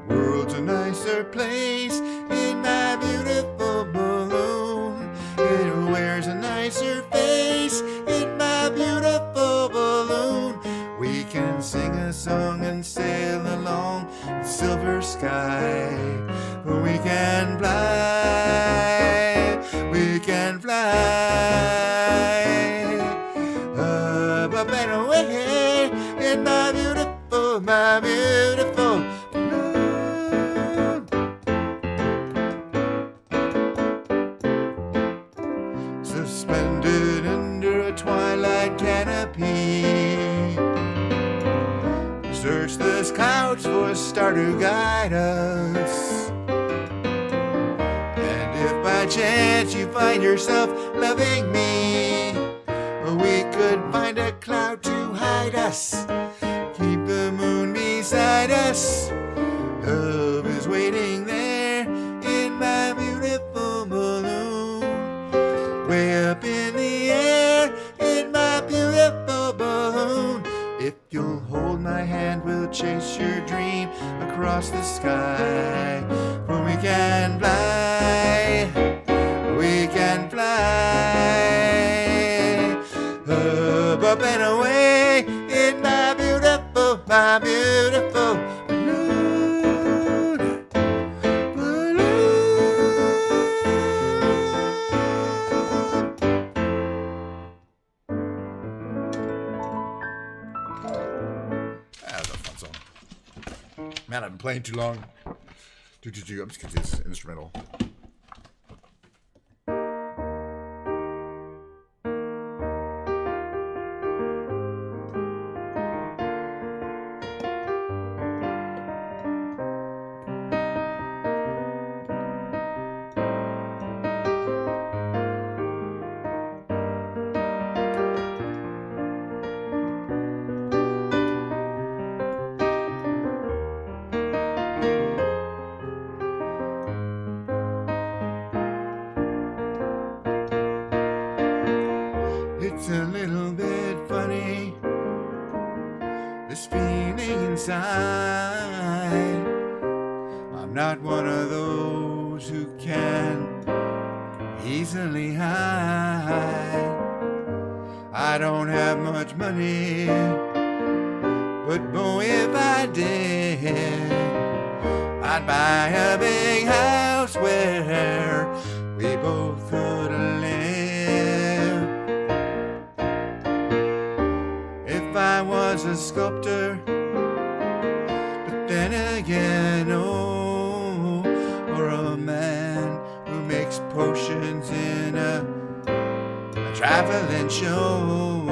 World's a nicer place in my beautiful balloon. It wears a nicer face in my beautiful balloon. We can sing a song and sail along the silver sky. We can fly, we can fly, up and away in my beautiful balloon. Suspended under a twilight canopy, search the clouds for a star to guide us. And if by chance you find yourself loving me, we could find a cloud to hide us. Keep the moon beside us. Love is waiting there in my beautiful balloon. Way up in the air in my beautiful balloon. If you'll hold my hand, we'll chase your dream across the sky. For we can fly, we can fly, up and away in my beautiful balloon. That was a fun song. Man, I've been playing too long. I'm just gonna do this instrumental. It's a little bit funny, this feeling inside. I'm not one of those who can easily hide. I don't have much money, but boy, if I did, I'd buy a big house where we both could live. If I was a sculptor, but then again, oh, or a man who makes potions in a traveling show.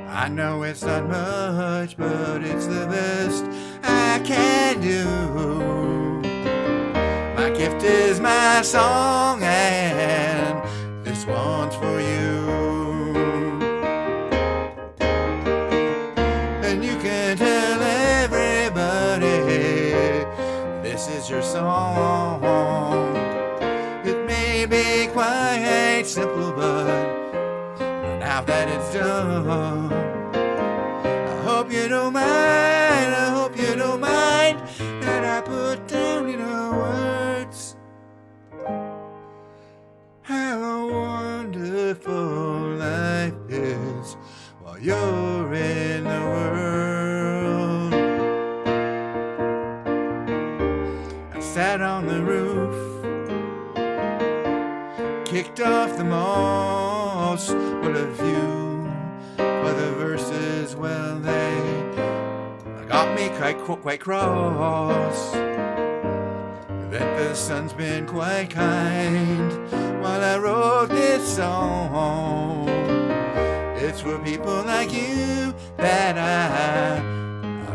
I know it's not much, but it's the best I can do. My gift is my song, and this one's for you. And you can tell everybody this is your song. It may be quite simple, but now that it's done, I hope you don't mind, I hope you don't mind that I put down in words how wonderful life is while you're in the world. I sat on the roof, kicked off the moss, what a view. But the verses, well, they got me quite cross. That the sun's been quite kind while I wrote this song. It's for people like you that I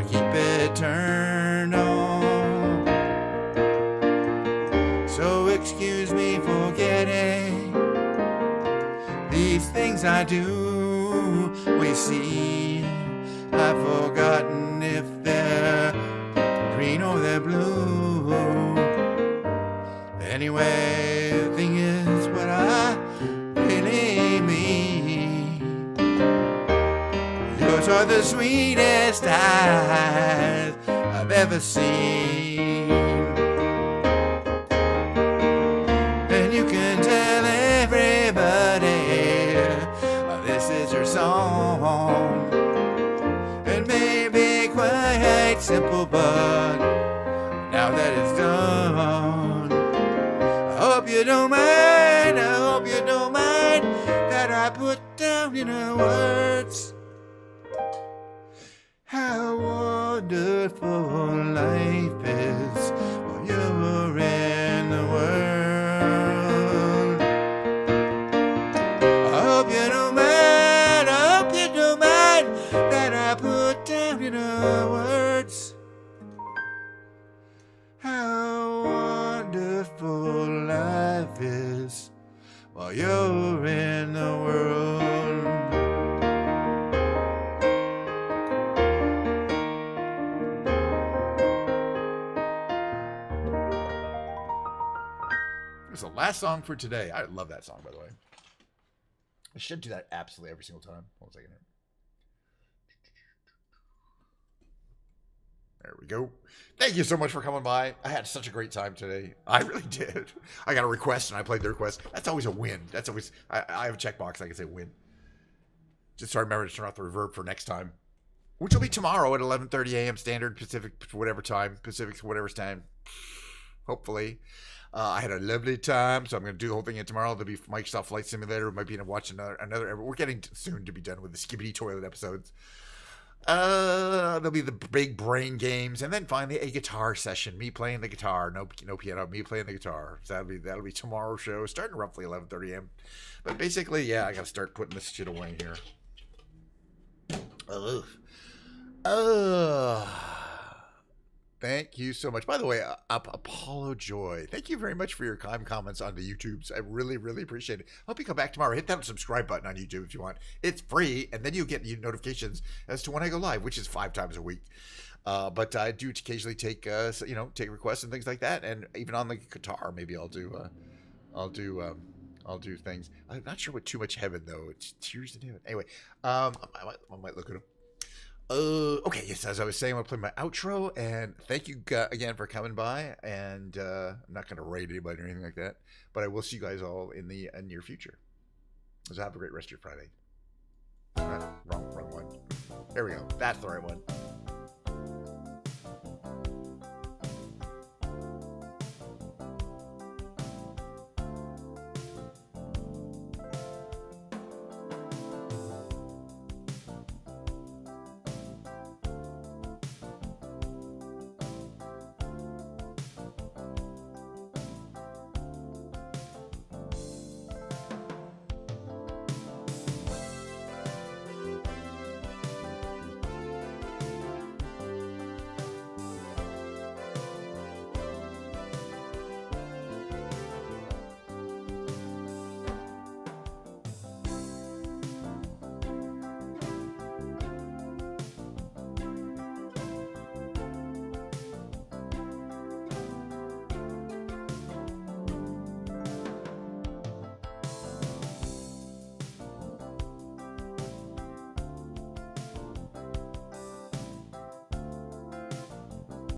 keep it turned on. So excuse me for getting the these things I do. We see, I've forgotten if they're green or they're blue. Anyway, the thing is what I really mean. Yours are the sweetest eyes I've ever seen. And you can tell everybody this is your song. It may be quite simple, but now that it's done, I hope you don't mind, I hope you don't mind that I put down in the words how wonderful life is while you're in the world. I hope you don't mind, I hope you don't mind that I put down in the words how wonderful life is while you're in the world. It's the last song for today. I love that song, by the way. I should do that absolutely every single time. Hold on a second here. There we go. Thank you so much for coming by. I had such a great time today. I really did. I got a request and I played the request. That's always a win. That's always, I have a checkbox. I can say win. Just so I remember to turn off the reverb for next time, which will be tomorrow at 11:30 a.m. Standard Pacific, whatever time, Pacific, whatever time. Hopefully. I had a lovely time, so I'm going to do the whole thing again tomorrow. There'll be Microsoft Flight Simulator. We might be able to watch another. We're getting soon to be done with the Skibidi Toilet episodes. There'll be the big brain games, and then finally a guitar session. Me playing the guitar, no piano. Me playing the guitar. So that'll be tomorrow's show, starting roughly 11:30 a.m. But basically, yeah, I got to start putting this shit away here. Thank you so much. By the way, Apollo Joy, thank you very much for your kind comments on the YouTubes. I really, really appreciate it. I hope you come back tomorrow. Hit that subscribe button on YouTube if you want. It's free, and then you get notifications as to when I go live, which is 5 times a week. But I do occasionally take take requests and things like that, and even on the guitar, maybe I'll do things. I'm not sure what Too Much Heaven though. It's Tears in Heaven. Anyway, I might look at them. Okay, yes, as I was saying, I'm going to play my outro, and thank you again for coming by, and I'm not going to raid anybody or anything like that, but I will see you guys all in the near future. So have a great rest of your Friday. Wrong one. There we go. That's the right one.